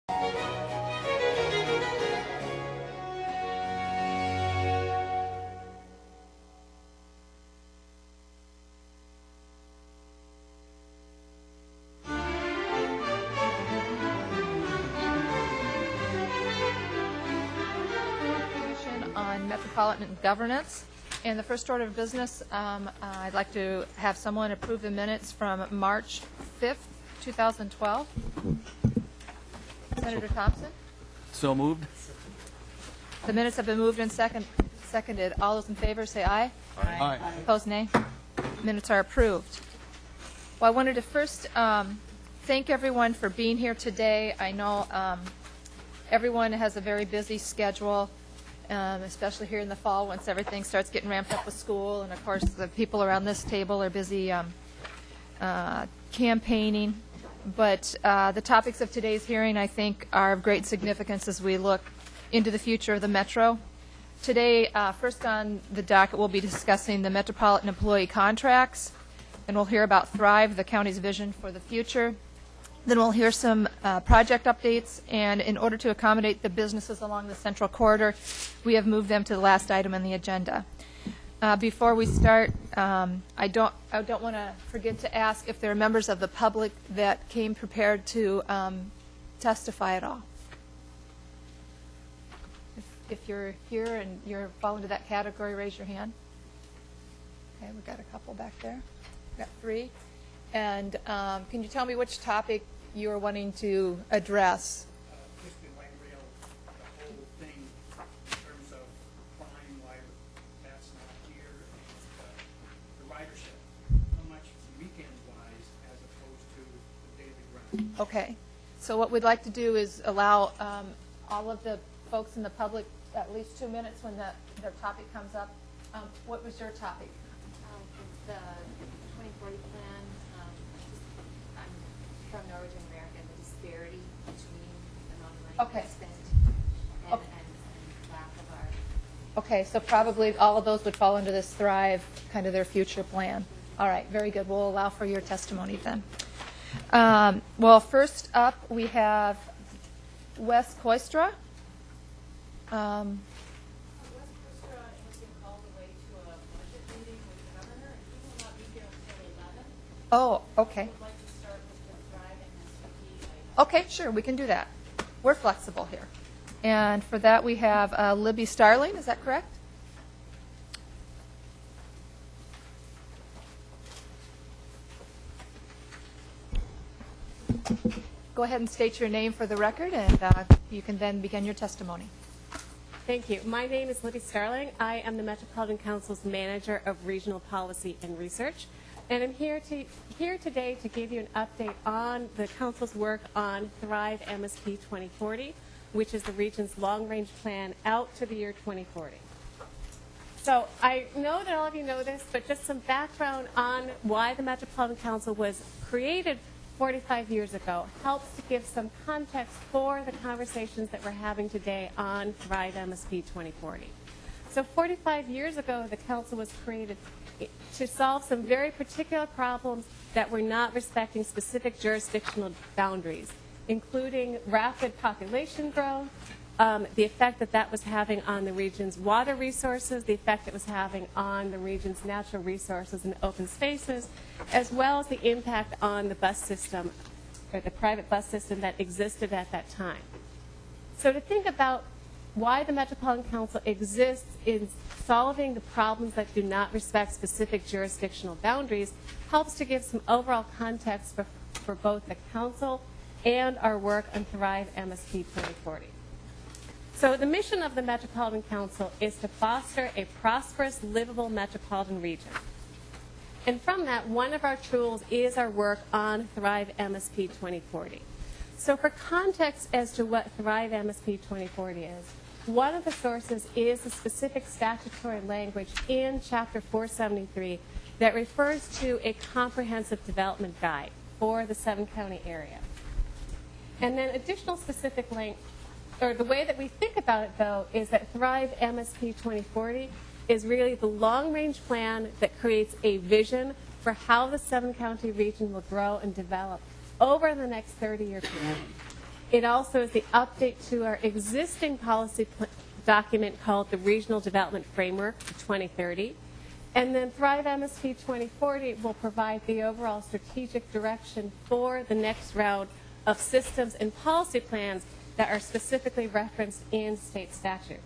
On Metropolitan governance. And the first order of business, I'd like to have someone approve the minutes from March 5th, 2012. Senator Thompson? So moved. The minutes have been moved and seconded. All those in favor say aye. Aye. Opposed, nay. Minutes are approved. Well, I wanted to first thank everyone for being here today. I know everyone has a very busy schedule. Especially here in the fall once everything starts getting ramped up with school. And, of course, the people around this table are busy campaigning. But the topics of today's hearing, I think, are of great significance as we look into the future of the Metro. Today, first on the docket, we'll be discussing the Metropolitan employee contracts. And we'll hear about Thrive, the county's vision for the future. Then we'll hear some project updates, and in order to accommodate the businesses along the Central Corridor, we have moved them to the last item on the agenda. Before we start, I don't want to forget to ask if there are members of the public that came prepared to testify at all. If you're here and you're fall into that category, raise your hand. Okay, we've got a couple back there. We've got three. And can you tell me which topic you are wanting to address? Just the light rail, the whole thing in terms of crime, why that's not here, and the ridership, how much weekend-wise as opposed to the daily grind. Okay. So what we'd like to do is allow all of the folks in the public at least 2 minutes when their topic comes up. What was your topic? The 2040 plan. I'm from Norwich, America, and the disparity between the amount of money we spent and lack of our. Okay, so probably all of those would fall into this Thrive, kind of their future plan. All right, very good. We'll allow for your testimony then. Well, first up we have Wes Koistra. Wes Koistra has been called away to a budget meeting with the governor, and he will not be here until 11. Oh, okay. I would like to start with the Thrive MSP. Okay, sure, we can do that. We're flexible here. And for that we have Libby Starling, is that correct? Go ahead and state your name for the record, and you can then begin your testimony. Thank you. My name is Libby Starling. I am the Metropolitan Council's Manager of Regional Policy and Research. And I'm here today to give you an update on the Council's work on Thrive MSP 2040, which is the region's long-range plan out to the year 2040. So I know that all of you know this, but just some background on why the Metropolitan Council was created 45 years ago helps to give some context for the conversations that we're having today on Thrive MSP 2040. So 45 years ago, the Council was created to solve some very particular problems that were not respecting specific jurisdictional boundaries, including rapid population growth, the effect that that was having on the region's water resources, the effect it was having on the region's natural resources and open spaces, as well as the impact on the bus system, or the private bus system that existed at that time. So to think about why the Metropolitan Council exists in solving the problems that do not respect specific jurisdictional boundaries helps to give some overall context for both the Council and our work on Thrive MSP 2040. So the mission of the Metropolitan Council is to foster a prosperous, livable metropolitan region. And from that, one of our tools is our work on Thrive MSP 2040. So for context as to what Thrive MSP 2040 is, one of the sources is the specific statutory language in Chapter 473 that refers to a comprehensive development guide for the 7-county area. And then additional specific or the way that we think about it, though, is that Thrive MSP 2040 is really the long-range plan that creates a vision for how the 7-county region will grow and develop over the next 30-year period. It also is the update to our existing policy document called the Regional Development Framework for 2030. And then Thrive MSP 2040 will provide the overall strategic direction for the next round of systems and policy plans that are specifically referenced in state statute.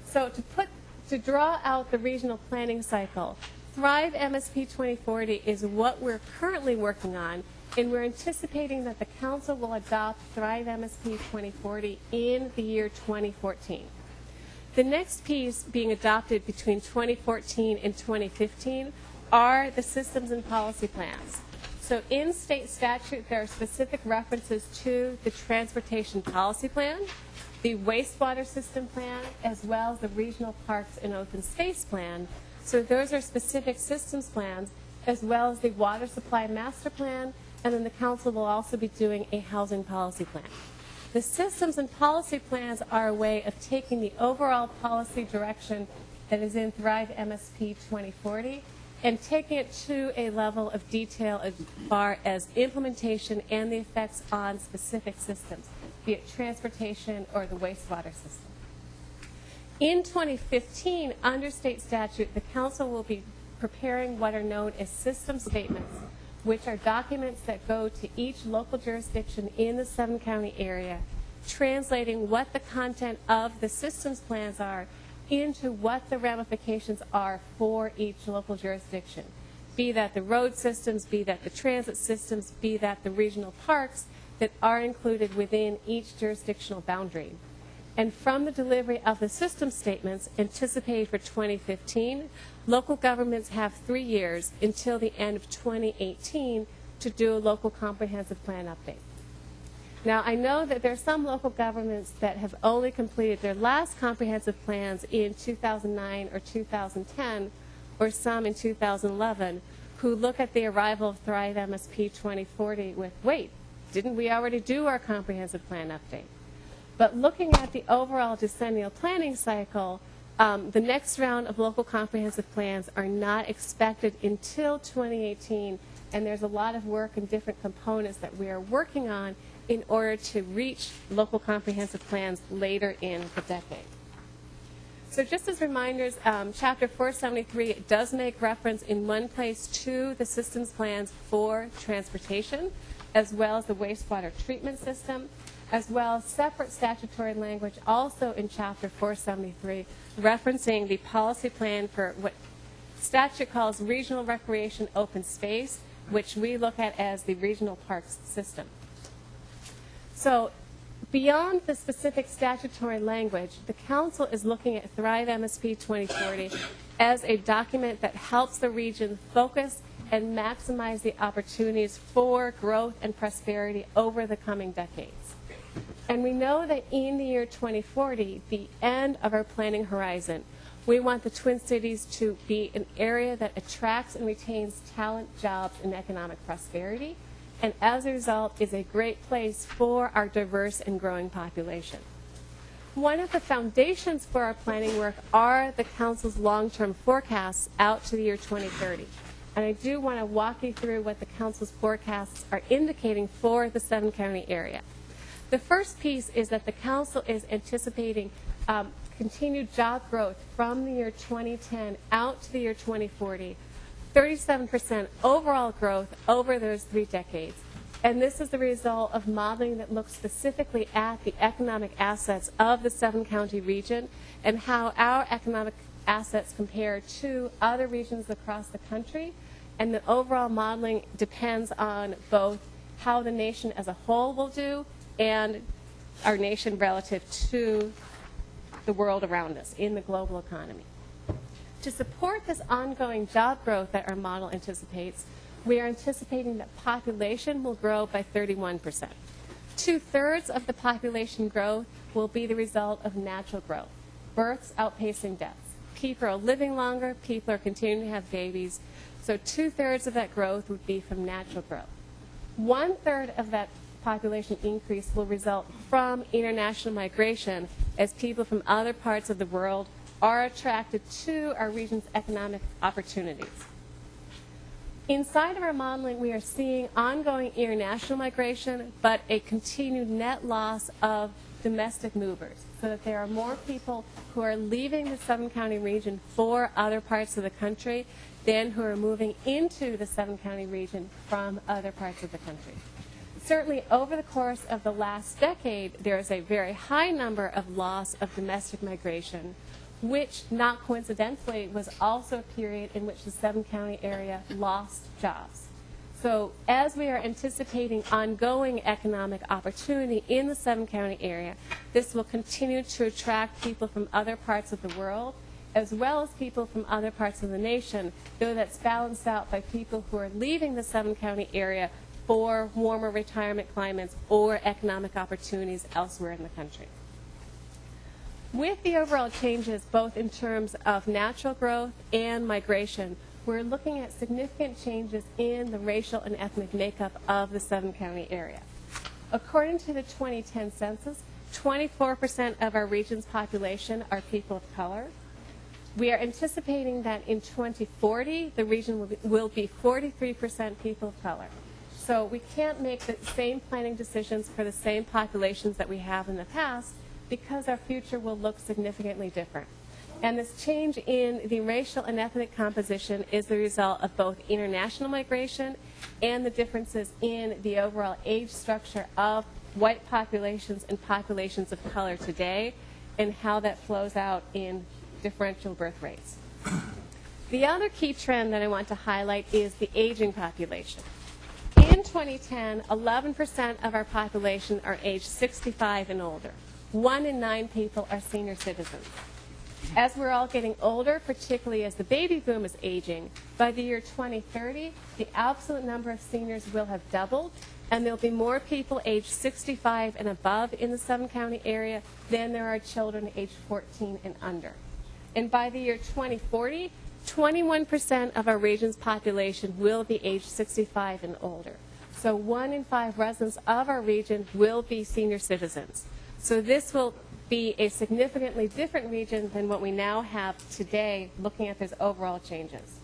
So to draw out the regional planning cycle, Thrive MSP 2040 is what we're currently working on, and we're anticipating that the Council will adopt Thrive MSP 2040 in the year 2014. The next piece being adopted between 2014 and 2015 are the systems and policy plans. So in state statute, there are specific references to the transportation policy plan, the wastewater system plan, as well as the regional parks and open space plan. So those are specific systems plans, as well as the water supply master plan, and then the Council will also be doing a housing policy plan. The systems and policy plans are a way of taking the overall policy direction that is in Thrive MSP 2040 and taking it to a level of detail as far as implementation and the effects on specific systems, be it transportation or the wastewater system. In 2015, under state statute, the Council will be preparing what are known as system statements, which are documents that go to each local jurisdiction in the 7-county area, translating what the content of the systems plans are into what the ramifications are for each local jurisdiction, be that the road systems, be that the transit systems, be that the regional parks that are included within each jurisdictional boundary. And from the delivery of the system statements anticipated for 2015, local governments have 3 years until the end of 2018 to do a local comprehensive plan update. Now, I know that there are some local governments that have only completed their last comprehensive plans in 2009 or 2010, or some in 2011, who look at the arrival of Thrive MSP 2040 with, wait, didn't we already do our comprehensive plan update? But looking at the overall decennial planning cycle, the next round of local comprehensive plans are not expected until 2018, and there's a lot of work and different components that we are working on in order to reach local comprehensive plans later in the decade. So just as reminders, Chapter 473 does make reference in one place to the systems plans for transportation, as well as the wastewater treatment system, as well as separate statutory language also in Chapter 473 referencing the policy plan for what statute calls regional recreation open space, which we look at as the regional parks system. So beyond the specific statutory language, the Council is looking at Thrive MSP 2040 as a document that helps the region focus and maximize the opportunities for growth and prosperity over the coming decades. And we know that in the year 2040, the end of our planning horizon, we want the Twin Cities to be an area that attracts and retains talent, jobs, and economic prosperity, and as a result is a great place for our diverse and growing population. One of the foundations for our planning work are the Council's long-term forecasts out to the year 2030. And I do want to walk you through what the Council's forecasts are indicating for the 7-county area. The first piece is that the Council is anticipating continued job growth from the year 2010 out to the year 2040, 37% overall growth over those 3 decades. And this is the result of modeling that looks specifically at the economic assets of the 7-county region and how our economic assets compare to other regions across the country. And the overall modeling depends on both how the nation as a whole will do and our nation relative to the world around us in the global economy. To support this ongoing job growth that our model anticipates, we are anticipating that population will grow by 31%. 2/3 of the population growth will be the result of natural growth, births outpacing deaths. People are living longer, people are continuing to have babies, so 2/3 of that growth would be from natural growth. 1/3 of that population increase will result from international migration as people from other parts of the world are attracted to our region's economic opportunities. Inside of our modeling, we are seeing ongoing international migration, but a continued net loss of domestic movers, so that there are more people who are leaving the 7-county region for other parts of the country than who are moving into the 7-county region from other parts of the country. Certainly, over the course of the last decade, there is a very high number of loss of domestic migration, which, not coincidentally, was also a period in which the 7-county area lost jobs. So as we are anticipating ongoing economic opportunity in the 7-county area, this will continue to attract people from other parts of the world, as well as people from other parts of the nation, though that's balanced out by people who are leaving the 7-county area for warmer retirement climates or economic opportunities elsewhere in the country. With the overall changes, both in terms of natural growth and migration, we're looking at significant changes in the racial and ethnic makeup of the 7-county area. According to the 2010 census, 24% of our region's population are people of color. We are anticipating that in 2040, the region will be 43% people of color. So we can't make the same planning decisions for the same populations that we have in the past, because our future will look significantly different. And this change in the racial and ethnic composition is the result of both international migration and the differences in the overall age structure of white populations and populations of color today, and how that flows out in differential birth rates. The other key trend that I want to highlight is the aging population. In 2010, 11% of our population are aged 65 and older. 1 in 9 people are senior citizens. As we're all getting older, particularly as the baby boom is aging, by the year 2030, the absolute number of seniors will have doubled, and there'll be more people aged 65 and above in the 7-county area than there are children aged 14 and under. And by the year 2040, 21% of our region's population will be aged 65 and older. So 1 in 5 residents of our region will be senior citizens. So this will be a significantly different region than what we now have today, looking at those overall changes.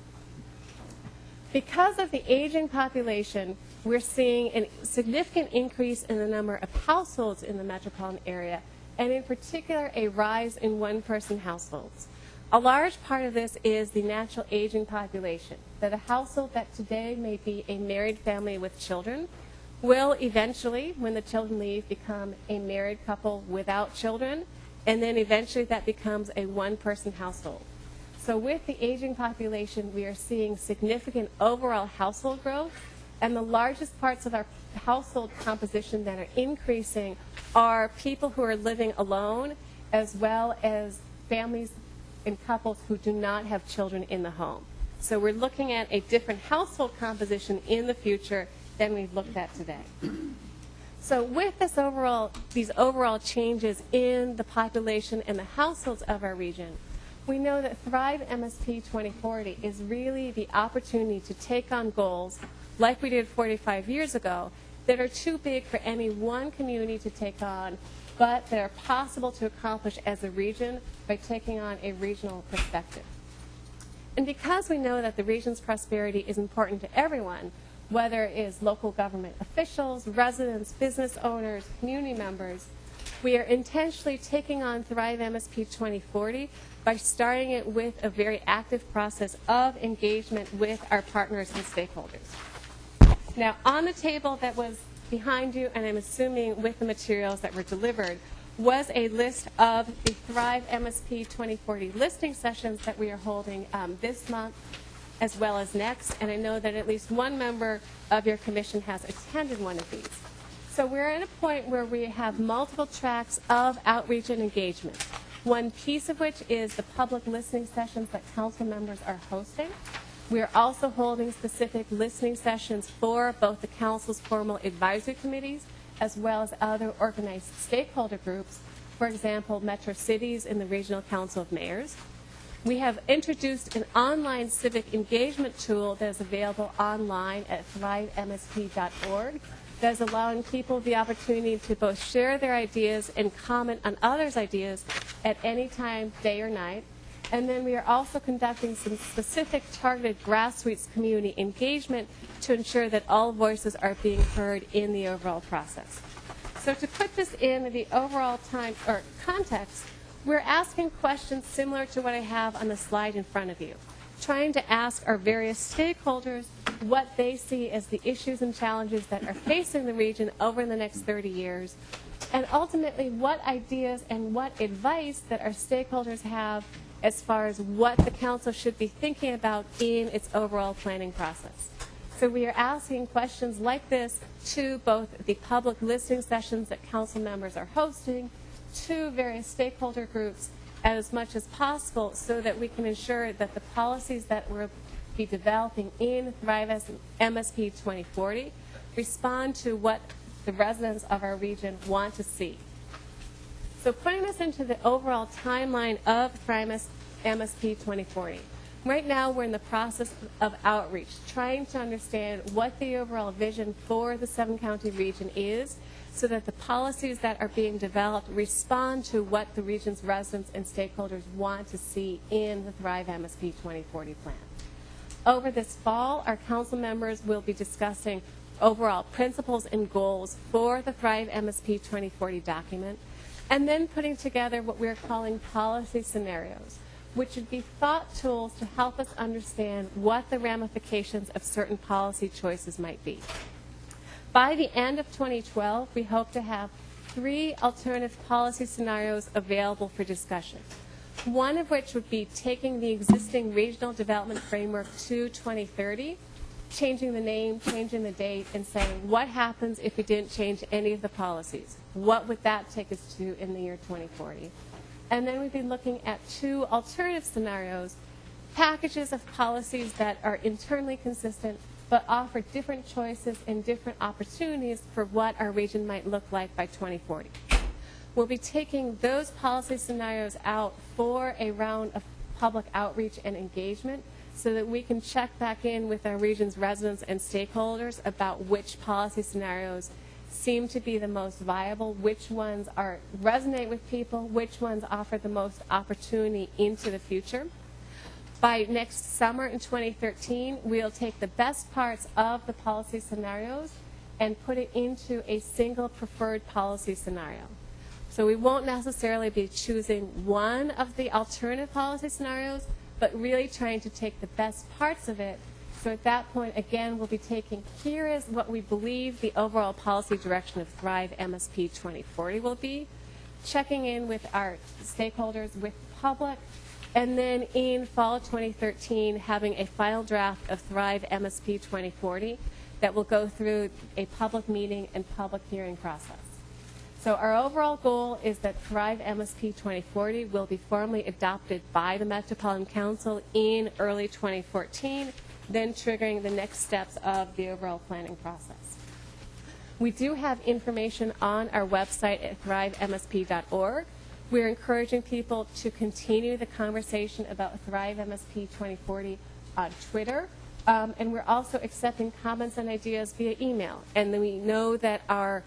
Because of the aging population, we're seeing a significant increase in the number of households in the metropolitan area, and in particular, a rise in one-person households. A large part of this is the natural aging population, that a household that today may be a married family with children will eventually, when the children leave, become a married couple without children, and then eventually that becomes a one-person household. So with the aging population, we are seeing significant overall household growth, and the largest parts of our household composition that are increasing are people who are living alone, as well as families and couples who do not have children in the home. So we're looking at a different household composition in the future than we've looked at today. So with these overall changes in the population and the households of our region, we know that Thrive MSP 2040 is really the opportunity to take on goals, like we did 45 years ago, that are too big for any one community to take on, but that are possible to accomplish as a region by taking on a regional perspective. And because we know that the region's prosperity is important to everyone, whether it is local government officials, residents, business owners, community members, we are intentionally taking on Thrive MSP 2040 by starting it with a very active process of engagement with our partners and stakeholders. Now, on the table that was behind you, and I'm assuming with the materials that were delivered, was a list of the Thrive MSP 2040 listening sessions that we are holding this month as well as next, and I know that at least one member of your commission has attended one of these. So we're at a point where we have multiple tracks of outreach and engagement, one piece of which is the public listening sessions that council members are hosting. We're also holding specific listening sessions for both the council's formal advisory committees as well as other organized stakeholder groups, for example, Metro Cities and the Regional Council of Mayors. We have introduced an online civic engagement tool that is available online at thrivemsp.org that is allowing people the opportunity to both share their ideas and comment on others' ideas at any time, day or night. And then we are also conducting some specific targeted grassroots community engagement to ensure that all voices are being heard in the overall process. So to put this in the overall time or context, we're asking questions similar to what I have on the slide in front of you, trying to ask our various stakeholders what they see as the issues and challenges that are facing the region over the next 30 years, and ultimately what ideas and what advice that our stakeholders have as far as what the council should be thinking about in its overall planning process. So we are asking questions like this to both the public listening sessions that council members are hosting, to various stakeholder groups as much as possible, so that we can ensure that the policies that we'll be developing in Thrive MSP 2040 respond to what the residents of our region want to see. So putting this into the overall timeline of Thrive MSP 2040. Right now we're in the process of outreach, trying to understand what the overall vision for the 7-county region is, so that the policies that are being developed respond to what the region's residents and stakeholders want to see in the Thrive MSP 2040 plan. Over this fall, our council members will be discussing overall principles and goals for the Thrive MSP 2040 document, and then putting together what we're calling policy scenarios, which would be thought tools to help us understand what the ramifications of certain policy choices might be. By the end of 2012, we hope to have 3 alternative policy scenarios available for discussion. One of which would be taking the existing regional development framework to 2030, changing the name, changing the date, and saying what happens if we didn't change any of the policies? What would that take us to in the year 2040? And then we'd be looking at 2 alternative scenarios, packages of policies that are internally consistent but offer different choices and different opportunities for what our region might look like by 2040. We'll be taking those policy scenarios out for a round of public outreach and engagement so that we can check back in with our region's residents and stakeholders about which policy scenarios seem to be the most viable, which ones resonate with people, which ones offer the most opportunity into the future. By next summer in 2013, we'll take the best parts of the policy scenarios and put it into a single preferred policy scenario. So we won't necessarily be choosing one of the alternative policy scenarios, but really trying to take the best parts of it. So at that point, again, we'll be taking, here is what we believe the overall policy direction of Thrive MSP 2040 will be, checking in with our stakeholders, with the public, and then in fall 2013, having a final draft of Thrive MSP 2040 that will go through a public meeting and public hearing process. So our overall goal is that Thrive MSP 2040 will be formally adopted by the Metropolitan Council in early 2014, then triggering the next steps of the overall planning process. We do have information on our website at thrivemsp.org. We're encouraging people to continue the conversation about Thrive MSP 2040 on Twitter. And we're also accepting comments and ideas via email. And then we know that our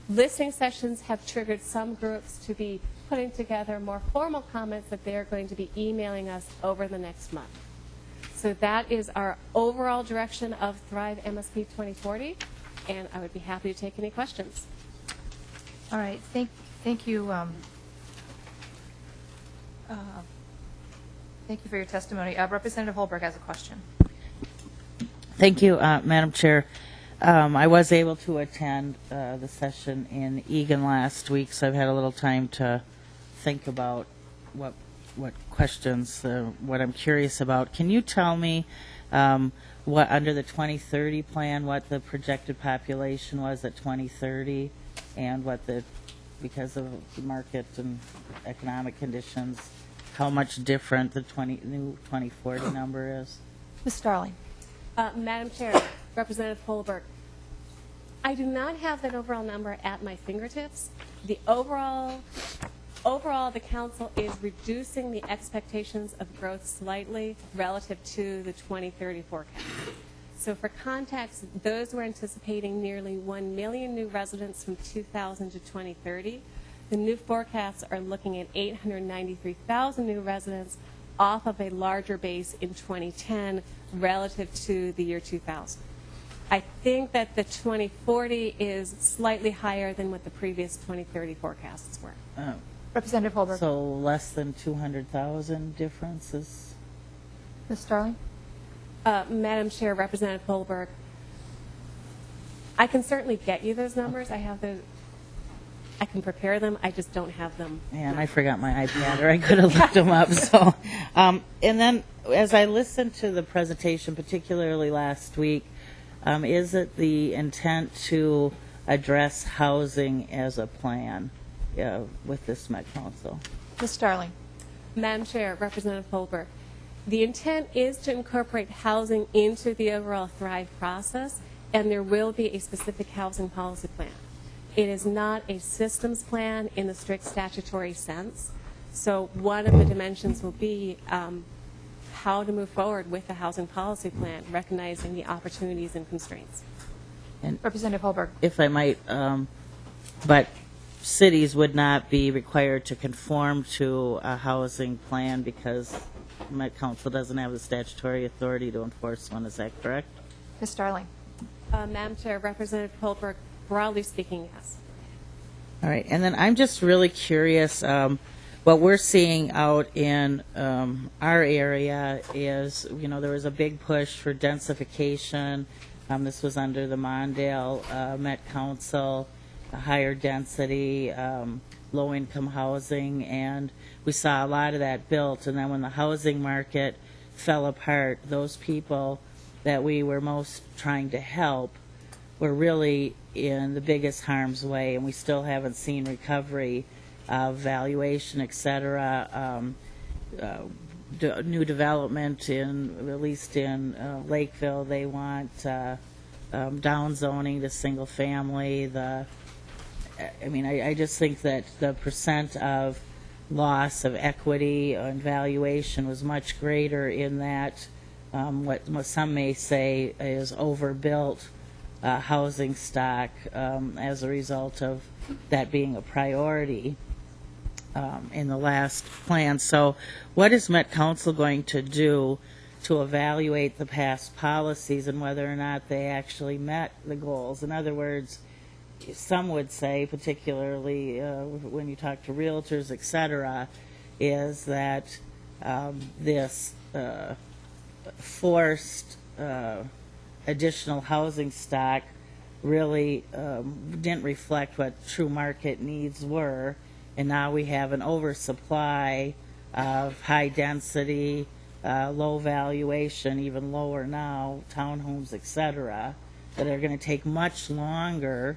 listening sessions have triggered some groups to be putting together more formal comments that they're going to be emailing us over the next month. So that is our overall direction of Thrive MSP 2040, and I would be happy to take any questions. All right. Thank you. Thank you for your testimony. Representative Holberg has a question. Thank you, Madam Chair. I was able to attend the session in Egan last week, so I've had a little time to think about what questions, what I'm curious about. Can you tell me what, under the 2030 plan, what the projected population was at 2030, and what because of the market and economic conditions, how much different the new 2040 number is? Ms. Starling. Madam Chair, Representative Holberg, I do not have that overall number at my fingertips. The overall, the council is reducing the expectations of growth slightly relative to the 2030 forecast. So for context, those were anticipating nearly 1 million new residents from 2000 to 2030. The new forecasts are looking at 893,000 new residents, off of a larger base in 2010 relative to the year 2000. I think that the 2040 is slightly higher than what the previous 2030 forecasts were. Representative Holberg. So less than 200,000 differences? Ms. Starling? Madam Chair, Representative Holberg, I can certainly get you those numbers. I have those. I can prepare them. I just don't have them. And I forgot my iPad, or I could have looked them up. So, and then as I listened to the presentation, particularly last week, is it the intent to address housing as a plan with this Met Council? Ms. Starling? Madam Chair, Representative Holberg, the intent is to incorporate housing into the overall Thrive process, and there will be a specific housing policy plan. It is not a systems plan in the strict statutory sense. So one of the dimensions will be how to move forward with the housing policy plan, recognizing the opportunities and constraints. And Representative Holberg? if I might, but cities would not be required to conform to a housing plan because Met Council doesn't have the statutory authority to enforce one. Is that correct? Ms. Starling? Madam Chair, Representative Holberg, broadly speaking, yes. All right, and then I'm just really curious, what we're seeing out in our area is, there was a big push for densification. This was under the Mondale Met Council, higher density, low-income housing, and we saw a lot of that built. And then when the housing market fell apart, those people that we were most trying to help were really in the biggest harm's way, and we still haven't seen recovery of valuation, et cetera. New development at least in Lakeville, they want downzoning to single family. I just think that the percent of loss of equity and valuation was much greater in that what some may say is overbuilt housing stock as a result of that being a priority in the last plan. So what is Met Council going to do to evaluate the past policies and whether or not they actually met the goals? In other words, some would say, particularly when you talk to realtors, et cetera, is that this forced additional housing stock really didn't reflect what true market needs were, and now we have an oversupply of high density, low valuation, even lower now, townhomes, et cetera, that are going to take much longer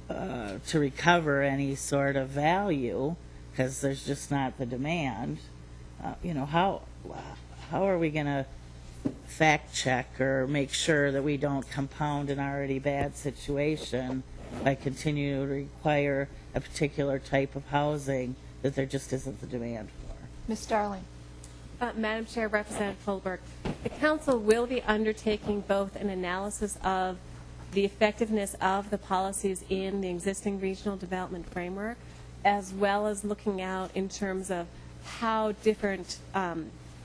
to recover any sort of value because there's just not the demand. How are we going to fact check or make sure that we don't compound an already bad situation by continuing to require a particular type of housing that there just isn't the demand for? Ms. Starling? Madam Chair, Representative Holberg, the Council will be undertaking both an analysis of the effectiveness of the policies in the existing regional development framework, as well as looking out in terms of how different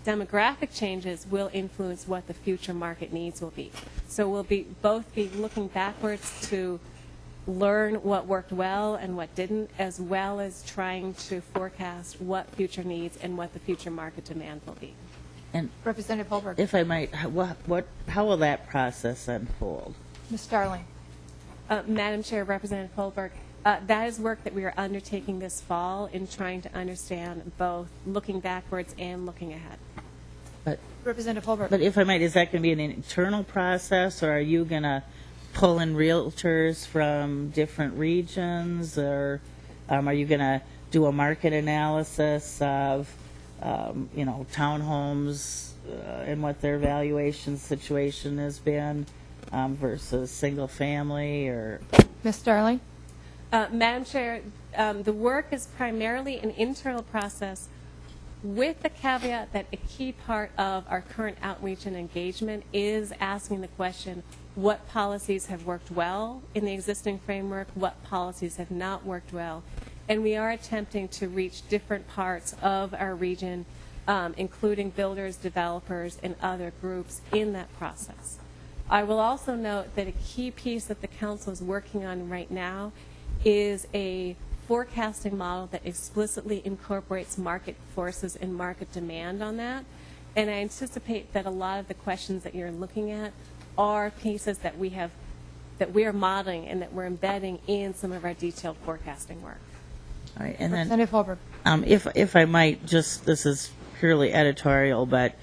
demographic changes will influence what the future market needs will be. So we'll both be looking backwards to learn what worked well and what didn't, as well as trying to forecast what future needs and what the future market demand will be. And Representative Holberg? if I might, how will that process unfold? Ms. Starling? Madam Chair, Representative Holberg, that is work that we are undertaking this fall in trying to understand both looking backwards and looking ahead. Representative Holberg? But if I might, is that going to be an internal process, or are you going to pull in realtors from different regions, or are you going to do a market analysis of, townhomes and what their valuation situation has been versus single family, or? Ms. Starling? Madam Chair, the work is primarily an internal process with the caveat that a key part of our current outreach and engagement is asking the question, what policies have worked well in the existing framework, what policies have not worked well, and we are attempting to reach different parts of our region including builders, developers, and other groups in that process. I will also note that a key piece that the council is working on right now is a forecasting model that explicitly incorporates market forces and market demand on that. And I anticipate that a lot of the questions that you're looking at are pieces that we are modeling and that we're embedding in some of our detailed forecasting work. All right, and then Representative Holberg. if I might, just this is purely editorial, but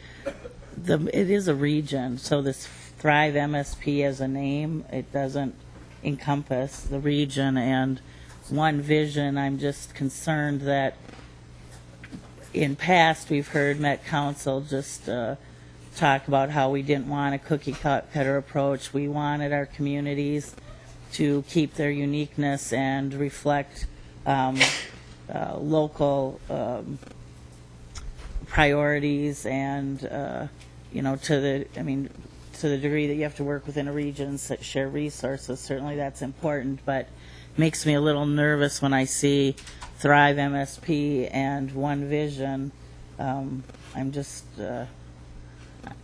it is a region, so this Thrive MSP as a name, it doesn't encompass the region and one vision. I'm just concerned that in past we've heard Met Council just talk about how we didn't want a cookie cutter approach. We wanted our communities to keep their uniqueness and reflect local priorities and to the degree that you have to work within a region and share resources, certainly that's important, but makes me a little nervous when I see Thrive MSP and One Vision. I'm just,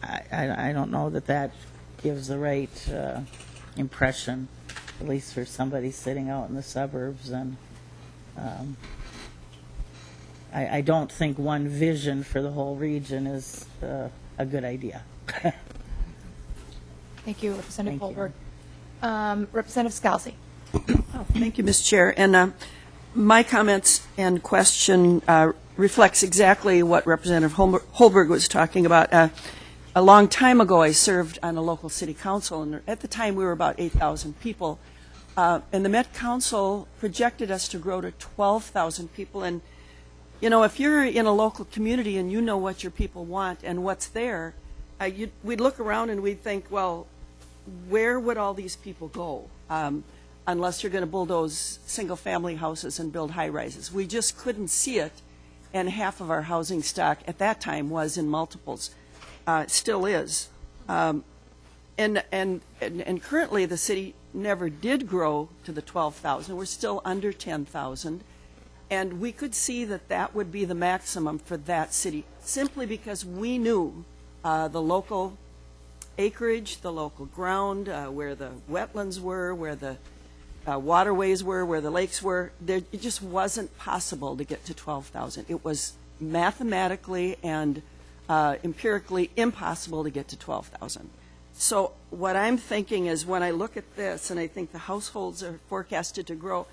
I don't know that gives the right impression, at least for somebody sitting out in the suburbs. And I don't think one vision for the whole region is a good idea. Thank you, Representative Thank you. Holberg. Representative Scalzi. Thank you, Ms. Chair. And my comments and question reflects exactly what Representative Holberg was talking about. A long time ago, I served on a local city council, and at the time we were about 8,000 people. And the Met Council projected us to grow to 12,000 people. And, you know, if you're in a local community and you know what your people want and what's there, we'd look around and we'd think, well, where would all these people go? Unless you're going to bulldoze single-family houses and build high-rises. We just couldn't see it, and half of our housing stock at that time was in multiples. It still is. And currently the city never did grow to the 12,000. We're still under 10,000. And we could see that that would be the maximum for that city, simply because we knew the local acreage, the local ground, where the wetlands were, where the waterways were, where the lakes were. It just wasn't possible to get to 12,000. It was mathematically and empirically impossible to get to 12,000. So what I'm thinking is, when I look at this and I think the households are forecasted to grow,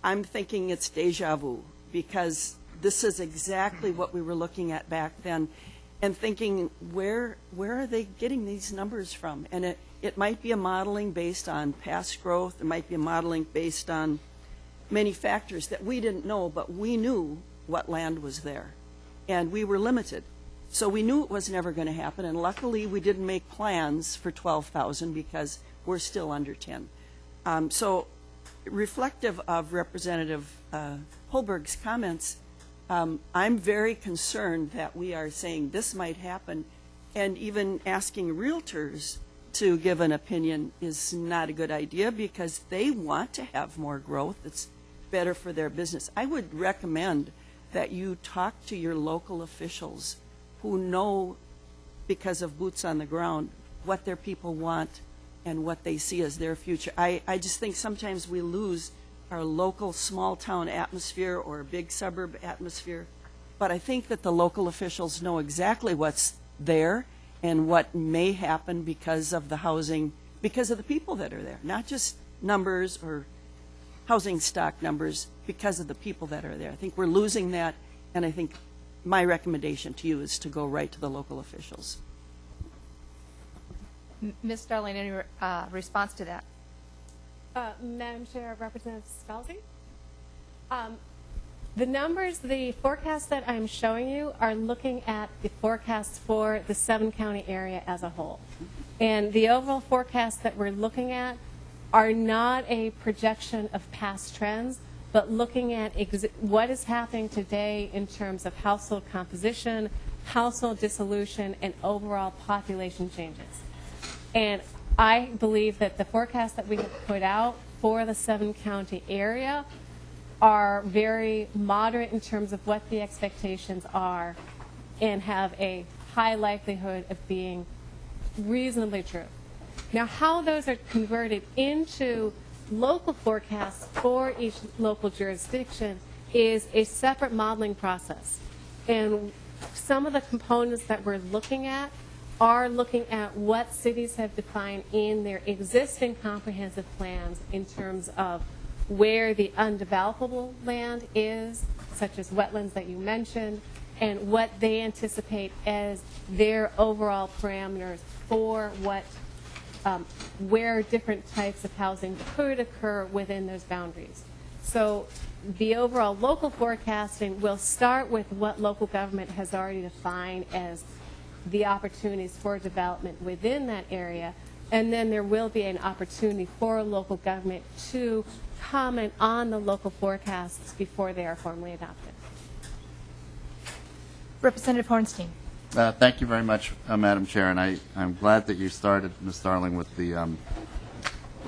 I'm thinking it's deja vu, because this is exactly what we were looking at back then, and thinking, where are they getting these numbers from? And it might be a modeling based on past growth. It might be a modeling based on many factors that we didn't know, but we knew what land was there, and we were limited. So we knew it was never going to happen, and luckily we didn't make plans for 12,000 because we're still under 10. So reflective of Representative Holberg's comments, I'm very concerned that we are saying this might happen, and even asking realtors to give an opinion is not a good idea, because they want to have more growth. It's better for their business. I would recommend that you talk to your local officials who know, because of boots on the ground, what their people want and what they see as their future. I just think sometimes we lose our local small town atmosphere or big suburb atmosphere, but I think that the local officials know exactly what's there and what may happen because of the housing, because of the people that are there, not just numbers or housing stock numbers, because of the people that are there. I think we're losing that, and I think my recommendation to you is to go right to the local officials. Ms. Starling, any response to that? Madam Chair, Representative Scalzi. The numbers, the forecasts that I'm showing you are looking at the forecasts for the 7-county area as a whole. And the overall forecasts that we're looking at are not a projection of past trends, but looking at what is happening today in terms of household composition, household dissolution, and overall population changes. And I believe that the forecasts that we have put out for the 7-county area are very moderate in terms of what the expectations are and have a high likelihood of being reasonably true. Now, how those are converted into local forecasts for each local jurisdiction is a separate modeling process. And some of the components that we're looking at are looking at what cities have defined in their existing comprehensive plans in terms of where the undevelopable land is, such as wetlands that you mentioned, and what they anticipate as their overall parameters for what, where different types of housing could occur within those boundaries. So the overall local forecasting will start with what local government has already defined as the opportunities for development within that area, and then there will be an opportunity for local government to comment on the local forecasts before they are formally adopted. Representative Hornstein. Thank you very much, Madam Chair, and I'm glad that you started, Ms. Starling, with the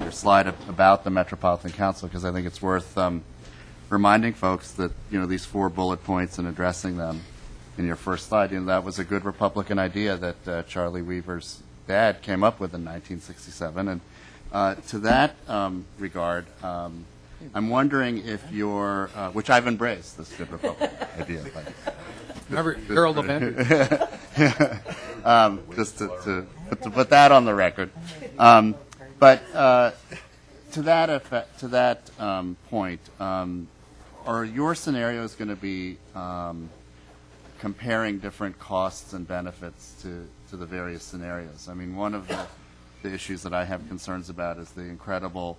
your slide about the Metropolitan Council, because I think it's worth reminding folks that, you know, these 4 bullet points and addressing them in your first slide, you know, that was a good Republican idea that Charlie Weaver's dad came up with in 1967. And to that regard, I'm wondering if you're, which I've embraced, this good Republican idea. Remember Harold Levin? Just to put that on the record. But to that effect, to that point, are your scenarios going to be comparing different costs and benefits to the various scenarios? I mean, one of the issues that I have concerns about is the incredible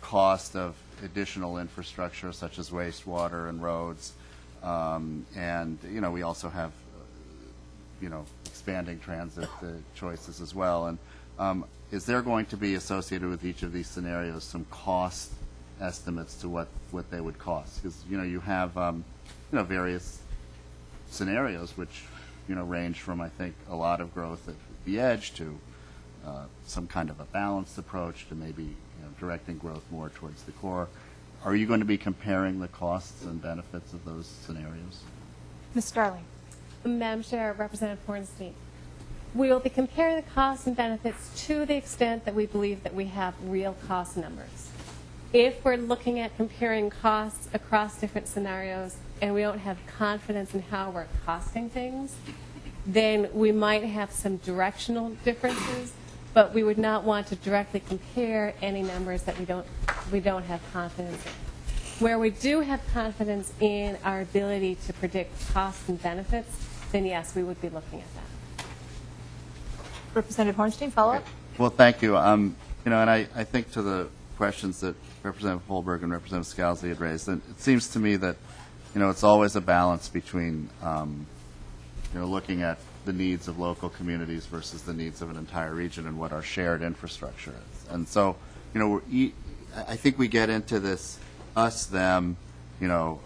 cost of additional infrastructure such as wastewater and roads. And, you know, we also have, you know, expanding transit choices as well. And is there going to be associated with each of these scenarios some cost estimates to what they would cost? Because, you know, you have, you know, various scenarios which, you know, range from, I think, a lot of growth at the edge to some kind of a balanced approach to maybe, you know, directing growth more towards the core. Are you going to be comparing the costs and benefits of those scenarios? Ms. Starling. Madam Chair, Representative Hornstein, we will be comparing the costs and benefits to the extent that we believe that we have real cost numbers. If we're looking at comparing costs across different scenarios and we don't have confidence in how we're costing things, then we might have some directional differences, but we would not want to directly compare any numbers that we don't have confidence in. Where we do have confidence in our ability to predict costs and benefits, then yes, we would be looking at that. Representative Hornstein, follow up. Well, thank you. You know, and I think to the questions that Representative Holberg and Representative Scalzi had raised, and it seems to me that, you know, it's always a balance between, you know, looking at the needs of local communities versus the needs of an entire region and what our shared infrastructure is. And so, you know, I think we get into this us, them, you know,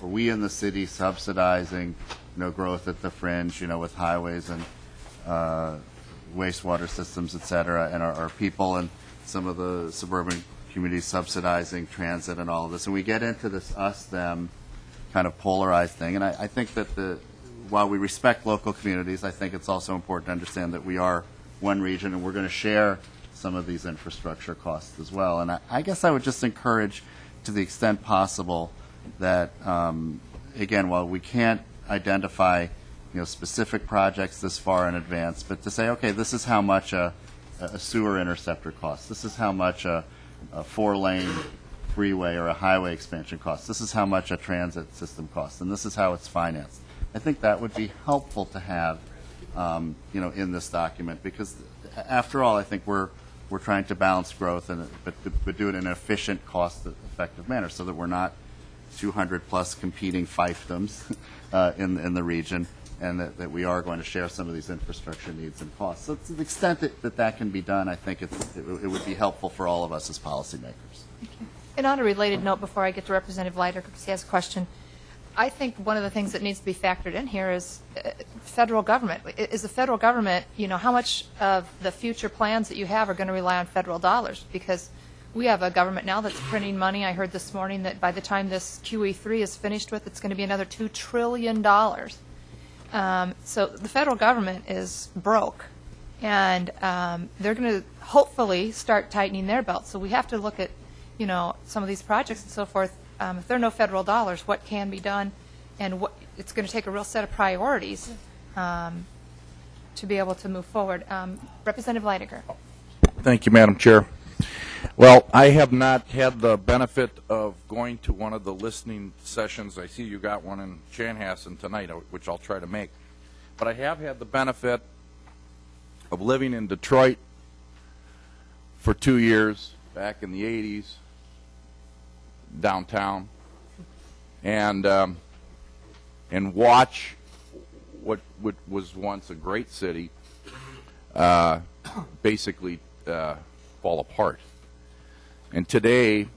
are we in the city subsidizing, you know, growth at the fringe, you know, with highways and wastewater systems, et cetera, and our people and some of the suburban communities subsidizing transit and all of this. And we get into this us, them kind of polarized thing. And I think that while we respect local communities, I think it's also important to understand that we are one region and we're going to share some of these infrastructure costs as well. And I guess I would just encourage, to the extent possible, that, again, while we can't identify, you know, specific projects this far in advance, but to say, okay, this is how much a sewer interceptor costs. This is how much a 4-lane freeway or a highway expansion costs. This is how much a transit system costs, and this is how it's financed. I think that would be helpful to have, you know, in this document, because after all, I think we're trying to balance growth, but do it in an efficient, cost-effective manner, so that we're not 200-plus competing fiefdoms in the region, and that we are going to share some of these infrastructure needs and costs. So to the extent that can be done, I think it would be helpful for all of us as policymakers. And on a related note, before I get to Representative Leiter, because he has a question, I think one of the things that needs to be factored in here is federal government. Is the federal government, you know, how much of the future plans that you have are going to rely on federal dollars? Because we have a government now that's printing money. I heard this morning that by the time this QE3 is finished with, it's going to be another $2 trillion. So the federal government is broke, and they're going to hopefully start tightening their belts. So we have to look at, some of these projects and so forth. If there are no federal dollars, what can be done, and it's going to take a real set of priorities to be able to move forward. Representative Leidinger. Thank you, Madam Chair. Well, I have not had the benefit of going to one of the listening sessions. I see you got one in Chanhassen tonight, which I'll try to make. But I have had the benefit of living in Detroit for 2 years, back in the 80s, downtown, and watch what was once a great city basically fall apart. And today,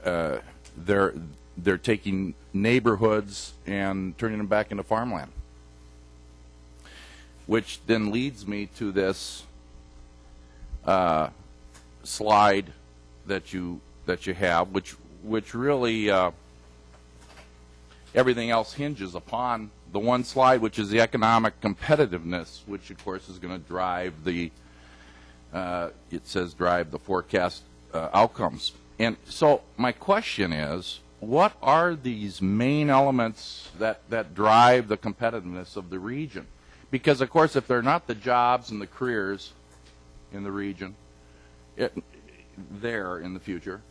they're taking neighborhoods and turning them back into farmland, which then leads me to this slide that you have, which really everything else hinges upon the one slide, which is the economic competitiveness, which of course is going to drive the drive the forecast outcomes. And so my question is, what are these main elements that drive the competitiveness of the region? Because of course, if they're not the jobs and the careers in the region there in the future,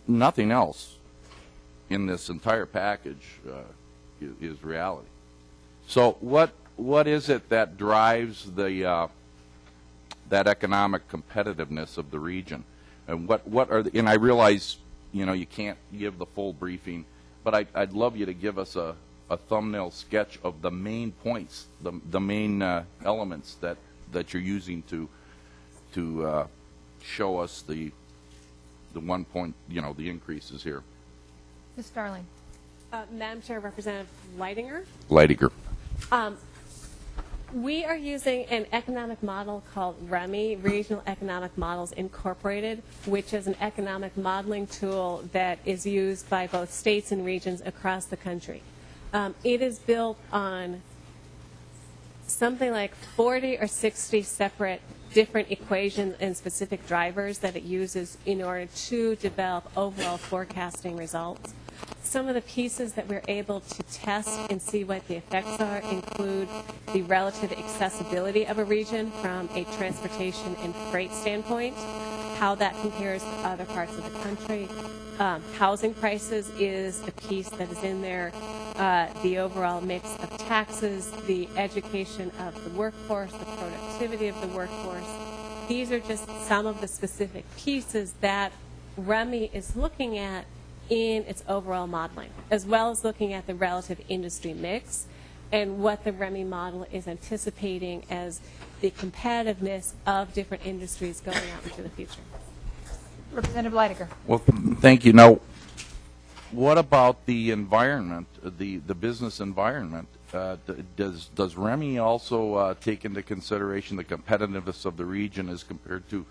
nothing else in this entire package is reality. So what is it that drives the that economic competitiveness of the region, and what are and I realize you can't give the full briefing, but I'd love you to give us a thumbnail sketch of the main points, the main elements that you're using to show us the 1 point, the increases here. Ms. Starling. Madam Chair, Representative Leidinger. Leidinger. We are using an economic model called REMI, Regional Economic Models Incorporated, which is an economic modeling tool that is used by both states and regions across the country. It is built on something like 40 or 60 separate different equations and specific drivers that it uses in order to develop overall forecasting results. Some of the pieces that we're able to test and see what the effects are include the relative accessibility of a region from a transportation and freight standpoint, how that compares to other parts of the country. Housing prices is a piece that is in there, the overall mix of taxes, the education of the workforce, the productivity of the workforce. These are just some of the specific pieces that REMI is looking at in its overall modeling, as well as looking at the relative industry mix and what the REMI model is anticipating as the competitiveness of different industries going out into the future. Representative Leidinger. Well, thank you. Now, what about the environment, the business environment? Does REMI also take into consideration the competitiveness of the region as compared to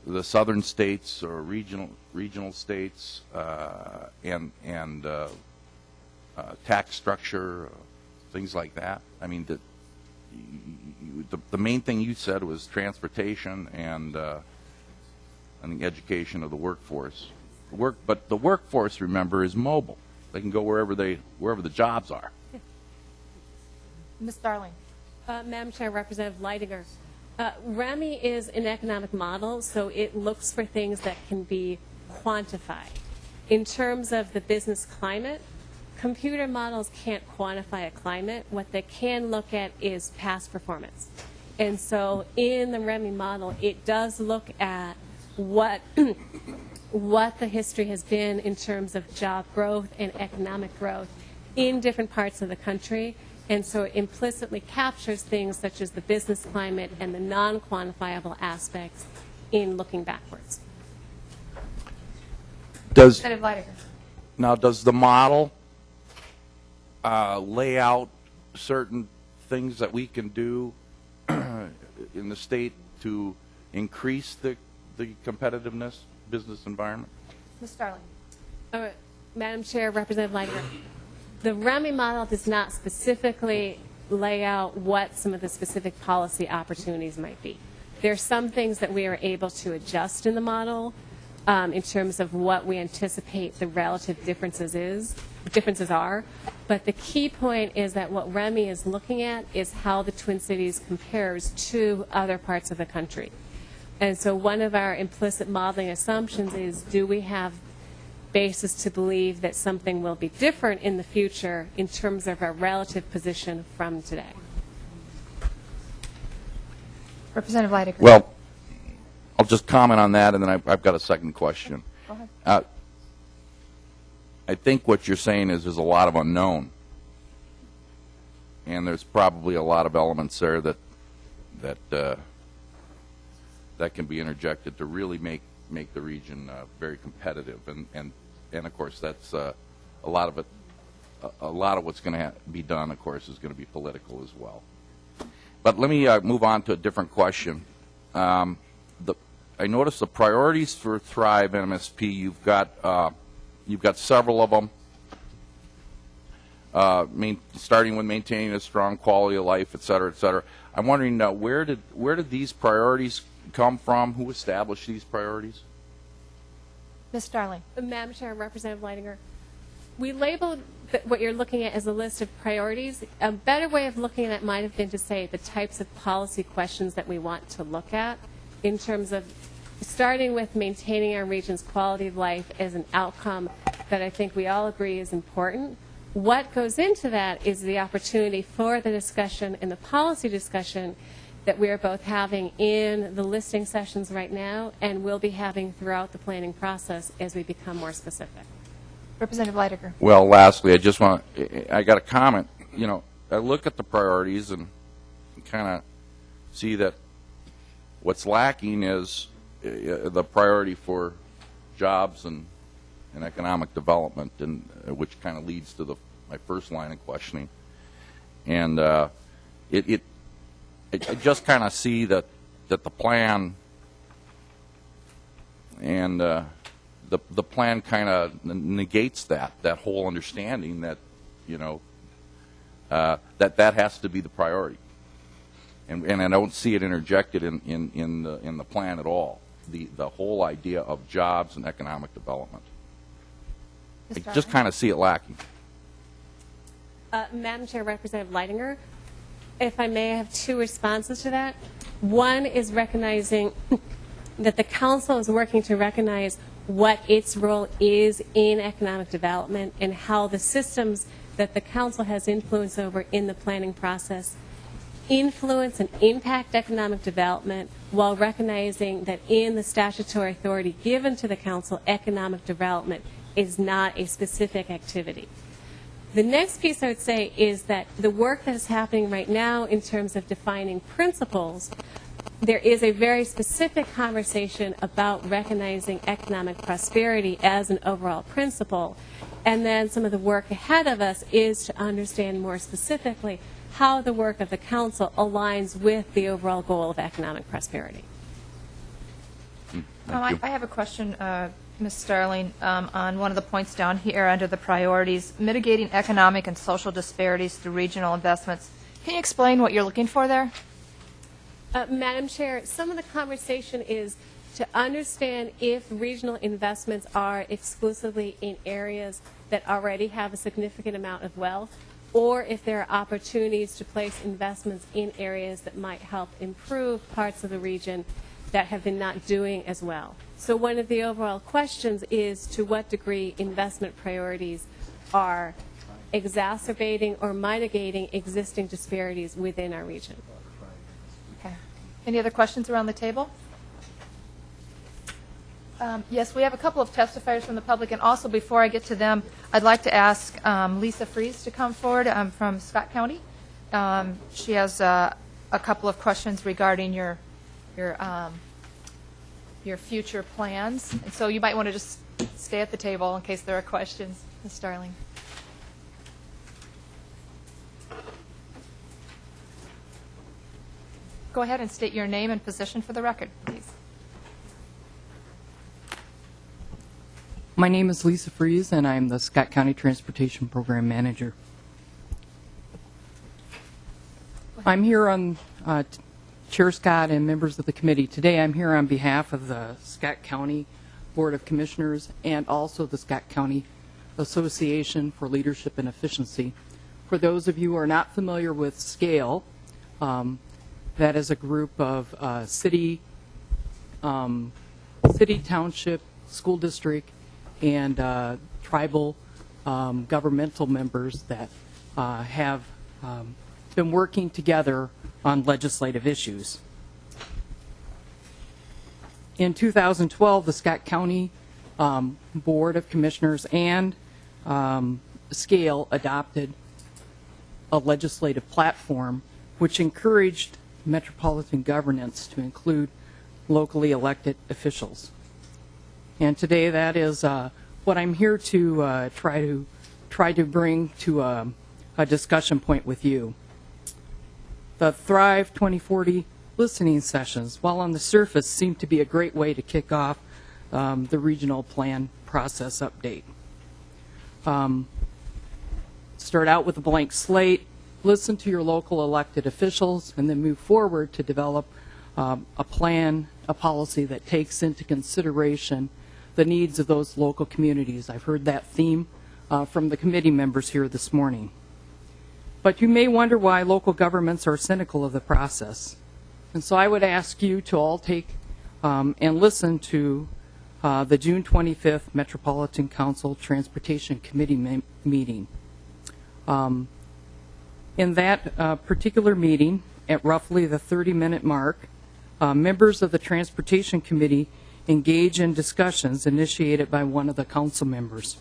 the southern states or regional states and tax structure, things like that? I mean, the main thing you said was transportation and the education of the workforce. But the workforce, remember, is mobile. They can go wherever the jobs are. Yeah. Ms. Starling. Madam Chair, Representative Leidinger. REMI is an economic model, so it looks for things that can be quantified. In terms of the business climate, computer models can't quantify a climate. What they can look at is past performance. And so in the REMI model, it does look at what the history has been in terms of job growth and economic growth in different parts of the country. And so it implicitly captures things such as the business climate and the non-quantifiable aspects in looking backwards. Does the model lay out certain things that we can do in the state to increase the competitiveness business environment? Ms. Starling. Madam Chair, Representative Leidinger. The REMI model does not specifically lay out what some of the specific policy opportunities might be. There are some things that we are able to adjust in the model in terms of what we anticipate the relative differences are. But the key point is that what REMI is looking at is how the Twin Cities compares to other parts of the country. And so one of our implicit modeling assumptions is, do we have basis to believe that something will be different in the future in terms of our relative position from today? Representative Leidinger. Well, I'll just comment on that, and then I've got a second question. Go ahead. I think what you're saying is there's a lot of unknown, and there's probably a lot of elements there that can be interjected to really make the region very competitive, and of course that's a lot of it. A lot of what's going to be done, of course, is going to be political as well. But let me move on to a different question. I noticed the priorities for Thrive MSP. You've got several of them. Starting with maintaining a strong quality of life, et cetera, et cetera. I'm wondering where did these priorities come from? Who established these priorities? Ms. Starling. Madam Chair, Representative Leidinger, we labeled what you're looking at as a list of priorities. A better way of looking at it might have been to say the types of policy questions that we want to look at in terms of starting with maintaining our region's quality of life as an outcome that I think we all agree is important. What goes into that is the opportunity for the discussion and the policy discussion that we are both having in the listing sessions right now and will be having throughout the planning process as we become more specific. Representative Leidinger. Well, lastly, I got a comment. I look at the priorities and kind of see that what's lacking is the priority for jobs and economic development, and which kind of leads to my first line of questioning. And I just kind of see that the plan and the plan kind of negates that whole understanding that that has to be the priority, and I don't see it interjected in the plan at all. The whole idea of jobs and economic development. I just kind of see it lacking. Madam Chair, Representative Leidinger, if I may, I have two responses to that. One is recognizing that the Council is working to recognize what its role is in economic development and how the systems that the Council has influence over in the planning process influence and impact economic development, while recognizing that in the statutory authority given to the Council, economic development is not a specific activity. The next piece I would say is that the work that is happening right now in terms of defining principles, there is a very specific conversation about recognizing economic prosperity as an overall principle. And then some of the work ahead of us is to understand more specifically how the work of the Council aligns with the overall goal of economic prosperity. I have a question, Ms. Starling, on one of the points down here under the priorities, mitigating economic and social disparities through regional investments. Can you explain what you're looking for there? Madam Chair, some of the conversation is to understand if regional investments are exclusively in areas that already have a significant amount of wealth, or if there are opportunities to place investments in areas that might help improve parts of the region that have been not doing as well. So one of the overall questions is to what degree investment priorities are exacerbating or mitigating existing disparities within our region. Okay. Any other questions around the table? Yes, we have a couple of testifiers from the public, and also before I get to them, I'd like to ask Lisa Fries to come forward from Scott County. She has a couple of questions regarding your future plans, and so you might want to just stay at the table in case there are questions. Ms. Starling. Go ahead and state your name and position for the record, please. My name is Lisa Fries, and I'm the Scott County Transportation Program Manager. I'm here on Chair Scott and members of the committee. Today I'm here on behalf of the Scott County Board of Commissioners and also the Scott County Association for Leadership and Efficiency. For those of you who are not familiar with SCALE, that is a group of city, township, school district, and tribal governmental members that have been working together on legislative issues. In 2012, the Scott County Board of Commissioners and SCALE adopted a legislative platform which encouraged metropolitan governance to include locally elected officials. And today that is what I'm here to try to bring to a discussion point with you. The Thrive 2040 listening sessions, while on the surface, seem to be a great way to kick off the regional plan process update. Start out with a blank slate, listen to your local elected officials, and then move forward to develop a plan, a policy that takes into consideration the needs of those local communities. I've heard that theme from the committee members here this morning. But you may wonder why local governments are cynical of the process. And so I would ask you to all take and listen to the June 25th Metropolitan Council Transportation Committee meeting. In that particular meeting, at roughly the 30-minute mark, members of the Transportation Committee engage in discussions initiated by one of the council members.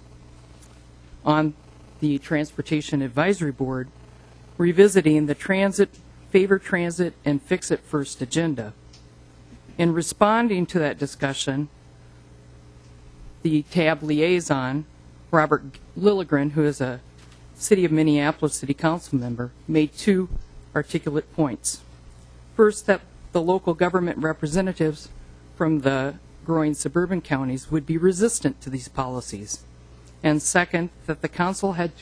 On the Transportation Advisory Board, revisiting the Favor Transit and Fix It First agenda. In responding to that discussion, the TAB liaison, Robert Lilligren, who is a City of Minneapolis City Council member, made two articulate points. First, that the local government representatives from the growing suburban counties would be resistant to these policies. And second, that the council had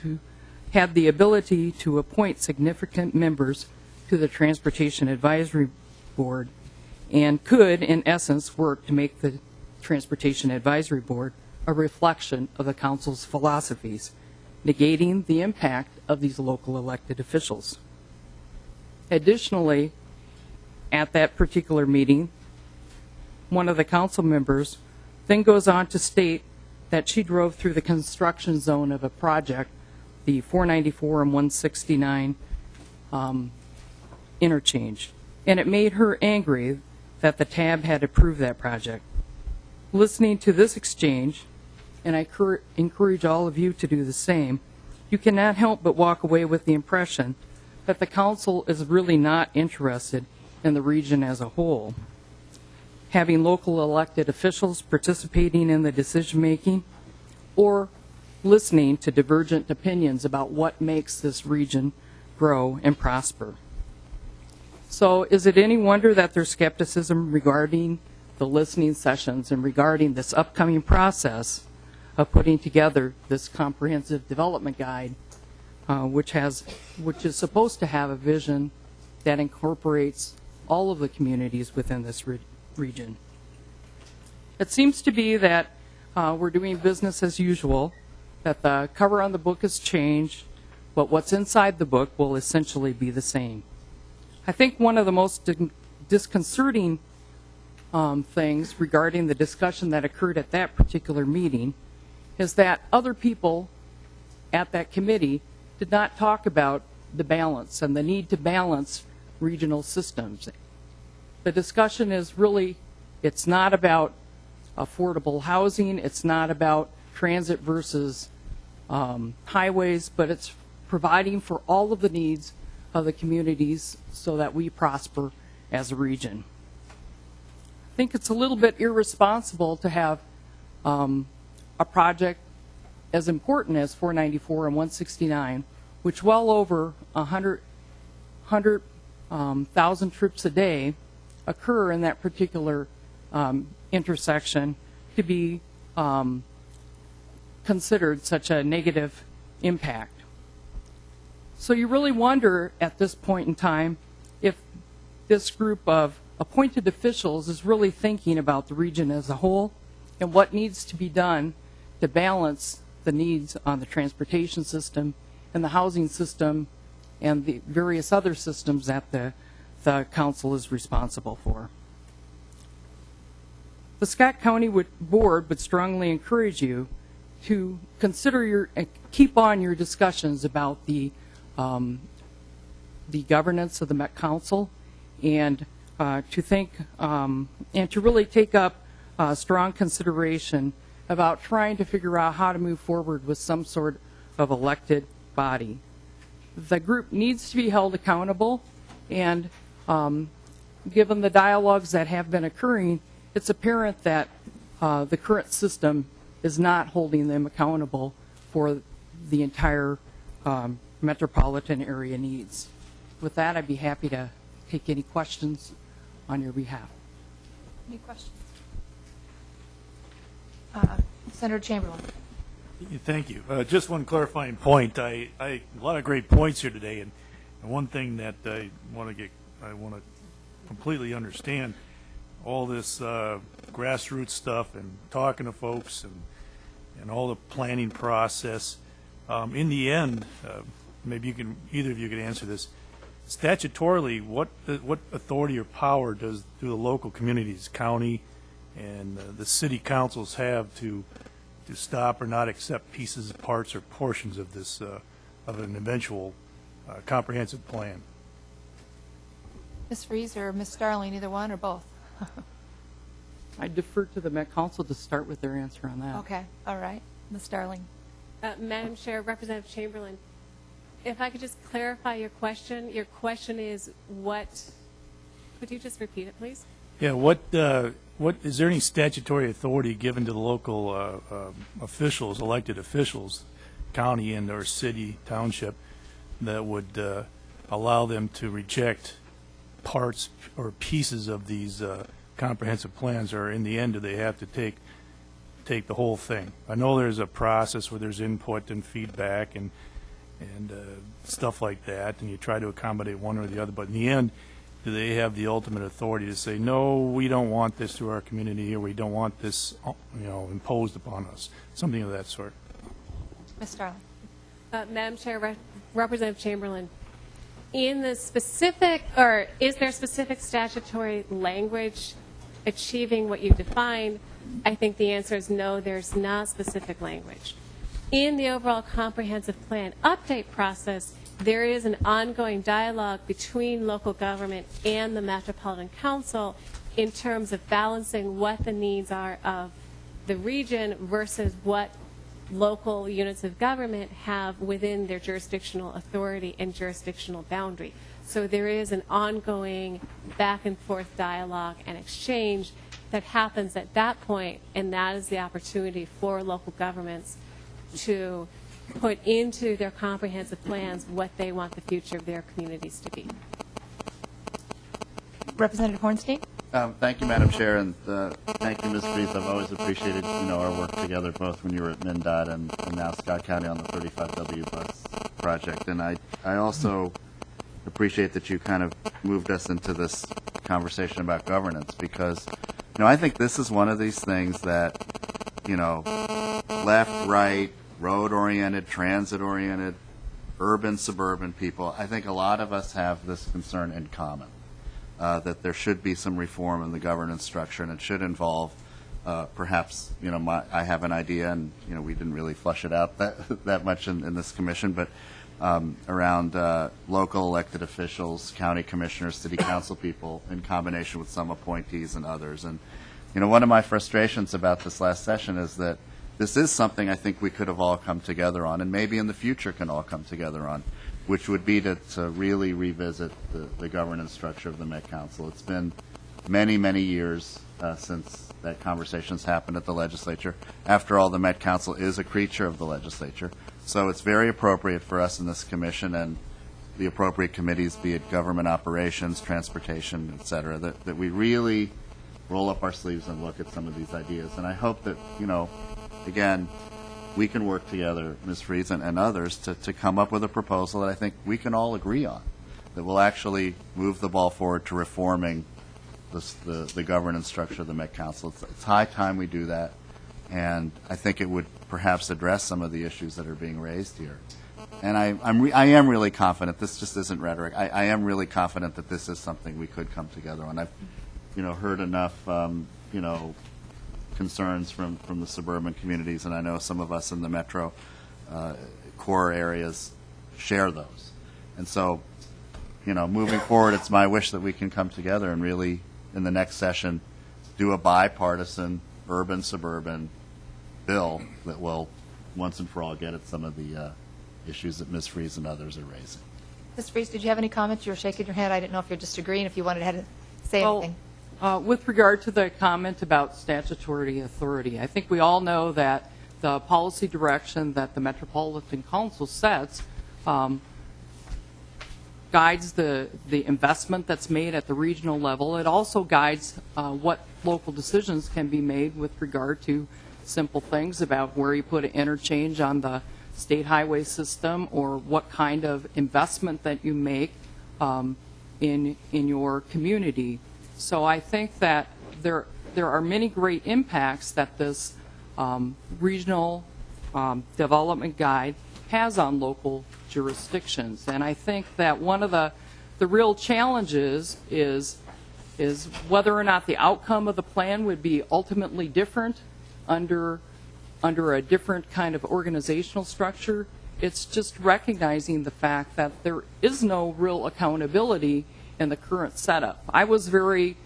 the ability to appoint significant members to the Transportation Advisory Board and could, in essence, work to make the Transportation Advisory Board a reflection of the council's philosophies, negating the impact of these local elected officials. Additionally, at that particular meeting, one of the council members then goes on to state that she drove through the construction zone of a project, the 494 and 169 interchange, and it made her angry that the TAB had approved that project. Listening to this exchange, and I encourage all of you to do the same, you cannot help but walk away with the impression that the council is really not interested in the region as a whole. Having local elected officials participating in the decision-making or listening to divergent opinions about what makes this region grow and prosper. So is it any wonder that there's skepticism regarding the listening sessions and regarding this upcoming process of putting together this comprehensive development guide, which is supposed to have a vision that incorporates all of the communities within this region. It seems to be that we're doing business as usual, that the cover on the book has changed, but what's inside the book will essentially be the same. I think one of the most disconcerting things regarding the discussion that occurred at that particular meeting is that other people at that committee did not talk about the balance and the need to balance regional systems. The discussion is really, it's not about affordable housing, it's not about transit versus highways, but it's providing for all of the needs of the communities so that we prosper as a region. I think it's a little bit irresponsible to have a project as important as 494 and 169, which well over 100,000 trips a day occur in that particular intersection, to be considered such a negative impact. So you really wonder at this point in time if this group of appointed officials is really thinking about the region as a whole and what needs to be done to balance the needs on the transportation system and the housing system and the various other systems that the council is responsible for. The Scott County Board would strongly encourage you to consider keep on your discussions about the governance of the Met Council, and to think and to really take up strong consideration about trying to figure out how to move forward with some sort of elected body. The group needs to be held accountable, and given the dialogues that have been occurring, it's apparent that the current system is not holding them accountable for the entire metropolitan area needs. With that, I'd be happy to take any questions on your behalf. Any questions? Senator Chamberlain. Thank you. Just one clarifying point. A lot of great points here today, and one thing that I want to completely understand, all this grassroots stuff and talking to folks and all the planning process. In the end, maybe either of you could answer this. Statutorily, what authority or power do the local communities, county, and the city councils have to stop or not accept pieces, parts, or portions of this of an eventual comprehensive plan? Ms. Fries or Ms. Starling, either one or both? I defer to the Met Council to start with their answer on that. Okay, all right. Ms. Starling. Madam Chair, Representative Chamberlain, if I could just clarify your question. Your question is what? Could you just repeat it, please? Yeah. What is there any statutory authority given to the local officials, elected officials, county and or city, township, that would allow them to reject parts or pieces of these comprehensive plans, or in the end do they have to take the whole thing? I know there's a process where there's input and feedback and stuff like that, and you try to accommodate one or the other, but in the end, do they have the ultimate authority to say, no, we don't want this through our community, or we don't want this, imposed upon us, something of that sort? Ms. Starling. Madam Chair, Representative Chamberlain, in the specific, or is there specific statutory language achieving what you've defined? I think the answer is no, there's not specific language. In the overall comprehensive plan update process, there is an ongoing dialogue between local government and the Metropolitan Council in terms of balancing what the needs are of the region versus what local units of government have within their jurisdictional authority and jurisdictional boundary. So there is an ongoing back and forth dialogue and exchange that happens at that point, and that is the opportunity for local governments to put into their comprehensive plans what they want the future of their communities to be. Representative Hornstein. Thank you, Madam Chair, and thank you, Ms. Fries. I've always appreciated, our work together, both when you were at MnDOT and now Scott County on the 35W bus project. And I also appreciate that you kind of moved us into this conversation about governance, because, I think this is one of these things that, left, right, road-oriented, transit-oriented, urban, suburban people, I think a lot of us have this concern in common. That there should be some reform in the governance structure, and it should involve, perhaps, I have an idea, and we didn't really flush it out that much in this commission, but around local elected officials, county commissioners, city council people, in combination with some appointees and others. And one of my frustrations about this last session is that this is something I think we could have all come together on, and maybe in the future can all come together on, which would be to really revisit the governance structure of the Met Council. It's been many, many years since that conversation's happened at the legislature. After all, the Met Council is a creature of the legislature, so it's very appropriate for us in this commission and the appropriate committees, be it government operations, transportation, et cetera, that we really roll up our sleeves and look at some of these ideas. And I hope that, again, we can work together, Ms. Freeze and others, to come up with a proposal that I think we can all agree on, that will actually move the ball forward to reforming the governance structure of the Met Council. It's high time we do that, and I think it would perhaps address some of the issues that are being raised here. And I am really confident, this just isn't rhetoric, I am really confident that this is something we could come together on. I've heard enough concerns from the suburban communities, and I know some of us in the metro core areas share those. And so, moving forward, it's my wish that we can come together and really, in the next session, do a bipartisan urban-suburban bill that will, once and for all, get at some of the issues that Ms. Freeze and others are raising. Ms. Freeze, did you have any comments? You were shaking your head. I didn't know if you're disagreeing, if you wanted to say anything. With regard to the comment about statutory authority, I think we all know that the policy direction that the Metropolitan Council sets guides the investment that's made at the regional level. It also guides what local decisions can be made with regard to simple things about where you put an interchange on the state highway system, or what kind of investment that you make in your community. So I think that there are many great impacts that this regional development guide has on local jurisdictions. And I think that one of the real challenges is whether or not the outcome of the plan would be ultimately different under a different kind of organizational structure. It's just recognizing the fact that there is no real accountability in the current setup. I was very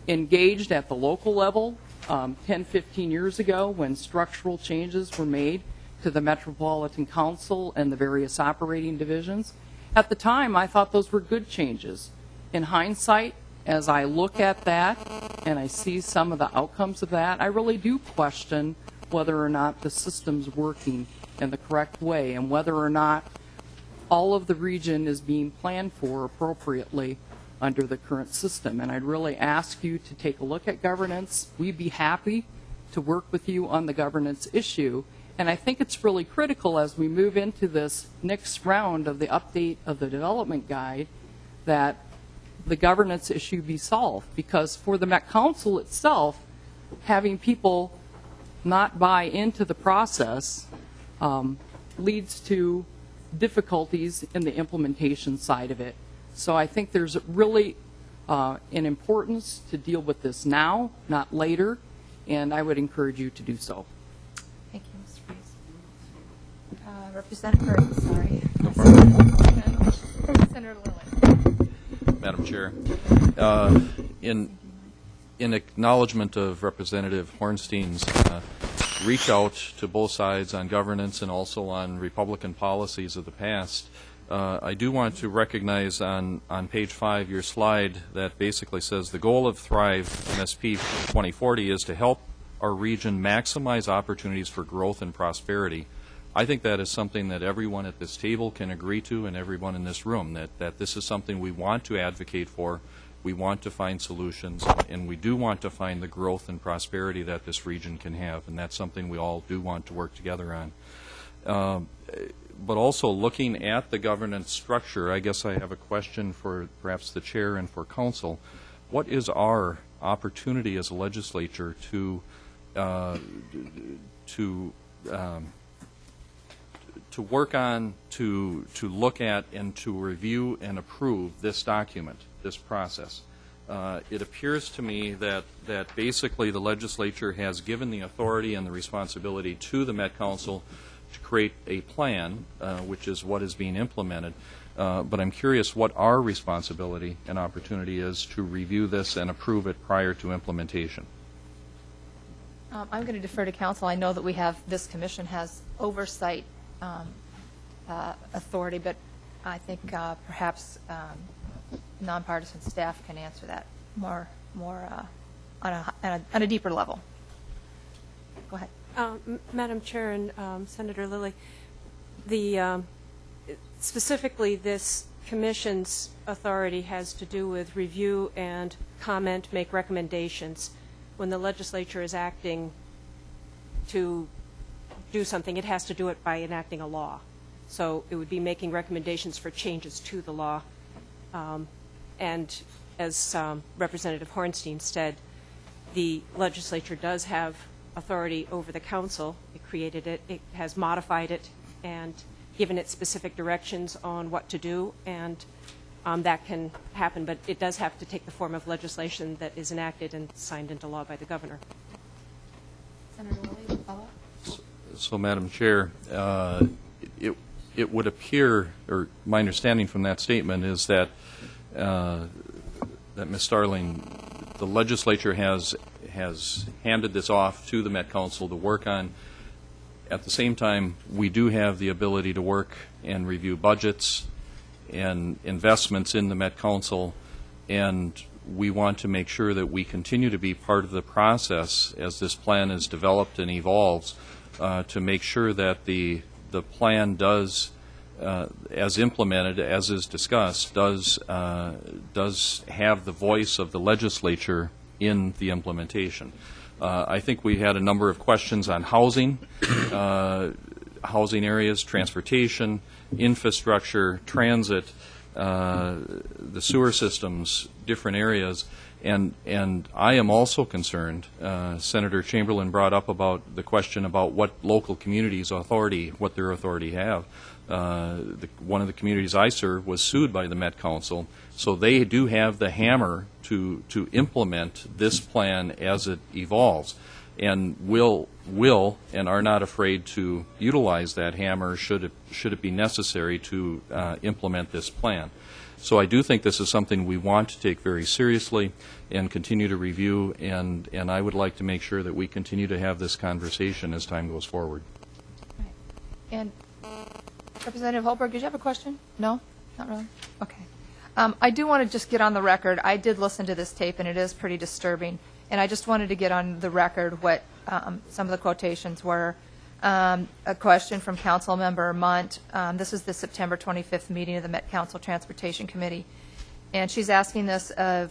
engaged at the local level 10, 15 years ago when structural changes were made to the Metropolitan Council and the various operating divisions. At the time, I thought those were good changes. In hindsight, as I look at that and I see some of the outcomes of that, I really do question whether or not the system's working in the correct way and whether or not all of the region is being planned for appropriately under the current system. And I'd really ask you to take a look at governance. We'd be happy to work with you on the governance issue. And I think it's really critical as we move into this next round of the update of the development guide that the governance issue be solved. Because for the Met Council itself, having people not buy into the process leads to difficulties in the implementation side of it. So I think there's really an importance to deal with this now, not later, and I would encourage you to do so. Thank you, Ms. Freeze. Representative, sorry. Senator Lilly. Madam Chair, in acknowledgement of Representative Hornstein's reach out to both sides on governance and also on Republican policies of the past, I do want to recognize on page 5 your slide that basically says the goal of Thrive MSP 2040 is to help our region maximize opportunities for growth and prosperity. I think that is something that everyone at this table can agree to, and everyone in this room, that this is something we want to advocate for. We want to find solutions, and we do want to find the growth and prosperity that this region can have, and that's something we all do want to work together on. But also looking at the governance structure, I guess I have a question for perhaps the chair and for council. What is our opportunity as a legislature to work on, to look at, and to review and approve this document, this process? It appears to me that basically the legislature has given the authority and the responsibility to the Met Council to create a plan, which is what is being implemented. But I'm curious what our responsibility and opportunity is to review this and approve it prior to implementation. I'm going to defer to council. I know that we have, this commission has oversight authority, but I think perhaps nonpartisan staff can answer that more on a deeper level. Go ahead. Madam Chair and Senator Lilly, specifically this commission's authority has to do with review and comment, make recommendations when the legislature is acting to do something, it has to do it by enacting a law. So it would be making recommendations for changes to the law. And as Representative Hornstein said, the legislature does have authority over the council. It created it, it has modified it, and given it specific directions on what to do, and that can happen, but it does have to take the form of legislation that is enacted and signed into law by the governor. Senator Lilly, follow-up? So, Madam Chair, it would appear, or my understanding from that statement is that that Ms. Starling, the legislature has handed this off to the Met Council to work on. At the same time, we do have the ability to work and review budgets and investments in the Met Council, and we want to make sure that we continue to be part of the process as this plan is developed and evolves, to make sure that the plan does, as implemented, as is discussed, does have the voice of the legislature in the implementation. I think we had a number of questions on housing, housing areas, transportation, infrastructure, transit, the sewer systems, different areas, and I am also concerned. Senator Chamberlain brought up about the question about what local communities' authority, what their authority have. One of the communities I serve was sued by the Met Council, so they do have the hammer to implement this plan as it evolves, and will and are not afraid to utilize that hammer should it be necessary to implement this plan. So I do think this is something we want to take very seriously and continue to review, and I would like to make sure that we continue to have this conversation as time goes forward. Right. And Representative Holberg, did you have a question? No? Not really? Okay. I do want to just get on the record. I did listen to this tape, and it is pretty disturbing. And I just wanted to get on the record what some of the quotations were. A question from Council Member Munt. This is the September 25th meeting of the Met Council Transportation Committee. And she's asking this of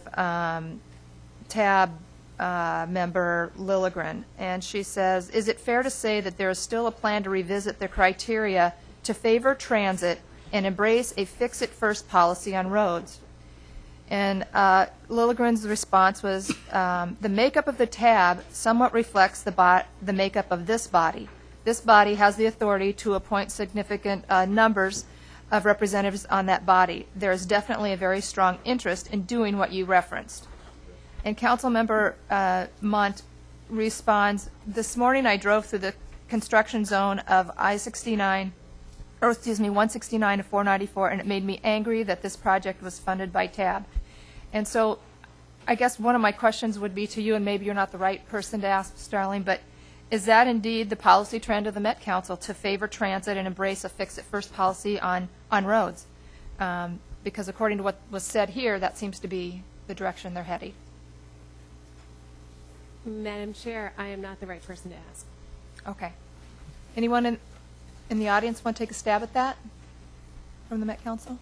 TAB member Lilligren. And she says, is it fair to say that there is still a plan to revisit the criteria to favor transit and embrace a fix-it-first policy on roads? And Lilligren's response was, the makeup of the TAB somewhat reflects the makeup of this body. This body has the authority to appoint significant numbers of representatives on that body. There is definitely a very strong interest in doing what you referenced. And Council Member Munt responds, this morning I drove through the construction zone of I-69, or excuse me, 169 to 494, and it made me angry that this project was funded by TAB. And so I guess one of my questions would be to you, and maybe you're not the right person to ask, Starling, but is that indeed the policy trend of the Met Council to favor transit and embrace a fix-it-first policy on roads? Because according to what was said here, that seems to be the direction they're heading. Madam Chair, I am not the right person to ask. Okay. Anyone in the audience want to take a stab at that from the Met Council?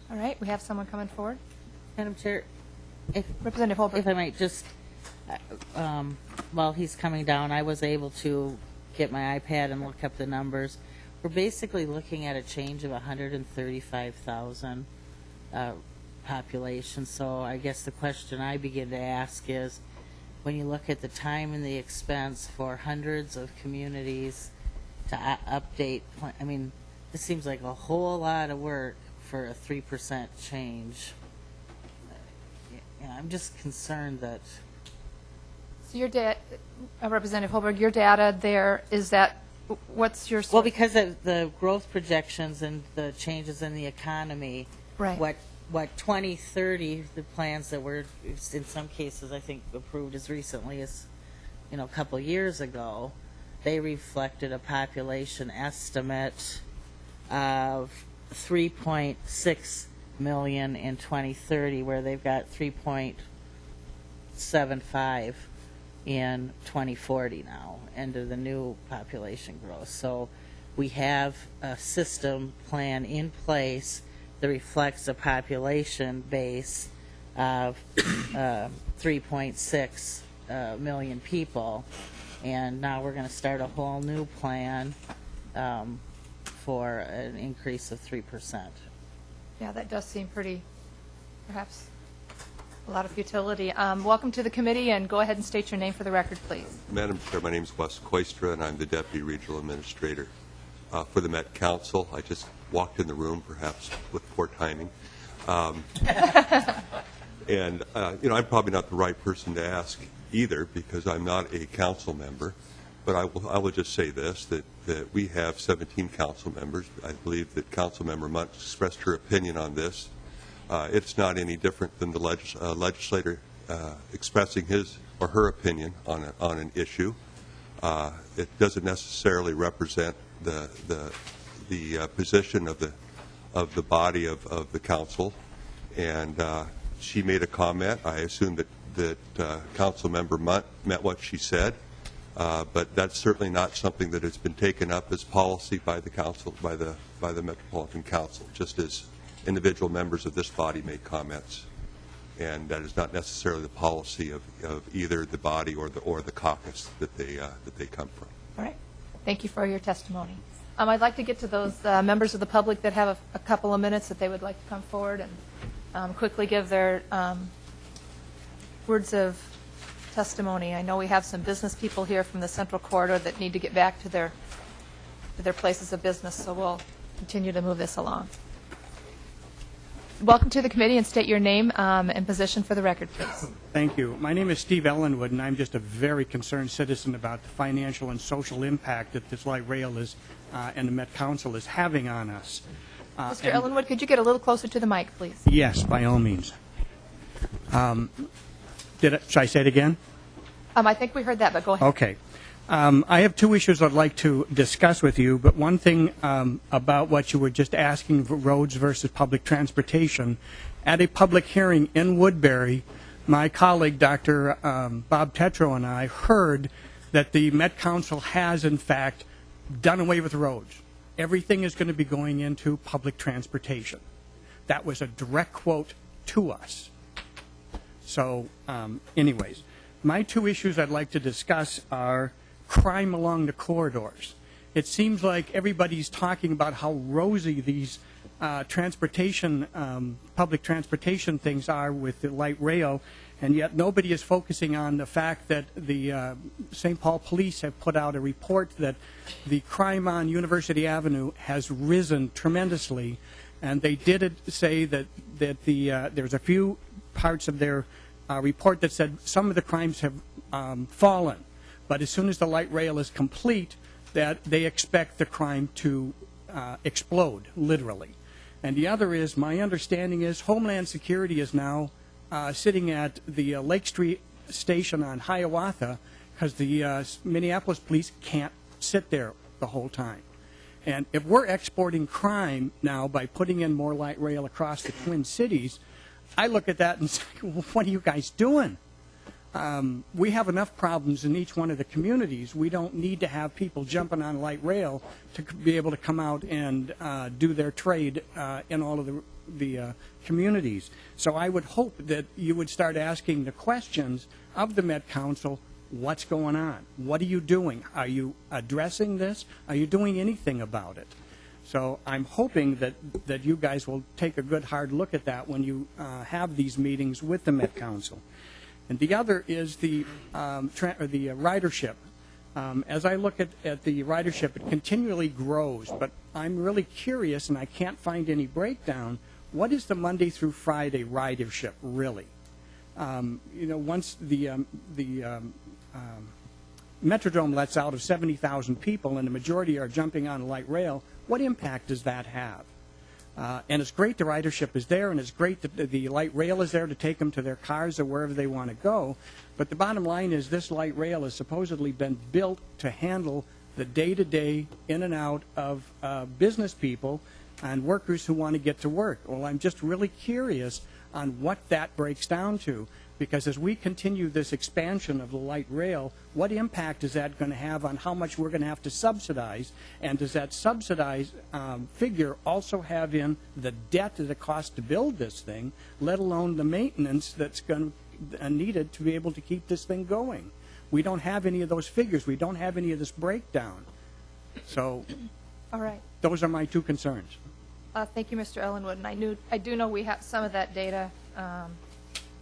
All right, we have someone coming forward. Madam Chair, Representative Holbrook. if I might just, while he's coming down, I was able to get my iPad and look up the numbers. We're basically looking at a change of 135,000 population. So I guess the question I begin to ask is, when you look at the time and the expense for hundreds of communities to update, I mean, this seems like a whole lot of work for a 3% change. I'm just concerned that. So your data, Representative Holberg, your data there, is that, what's your source? Well, because of the growth projections and the changes in the economy, right. What 2030, the plans that were, in some cases, I think, approved as recently as, a couple years ago, they reflected a population estimate of 3.6 million in 2030, where they've got 3.75 in 2040 now, into the new population growth. So we have a system plan in place that reflects a population base of 3.6 million people. And now we're going to start a whole new plan for an increase of 3%. Yeah, that does seem pretty, perhaps, a lot of futility. Welcome to the committee, and go ahead and state your name for the record, please. Madam Chair, my name is Wes Koistra, and I'm the Deputy Regional Administrator for the Met Council. I just walked in the room, perhaps with poor timing. And, I'm probably not the right person to ask either, because I'm not a council member. But I will just say this, that we have 17 council members. I believe that Councilmember Munt expressed her opinion on this. It's not any different than the legislator expressing his or her opinion on an issue. It doesn't necessarily represent the position of the body of the council. And she made a comment. I assume that Councilmember Munt meant what she said. But that's certainly not something that has been taken up as policy by the council, by the Metropolitan Council, just as individual members of this body made comments. And that is not necessarily the policy of either the body or the caucus that they come from. All right. Thank you for your testimony. I'd like to get to those members of the public that have a couple of minutes that they would like to come forward and quickly give their words of testimony. I know we have some business people here from the Central Corridor that need to get back to their places of business, so we'll continue to move this along. Welcome to the committee, and state your name and position for the record, please. Thank you. My name is Steve Ellenwood, and I'm just a very concerned citizen about the financial and social impact that this light rail is and the Met Council is having on us. Mr. Ellenwood, could you get a little closer to the mic, please? Yes, by all means. Should I say it again? I think we heard that, but go ahead. Okay. I have two issues I'd like to discuss with you, but one thing about what you were just asking, roads versus public transportation. At a public hearing in Woodbury, my colleague, Dr. Bob Tetro, and I heard that the Met Council has, in fact, done away with roads. Everything is going to be going into public transportation. That was a direct quote to us. So, anyways, my two issues I'd like to discuss are crime along the corridors. It seems like everybody's talking about how rosy these transportation, public transportation things are with the light rail, and yet nobody is focusing on the fact that the St. Paul Police have put out a report that the crime on University Avenue has risen tremendously, and they did say that there's a few parts of their report that said some of the crimes have fallen, but as soon as the light rail is complete, that they expect the crime to explode, literally. And the other is, my understanding is Homeland Security is now sitting at the Lake Street station on Hiawatha because the Minneapolis police can't sit there the whole time. And if we're exporting crime now by putting in more light rail across the Twin Cities, I look at that and say, well, what are you guys doing? We have enough problems in each one of the communities. We don't need to have people jumping on light rail to be able to come out and do their trade in all of the communities. So I would hope that you would start asking the questions of the Met Council, what's going on? What are you doing? Are you addressing this? Are you doing anything about it? So I'm hoping that you guys will take a good hard look at that when you have these meetings with the Met Council. And the other is the ridership. As I look at the ridership, it continually grows, but I'm really curious, and I can't find any breakdown, what is the Monday through Friday ridership really? Once the Metrodome lets out of 70,000 people and the majority are jumping on light rail, what impact does that have? And it's great the ridership is there, and it's great that the light rail is there to take them to their cars or wherever they want to go. But the bottom line is this light rail has supposedly been built to handle the day-to-day in and out of business people and workers who want to get to work. Well, I'm just really curious on what that breaks down to, because as we continue this expansion of the light rail, what impact is that going to have on how much we're going to have to subsidize? And does that subsidized figure also have in the debt that it costs to build this thing, let alone the maintenance that's needed to be able to keep this thing going? We don't have any of those figures. We don't have any of this breakdown. So All right. those are my two concerns. Thank you, Mr. Ellenwood. And I do know we have some of that data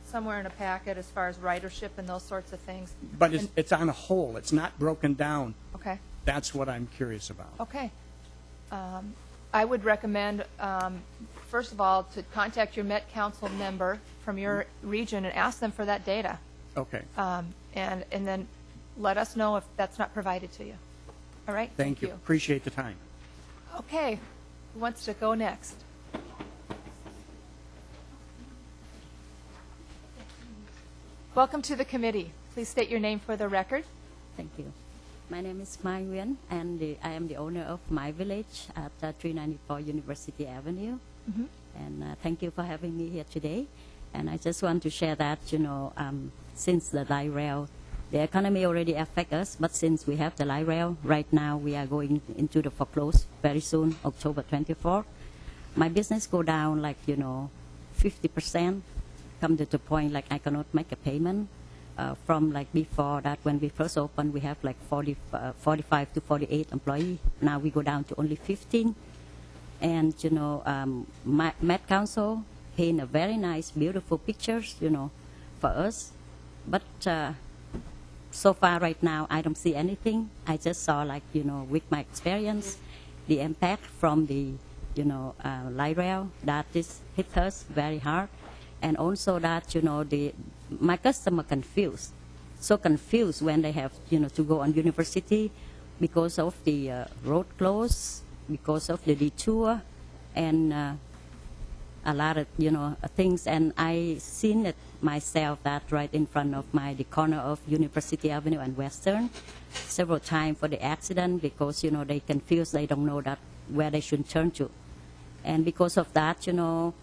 somewhere in a packet as far as ridership and those sorts of things. But it's on a whole. It's not broken down. Okay. That's what I'm curious about. Okay. I would recommend, first of all, to contact your Met Council member from your region and ask them for that data. Okay. And then let us know if that's not provided to you. All right? Thank you. Appreciate the time. Okay. Who wants to go next? Welcome to the committee. Please state your name for the record. Thank you. My name is Mai Nguyen, and I am the owner of My Village at 394 University Avenue. Mm-hmm. And thank you for having me here today. And I just want to share that, since the light rail, the economy already affects us, but since we have the light rail, right now we are going into the foreclose very soon, October 24. My business go down 50%, come to the point I cannot make a payment. From before that, when we first opened, we have 45 to 48 employees. Now we go down to only 15. And, Met Council paint a very nice, beautiful pictures, for us. But so far right now, I don't see anything. I just saw, with my experience, the impact from the, light rail that is hit us very hard. And also that, my customer confused. So confused when they have, to go on university because of the road close, because of the detour, and a lot of, things. And I seen it myself that right in front of the corner of University Avenue and Western several times for the accident because, they confused. They don't know that where they should turn to. And because of that,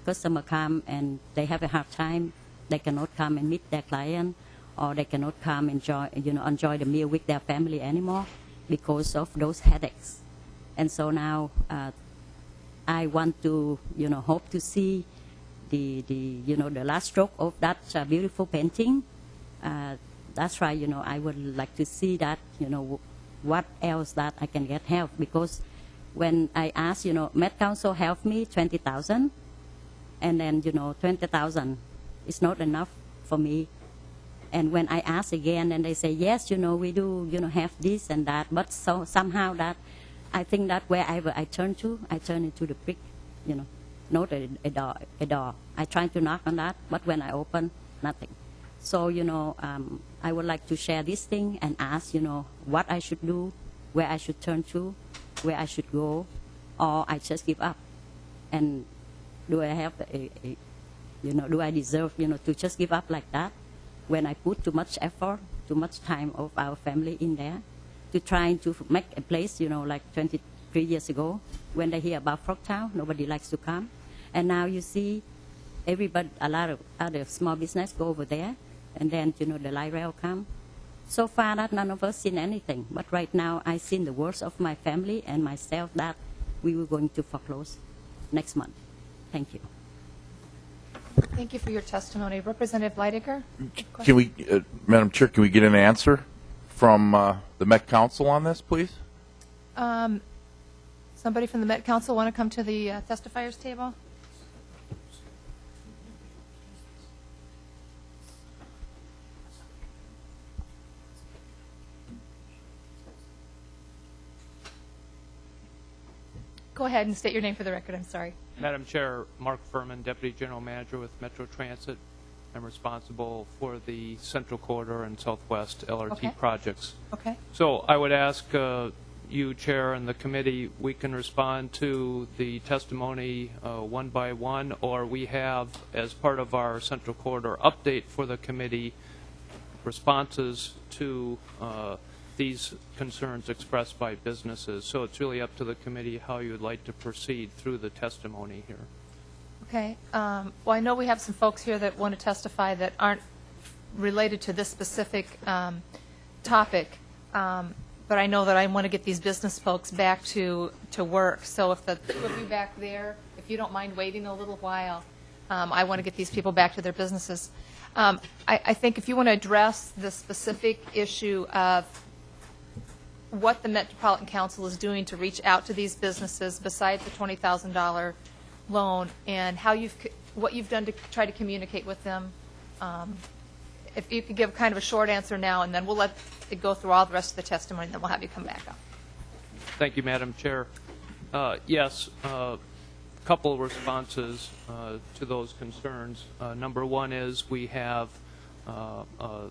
customer come and they have a hard time. They cannot come and meet their client, or they cannot come enjoy the meal with their family anymore because of those headaches. And so now I want to, hope to see the last stroke of that beautiful painting. That's right, I would like to see that, what else that I can get help, because when I asked, Met Council helped me $20,000, and then, $20,000 is not enough for me. And when I ask again, and they say, yes, we do, have this and that, but so somehow that, I think that wherever I turn to, I turn into the brick, not a door. I try to knock on that, but when I open, nothing. So, I would like to share this thing and ask, what I should do, where I should turn to, where I should go, or I just give up. And do I have do I deserve, to just give up like that when I put too much effort, too much time of our family in there to trying to make a place, like 23 years ago when they hear about Frogtown, nobody likes to come. And now you see everybody, a lot of other small business go over there, and then, the light rail come. So far that none of us seen anything, but right now I seen the worst of my family and myself that we were going to foreclose next month. Thank you. Thank you for your testimony. Representative Leidiger? Can we, Madam Chair, can we get an answer from the Met Council on this, please? Somebody from the Met Council want to come to the testifiers table? Go ahead and state your name for the record. I'm sorry. Madam Chair, Mark Furman, Deputy General Manager with Metro Transit. I'm responsible for the Central Corridor and Southwest LRT projects. Okay. So I would ask you, Chair, and the committee, we can respond to the testimony one by one, or we have, as part of our Central Corridor update for the committee, responses to these concerns expressed by businesses. So it's really up to the committee how you would like to proceed through the testimony here. Okay. Well, I know we have some folks here that want to testify that aren't related to this specific topic, but I know that I want to get these business folks back to work. So if the two of you back there, if you don't mind waiting a little while, I want to get these people back to their businesses. I think if you want to address the specific issue of what the Metropolitan Council is doing to reach out to these businesses besides the $20,000 loan, and what you've done to try to communicate with them, if you could give kind of a short answer now, and then we'll let it go through all the rest of the testimony, and then we'll have you come back up. Thank you, Madam Chair. Yes, a couple of responses to those concerns. Number one is we have a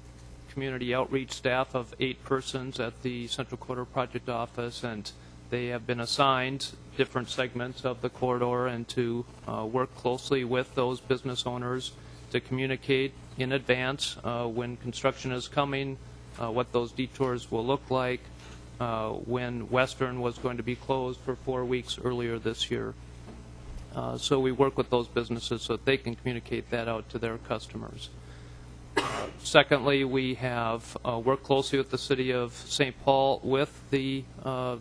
community outreach staff of 8 persons at the Central Corridor Project Office, and they have been assigned different segments of the corridor and to work closely with those business owners to communicate in advance when construction is coming, what those detours will look like, when Western was going to be closed for 4 weeks earlier this year. So we work with those businesses so that they can communicate that out to their customers. Secondly, we have worked closely with the City of St. Paul with the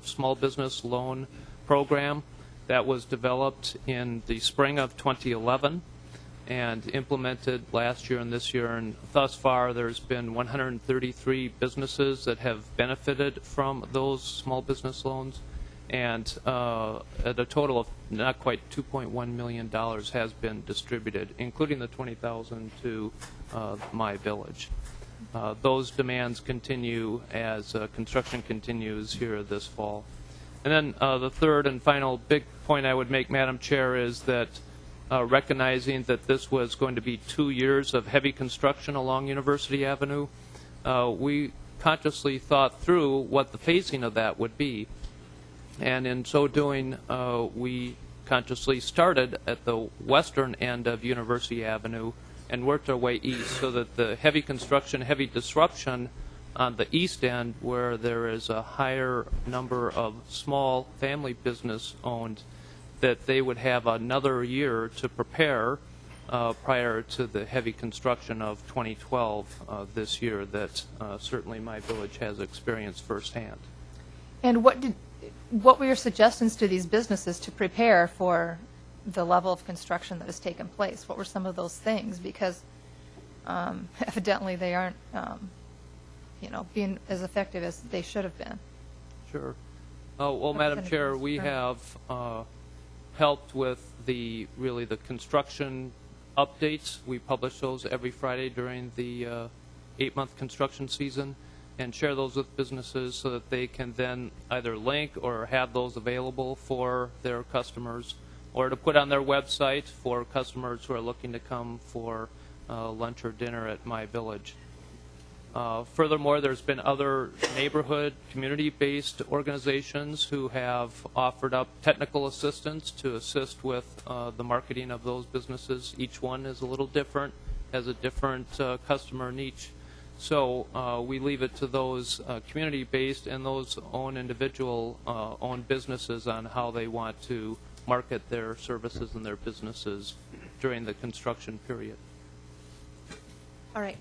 Small Business Loan Program that was developed in the spring of 2011 and implemented last year and this year. And thus far, there's been 133 businesses that have benefited from those small business loans. And at a total of not quite $2.1 million has been distributed, including the $20,000 to my village. Those demands continue as construction continues here this fall. And then the third and final big point I would make, Madam Chair, is that recognizing that this was going to be 2 years of heavy construction along University Avenue, we consciously thought through what the phasing of that would be. And in so doing, we consciously started at the western end of University Avenue and worked our way east so that the heavy construction, heavy disruption on the east end, where there is a higher number of small family business owned, that they would have another year to prepare prior to the heavy construction of 2012 this year that certainly my village has experienced firsthand. And what were your suggestions to these businesses to prepare for the level of construction that has taken place? What were some of those things? Because evidently they aren't, being as effective as they should have been. Sure. Well, Madam Chair, we have helped with the construction updates. We publish those every Friday during the 8-month construction season, and share those with businesses so that they can then either link or have those available for their customers, or to put on their website for customers who are looking to come for lunch or dinner at my village. Furthermore, there's been other neighborhood, community-based organizations who have offered up technical assistance to assist with the marketing of those businesses. Each one is a little different, has a different customer niche. So we leave it to those community-based and those individual owned businesses on how they want to market their services and their businesses during the construction period. All right.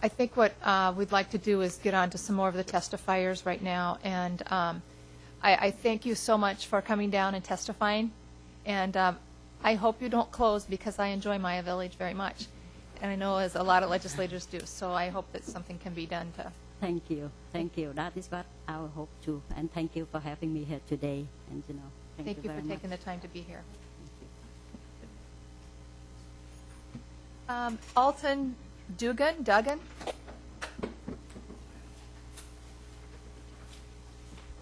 I think what we'd like to do is get on to some more of the testifiers right now. And I thank you so much for coming down and testifying. And I hope you don't close, because I enjoy my village very much. And I know as a lot of legislators do. So I hope that something can be done to. Thank you. Thank you. That is what I hope too. And thank you for having me here today. And, thank you for very taking much. the time to be here. Alton Duggan?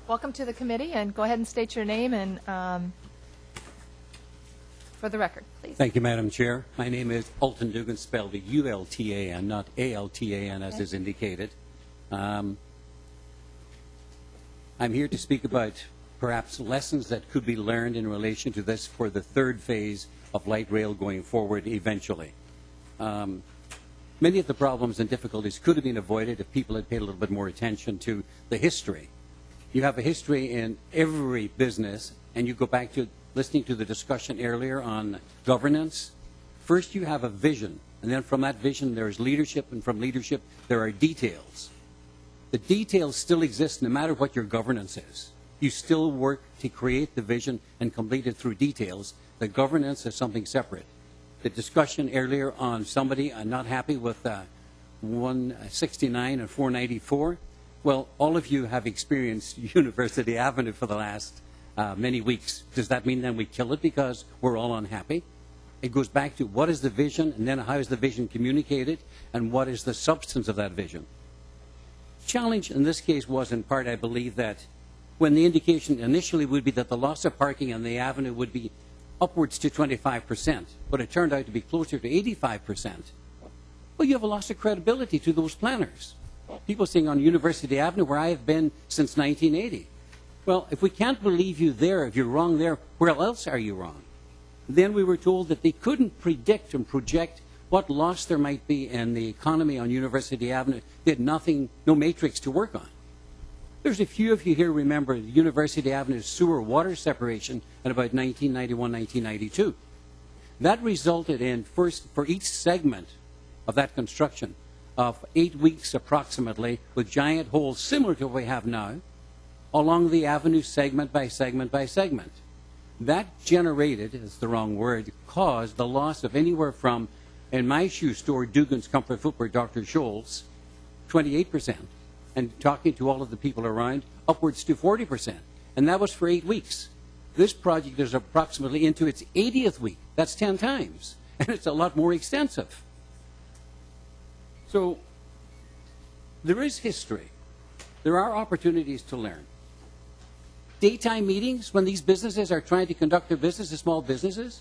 Welcome to the committee, and go ahead and state your name and for the record, please. Thank you, Madam Chair. My name is Alton Dugan, spelled U-L-T-A-N, not A-L-T-A-N as is indicated. I'm here to speak about perhaps lessons that could be learned in relation to this for the third phase of light rail going forward eventually. Many of the problems and difficulties could have been avoided if people had paid a little bit more attention to the history. You have a history in every business, and you go back to listening to the discussion earlier on governance. First you have a vision, and then from that vision there is leadership, and from leadership there are details. The details still exist no matter what your governance is. You still work to create the vision and complete it through details. The governance is something separate. the discussion earlier on somebody not happy with 169 and 494. Well, all of you have experienced University Avenue for the last many weeks. Does that mean then we kill it because we're all unhappy? It goes back to what is the vision, and then how is the vision communicated, and what is the substance of that vision. Challenge in this case was in part, I believe, that when the indication initially would be that the loss of parking on the avenue would be upwards to 25%, but it turned out to be closer to 85%. Well, you have a loss of credibility to those planners. People saying on University Avenue, where I have been since 1980. Well, if we can't believe you there, if you're wrong there, where else are you wrong? Then we were told that they couldn't predict and project what loss there might be in the economy on University Avenue. They had nothing, no matrix to work on. There's a few of you here remember University Avenue sewer water separation in about 1991, 1992. That resulted in, first, for each segment of that construction, of 8 weeks approximately, with giant holes similar to what we have now, along the avenue segment by segment by segment. That generated, is the wrong word, caused the loss of anywhere from, in my shoe store, Dugan's Comfort Footwear, Dr. Scholl's, 28%, and talking to all of the people around, upwards to 40%. And that was for 8 weeks. This project is approximately into its 80th week. That's 10 times. And it's a lot more extensive. So there is history. There are opportunities to learn. Daytime meetings when these businesses are trying to conduct their business as small businesses,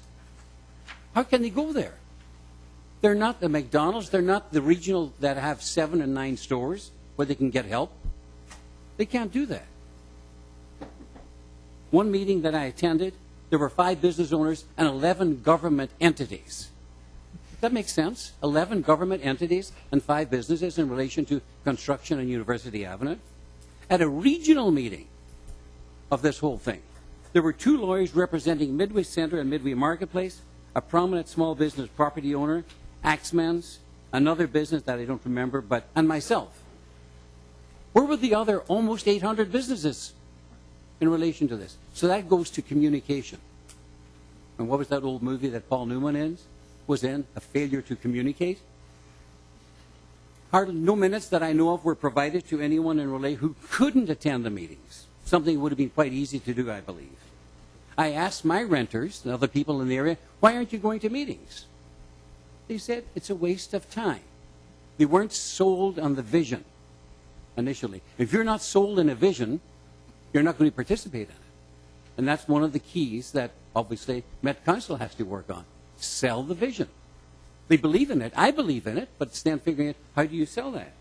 how can they go there? They're not the McDonald's. They're not the regional that have 7 and 9 stores where they can get help. They can't do that. One meeting that I attended, there were 5 business owners and 11 government entities. That makes sense. 11 government entities and 5 businesses in relation to construction on University Avenue. At a regional meeting of this whole thing, there were 2 lawyers representing Midway Center and Midway Marketplace, a prominent small business property owner, Axman's, another business that I don't remember, and myself. Where were the other almost 800 businesses in relation to this? So that goes to communication. And what was that old movie that Paul Newman was in? A failure to communicate? Hardly no minutes that I know of were provided to anyone in relay who couldn't attend the meetings. Something would have been quite easy to do, I believe. I asked my renters and other people in the area, why aren't you going to meetings? They said it's a waste of time. They weren't sold on the vision initially. If you're not sold in a vision, you're not going to participate in it. And that's one of the keys that obviously Met Council has to work on. Sell the vision. They believe in it. I believe in it, but it's then figuring out how do you sell that?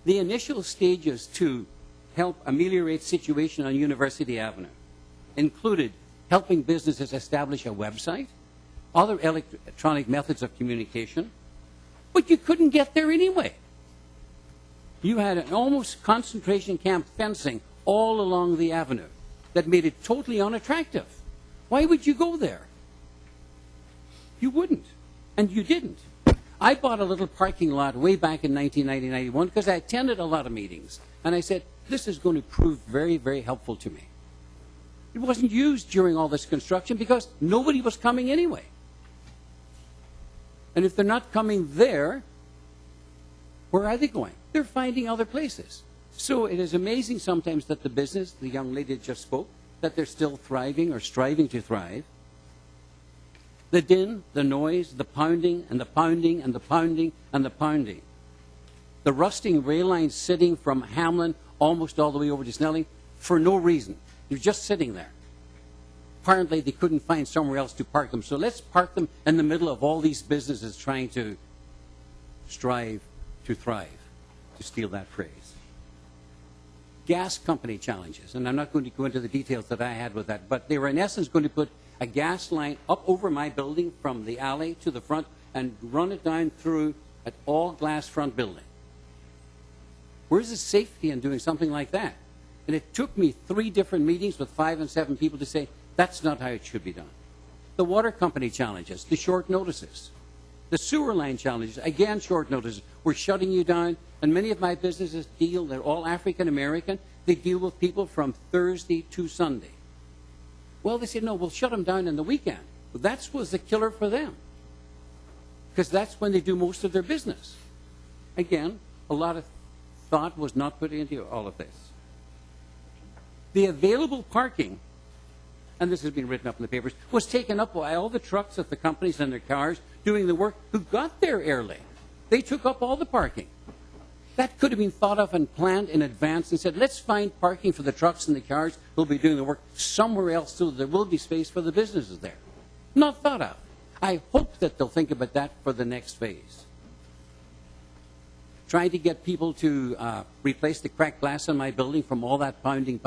The initial stages to help ameliorate situation on University Avenue included helping businesses establish a website, other electronic methods of communication, but you couldn't get there anyway. You had an almost concentration camp fencing all along the avenue that made it totally unattractive. Why would you go there? You wouldn't, and you didn't. I bought a little parking lot way back in 1990-91 because I attended a lot of meetings, and I said, this is going to prove very, very helpful to me. It wasn't used during all this construction because nobody was coming anyway. And if they're not coming there, where are they going? They're finding other places. So it is amazing sometimes that the business, the young lady that just spoke, that they're still thriving or striving to thrive. The din, the noise, the pounding and the pounding and the pounding and the pounding. The rusting rail lines sitting from Hamlin almost all the way over to Snelling for no reason. They're just sitting there. Apparently they couldn't find somewhere else to park them. So let's park them in the middle of all these businesses trying to strive to thrive, to steal that phrase. Gas company challenges, and I'm not going to go into the details that I had with that, but they were in essence going to put a gas line up over my building from the alley to the front and run it down through an all-glass front building. Where's the safety in doing something like that? And it took me 3 different meetings with 5 and 7 people to say, that's not how it should be done. The water company challenges, the short notices. The sewer line challenges, again, short notices. We're shutting you down, and many of my businesses deal, they're all African-American, they deal with people from Thursday to Sunday. Well, they said, no, we'll shut them down on the weekend. That was the killer for them, because that's when they do most of their business. Again, a lot of thought was not put into all of this. The available parking, and this has been written up in the papers, was taken up by all the trucks at the companies and their cars doing the work who got there early. They took up all the parking. That could have been thought of and planned in advance and said, let's find parking for the trucks and the cars who will be doing the work somewhere else so that there will be space for the businesses there. Not thought of. I hope that they'll think about that for the next phase. Trying to get people to replace the cracked glass in my building from all that pounding.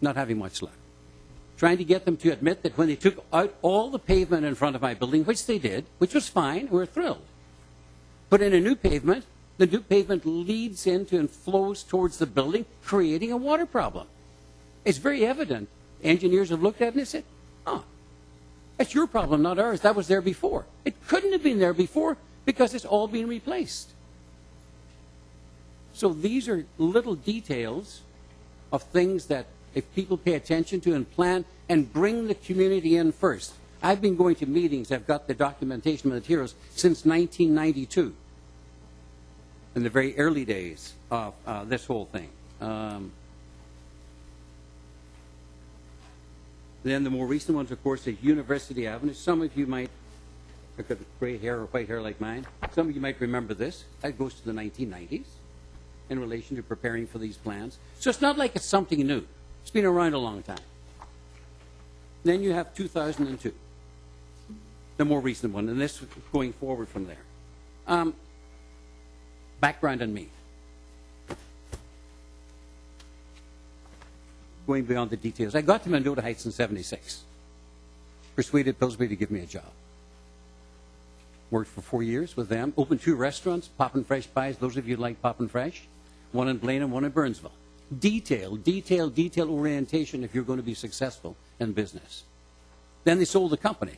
Not having much luck. Trying to get them to admit that when they took out all the pavement in front of my building, which they did, which was fine, we're thrilled. Put in a new pavement, the new pavement leads into and flows towards the building, creating a water problem. It's very evident. Engineers have looked at it and they said, oh, that's your problem, not ours. That was there before. It couldn't have been there before because it's all been replaced. So these are little details of things that if people pay attention to and plan and bring the community in first. I've been going to meetings, I've got the documentation materials since 1992, in the very early days of this whole thing. Then the more recent ones, of course, is University Avenue. Some of you might, I've got gray hair or white hair like mine, some of you might remember this. That goes to the 1990s in relation to preparing for these plans. So it's not like it's something new. It's been around a long time. Then you have 2002, the more recent one, and this going forward from there. Background on me. Going beyond the details. I got to Mendota Heights in '76. Persuaded Pillsbury to give me a job. Worked for 4 years with them. Opened 2 restaurants, Poppin' Fresh Pies. Those of you who like Poppin' Fresh. One in Blaine and one in Burnsville. Detail orientation if you're going to be successful in business. Then they sold the company.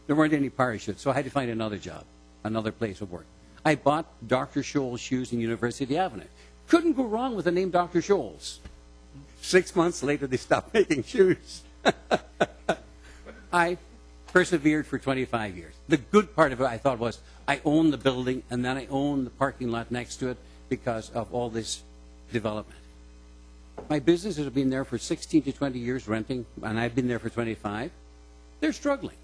There weren't any parachutes, so I had to find another job, another place of work. I bought Dr. Scholl's shoes in University Avenue. Couldn't go wrong with the name Dr. Scholl's. 6 months later, they stopped making shoes. I persevered for 25 years. The good part of it, I thought, was I owned the building, and then I owned the parking lot next to it because of all this development. My businesses have been there for 16 to 20 years renting, and I've been there for 25. They're struggling.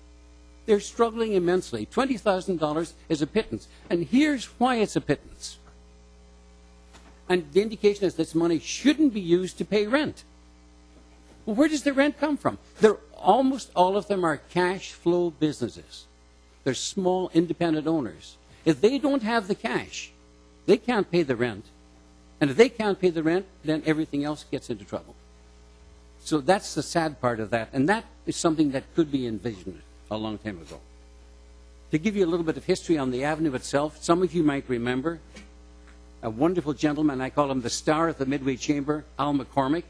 They're struggling immensely. $20,000 is a pittance. And here's why it's a pittance. And the indication is this money shouldn't be used to pay rent. Well, where does the rent come from? Almost all of them are cash flow businesses. They're small independent owners. If they don't have the cash, they can't pay the rent. And if they can't pay the rent, then everything else gets into trouble. So that's the sad part of that. And that is something that could be envisioned a long time ago. To give you a little bit of history on the avenue itself, some of you might remember a wonderful gentleman, I call him the star of the Midway Chamber, Al McCormick.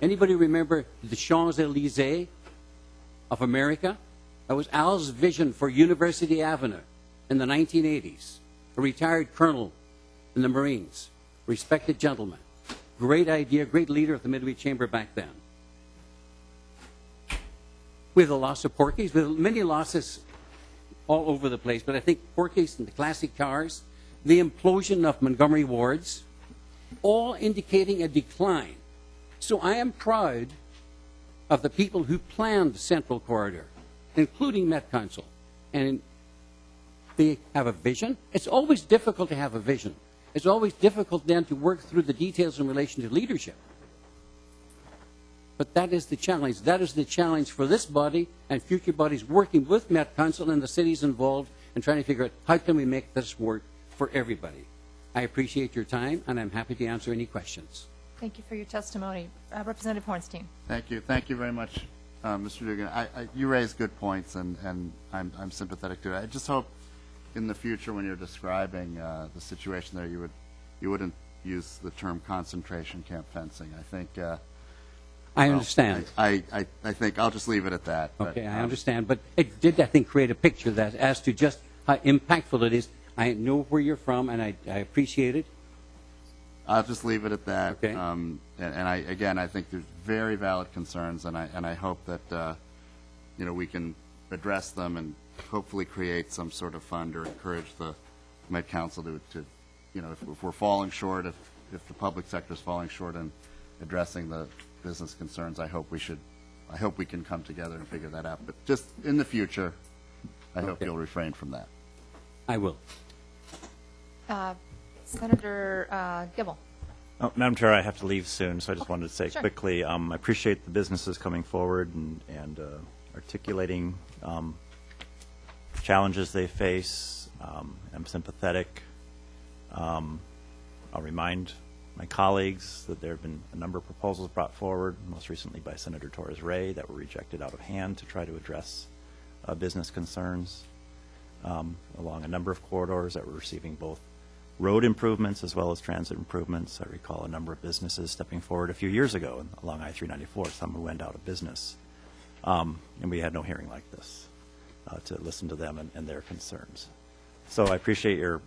Anybody remember the Champs-Élysées of America? That was Al's vision for University Avenue in the 1980s. A retired colonel in the Marines. Respected gentleman. Great idea, great leader of the Midway Chamber back then. With the loss of Porky's, with many losses all over the place, but I think Porky's and the classic cars, the implosion of Montgomery wards, all indicating a decline. So I am proud of the people who planned the Central Corridor, including Met Council. And they have a vision. It's always difficult to have a vision. It's always difficult then to work through the details in relation to leadership. But that is the challenge. That is the challenge for this body and future bodies working with Met Council and the cities involved and trying to figure out how can we make this work for everybody. I appreciate your time, and I'm happy to answer any questions. Thank you for your testimony. Representative Hornstein. Thank you. Thank you very much, Mr. Dugan. You raise good points, and I'm sympathetic to it. I just hope in the future when you're describing the situation there, you wouldn't use the term concentration camp fencing. I think I understand. I think I'll just leave it at that. Okay, I understand. But it did, I think, create a picture that as to just how impactful it is. I know where you're from, and I appreciate it. I'll just leave it at that. Okay. And I think there's very valid concerns, and I hope that we can address them and hopefully create some sort of fund or encourage the Met Council to if we're falling short, if the public sector is falling short in addressing the business concerns, I hope we can come together and figure that out. But just in the future, I hope you'll refrain from that. I will. Senator Gavel. Oh, Madam Chair, I have to leave soon, so I just wanted to say Sure. quickly, I appreciate the businesses coming forward and articulating challenges they face. I'm sympathetic. I'll remind my colleagues that there have been a number of proposals brought forward, most recently by Senator Torres Ray, that were rejected out of hand to try to address business concerns along a number of corridors that were receiving both road improvements as well as transit improvements. I recall a number of businesses stepping forward a few years ago along I-394, some who went out of business. And we had no hearing like this to listen to them and their concerns. So I appreciate your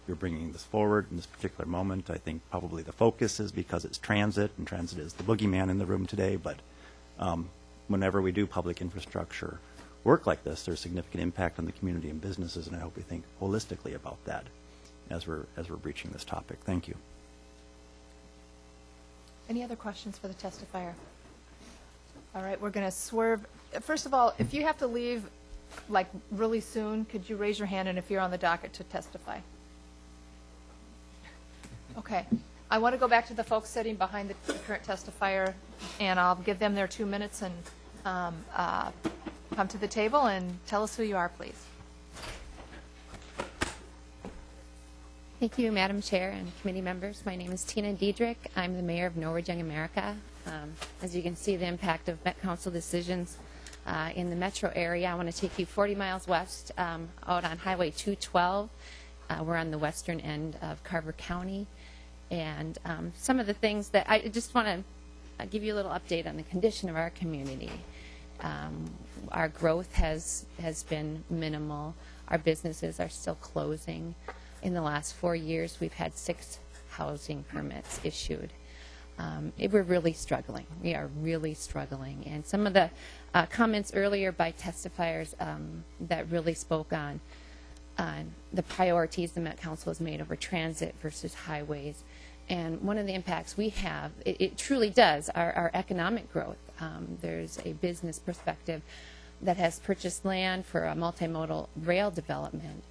bringing this forward in this particular moment. I think probably the focus is because it's transit, and transit is the boogeyman in the room today, but whenever we do public infrastructure work like this, there's significant impact on the community and businesses, and I hope we think holistically about that as we're breaching this topic. Thank you. Any other questions for the testifier? All right, we're going to swerve. First of all, if you have to leave like really soon, could you raise your hand and if you're on the docket to testify? Okay. I want to go back to the folks sitting behind the current testifier, and I'll give them their 2 minutes and come to the table and tell us who you are, please. Thank you, Madam Chair and committee members. My name is Tina Diedrich. I'm the mayor of Norwood Young America. As you can see, the impact of Met Council decisions in the metro area. I want to take you 40 miles west out on Highway 212. We're on the western end of Carver County. And some of the things that I just want to give you a little update on the condition of our community. Our growth has been minimal. Our businesses are still closing. In the last 4 years, we've had 6 housing permits issued. We're really struggling. We are really struggling. And some of the comments earlier by testifiers that really spoke on the priorities the Met Council has made over transit versus highways. And one of the impacts we have, it truly does, our economic growth. There's a business perspective that has purchased land for a multimodal rail development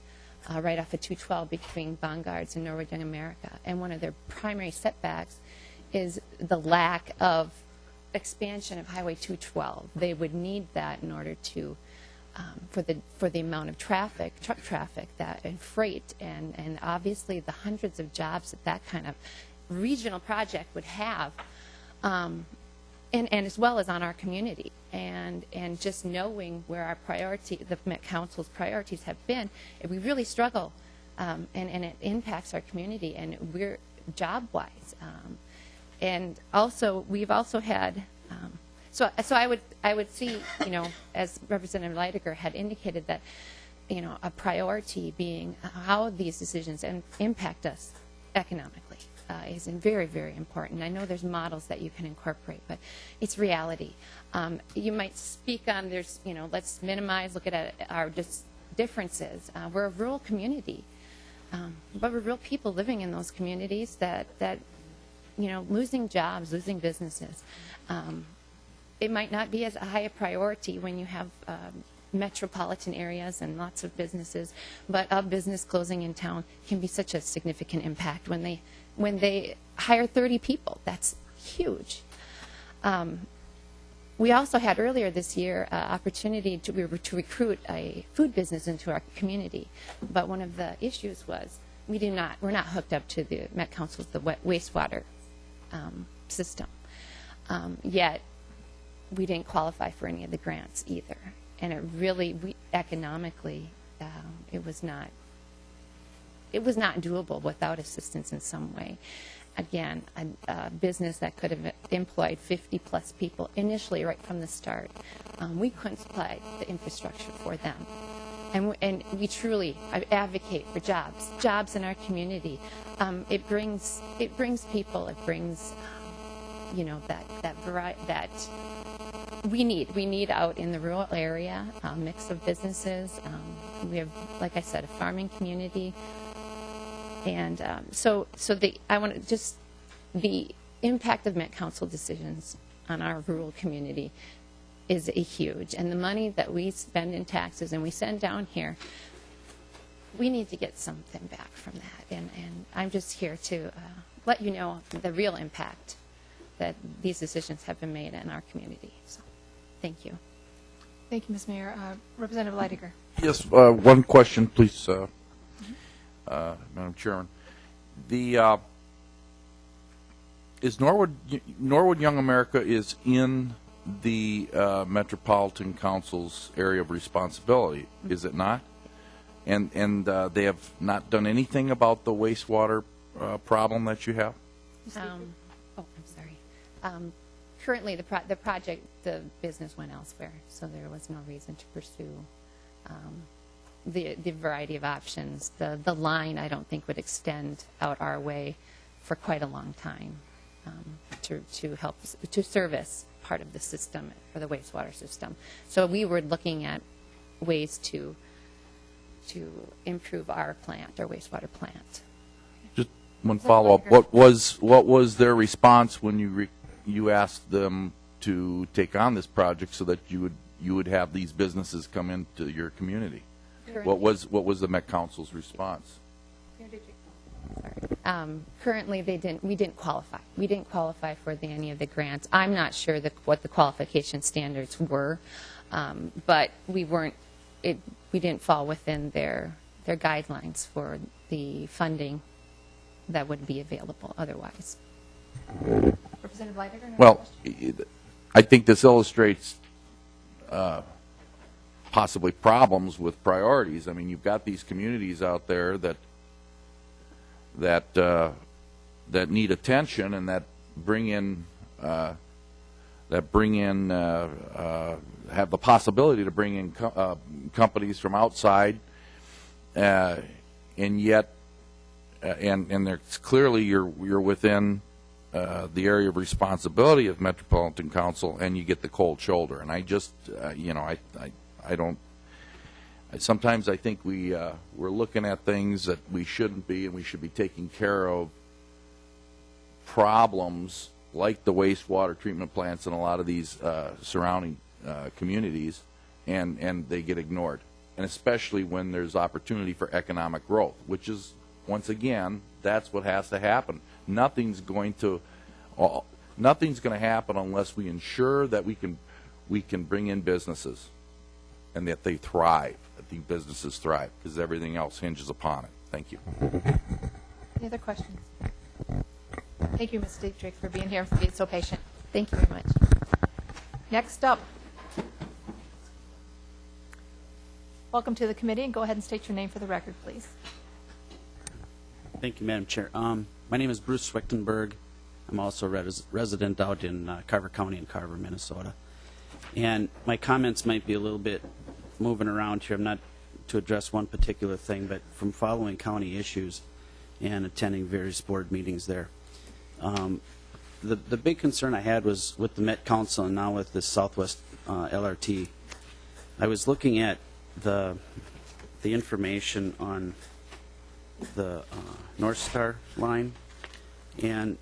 right off of 212 between Bongards and Norwood Young America. And one of their primary setbacks is the lack of expansion of Highway 212. They would need that in order to, for the amount of traffic, truck traffic and freight, and obviously the hundreds of jobs that kind of regional project would have, and as well as on our community. And just knowing where our priority, the Met Council's priorities have been, we really struggle, and it impacts our community, and we're job-wise. And also, we've also had, so I would see, as Representative Leidiger had indicated, that, a priority being how these decisions impact us economically is very, very important. I know there's models that you can incorporate, but it's reality. You might speak on let's minimize, look at our differences. We're a rural community, but we're real people living in those communities that losing jobs, losing businesses. It might not be as high a priority when you have metropolitan areas and lots of businesses, but a business closing in town can be such a significant impact when they hire 30 people. That's huge. We also had earlier this year opportunity to recruit a food business into our community, but one of the issues was we're not hooked up to the Met Council's wastewater system. Yet we didn't qualify for any of the grants either, and it really economically it was not doable without assistance in some way. Again, a business that could have employed 50-plus people initially right from the start, we couldn't supply the infrastructure for them. And we truly advocate for jobs in our community. It brings people. It brings that we need out in the rural area a mix of businesses. We have, like I said, a farming community, and I want to just the impact of Met Council decisions on our rural community is a huge, and the money that we spend in taxes and we send down here, we need to get something back from that. And I'm just here to let you know the real impact that these decisions have been made in our community. So, thank you. Thank you, Ms. Mayor. Representative Leidiger. Yes, one question, please, Madam Chairman. Is Norwood Young America is in the Metropolitan Council's area of responsibility, is it not? And they have not done anything about the wastewater problem that you have? I'm sorry. Currently, the project, the business went elsewhere, so there was no reason to pursue the variety of options. The line, I don't think, would extend out our way for quite a long time to help to service part of the system for the wastewater system. So we were looking at ways to improve our plant, our wastewater plant. Just one follow-up. What was their response when you asked them to take on this project so that you would have these businesses come into your community? What was the Met Council's response? Currently, we didn't qualify. We didn't qualify for any of the grants. I'm not sure what the qualification standards were, but we didn't fall within their guidelines for the funding that would be available otherwise. Representative Leidiger. Well, I think this illustrates possibly problems with priorities. I mean, you've got these communities out there that need attention and that have the possibility to bring in companies from outside, and yet, and there's clearly you're within the area of responsibility of Metropolitan Council, and you get the cold shoulder. And I just, I don't. Sometimes I think we're looking at things that we shouldn't be, and we should be taking care of problems like the wastewater treatment plants in a lot of these surrounding communities, and they get ignored. And especially when there's opportunity for economic growth, which is, once again, that's what has to happen. Nothing's going to happen unless we ensure that we can bring in businesses and that they thrive, that the businesses thrive, because everything else hinges upon it. Thank you. Any other questions? Thank you, Ms. Dietrich, for being here and for being so patient. Thank you very much. Next up, welcome to the committee, and go ahead and state your name for the record, please. Thank you, Madam Chair. My name is Bruce Schwechtenberg. I'm also a resident out in Carver County in Carver, Minnesota. And my comments might be a little bit moving around here. I'm not to address one particular thing, but from following county issues and attending various board meetings there. The big concern I had was with the Met Council and now with the Southwest LRT. I was looking at the information on the North Star line, and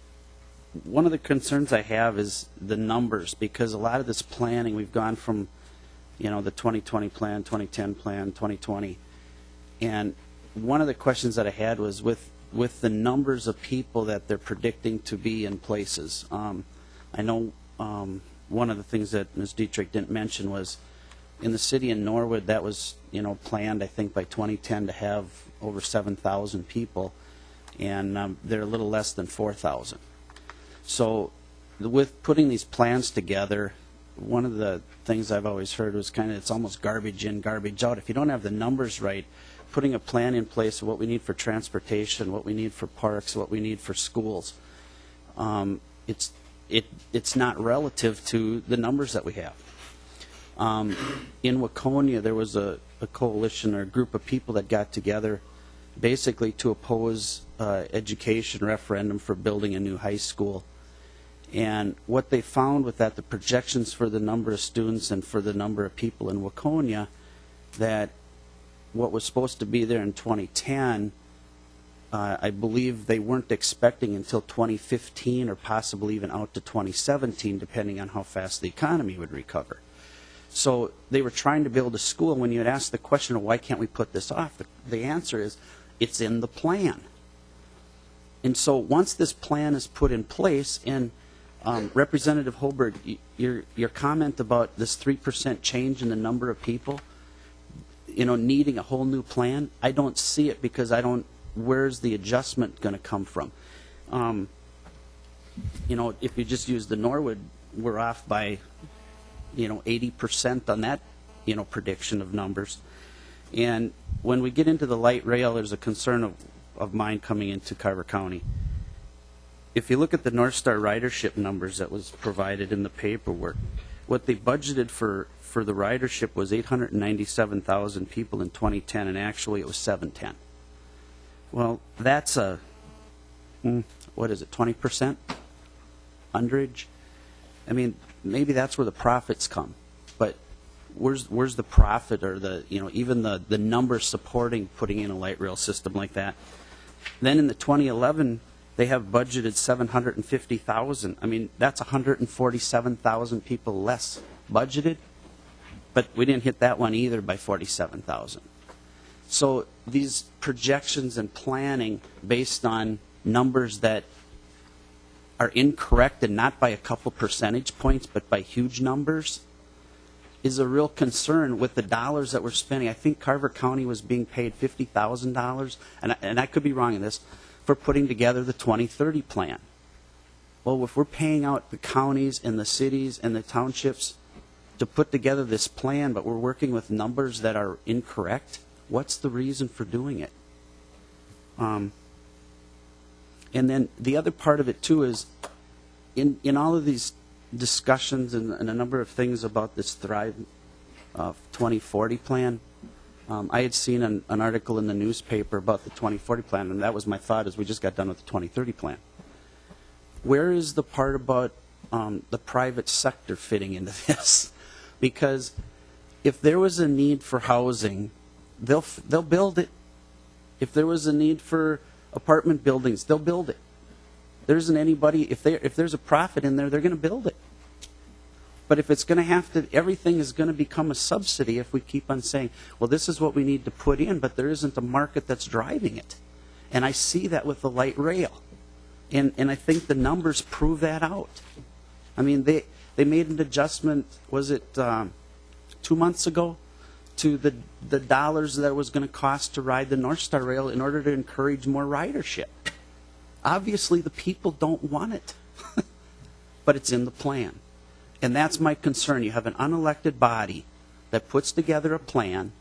one of the concerns I have is the numbers, because a lot of this planning, we've gone from, the 2020 plan, 2010 plan, 2020, and one of the questions that I had was with the numbers of people that they're predicting to be in places. I know one of the things that Ms. Dietrich didn't mention was in the city in Norwood, that was planned, I think, by 2010 to have over 7,000 people, and they're a little less than 4,000. So with putting these plans together, one of the things I've always heard was it's almost garbage in, garbage out. If you don't have the numbers right, putting a plan in place of what we need for transportation, what we need for parks, what we need for schools, it's not relative to the numbers that we have. In Waconia, there was a coalition or a group of people that got together basically to oppose education referendum for building a new high school. And what they found with that, the projections for the number of students and for the number of people in Waconia, that what was supposed to be there in 2010, I believe they weren't expecting until 2015 or possibly even out to 2017, depending on how fast the economy would recover. So they were trying to build a school. When you had asked the question of why can't we put this off, the answer is it's in the plan. And so once this plan is put in place, and Representative Holberg, your comment about this 3% change in the number of people, needing a whole new plan, I don't see it because where's the adjustment going to come from? If you just use the Norwood, we're off by 80% on that, prediction of numbers. And when we get into the light rail, there's a concern of mine coming into Carver County. If you look at the North Star ridership numbers that was provided in the paperwork, what they budgeted for the ridership was 897,000 people in 2010, and actually it was 710. Well, that's a, 20% underage? I mean, maybe that's where the profits come, but where's the profit or even the numbers supporting putting in a light rail system like that? Then in the 2011, they have budgeted 750,000. I mean, that's 147,000 people less budgeted, but we didn't hit that one either by 47,000. So these projections and planning based on numbers that are incorrect, and not by a couple percentage points, but by huge numbers, is a real concern with the dollars that we're spending. I think Carver County was being paid $50,000, and I could be wrong in this, for putting together the 2030 plan. Well, if we're paying out the counties and the cities and the townships to put together this plan, but we're working with numbers that are incorrect, what's the reason for doing it? And then the other part of it, too, is in all of these discussions and a number of things about this Thrive 2040 plan, I had seen an article in the newspaper about the 2040 plan, and that was my thought as we just got done with the 2030 plan. Where is the part about the private sector fitting into this? Because if there was a need for housing, they'll build it. If there was a need for apartment buildings, they'll build it. There isn't anybody, if there's a profit in there, they're going to build it. But if it's going to everything is going to become a subsidy if we keep on saying, well, this is what we need to put in, but there isn't a market that's driving it. And I see that with the light rail. And I think the numbers prove that out. I mean, they made an adjustment, was it 2 months ago, to the dollars that it was going to cost to ride the North Star Rail in order to encourage more ridership. Obviously, the people don't want it, but it's in the plan. And that's my concern. You have an unelected body that puts together a plan,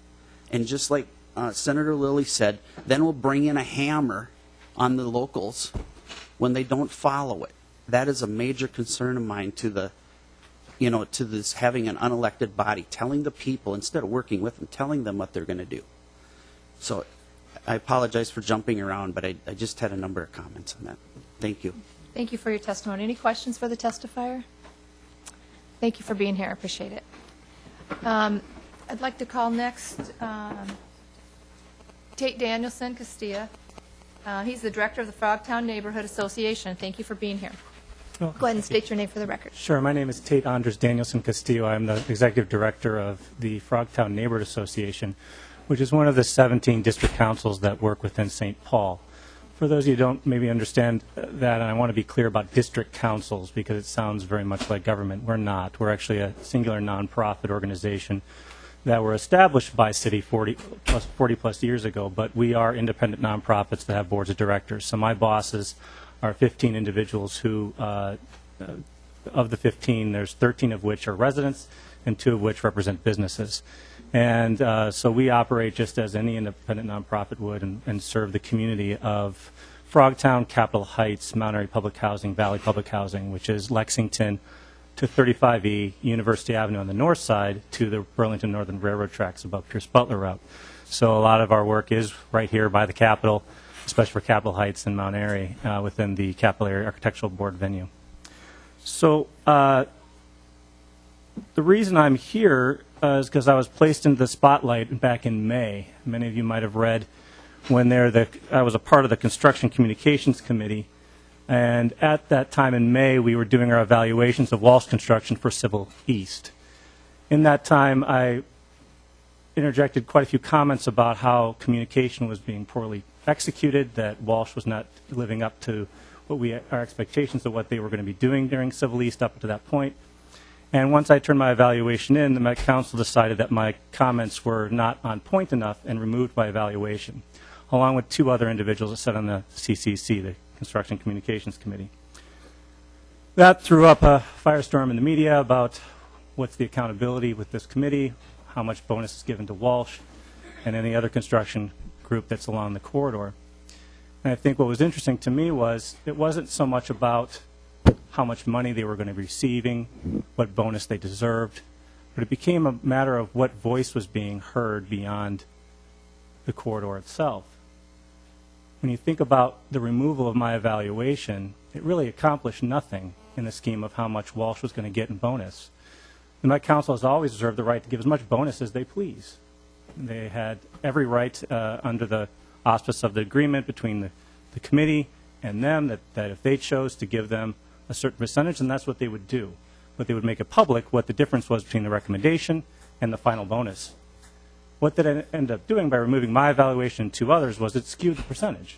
and just like Senator Lilly said, then we'll bring in a hammer on the locals when they don't follow it. That is a major concern of mine to this having an unelected body, telling the people, instead of working with them, telling them what they're going to do. So I apologize for jumping around, but I just had a number of comments on that. Thank you. Thank you for your testimony. Any questions for the testifier? Thank you for being here. I appreciate it. I'd like to call next Tate Danielson Castilla. He's the director of the Frogtown Neighborhood Association. Thank you for being here. Well, go ahead and state your name for the record. Sure. My name is Tate Andres Danielson Castillo. I'm the executive director of the Frogtown Neighborhood Association, which is one of the 17 district councils that work within St. Paul. For those of you who don't maybe understand that, and I want to be clear about district councils because it sounds very much like government. We're not. We're actually a singular nonprofit organization that were established by city 40 plus years ago, but we are independent nonprofits that have boards of directors. So my bosses are 15 individuals who, of the 15, there's 13 of which are residents and 2 of which represent businesses. And so we operate just as any independent nonprofit would and serve the community of Frogtown, Capitol Heights, Mount Airy Public Housing, Valley Public Housing, which is Lexington to 35E, University Avenue on the north side to the Burlington Northern Railroad tracks above Pierce Butler Route. So a lot of our work is right here by the Capitol, especially for Capitol Heights and Mount Airy within the Capitol Area Architectural Board venue. So the reason I'm here is because I was placed into the spotlight back in May. Many of you might have read when I was a part of the Construction Communications Committee. And at that time in May, we were doing our evaluations of Walsh Construction for Civil East. In that time, I interjected quite a few comments about how communication was being poorly executed, that Walsh was not living up to our expectations of what they were going to be doing during Civil East up to that point. And once I turned my evaluation in, the Met Council decided that my comments were not on point enough and removed my evaluation, along with two other individuals that sat on the CCC, the Construction Communications Committee. That threw up a firestorm in the media about what's the accountability with this committee, how much bonus is given to Walsh and any other construction group that's along the corridor. And I think what was interesting to me was it wasn't so much about how much money they were going to be receiving, what bonus they deserved, but it became a matter of what voice was being heard beyond the corridor itself. When you think about the removal of my evaluation, it really accomplished nothing in the scheme of how much Walsh was going to get in bonus. The Met Council has always reserved the right to give as much bonus as they please. They had every right under the auspice of the agreement between the committee and them that if they chose to give them a certain percentage, then that's what they would do. But they would make it public what the difference was between the recommendation and the final bonus. What did I end up doing by removing my evaluation and two others was it skewed the percentage.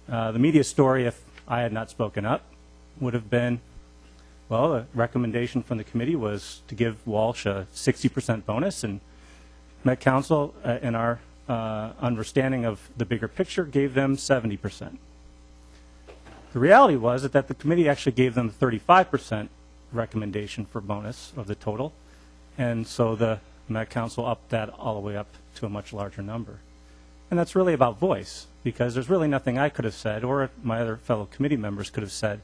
The media story, if I had not spoken up, would have been, well, the recommendation from the committee was to give Walsh a 60% bonus, and Met Council, in our understanding of the bigger picture, gave them 70%. The reality was that the committee actually gave them 35% recommendation for bonus of the total, and so the Met Council upped that all the way up to a much larger number. And that's really about voice, because there's really nothing I could have said or my other fellow committee members could have said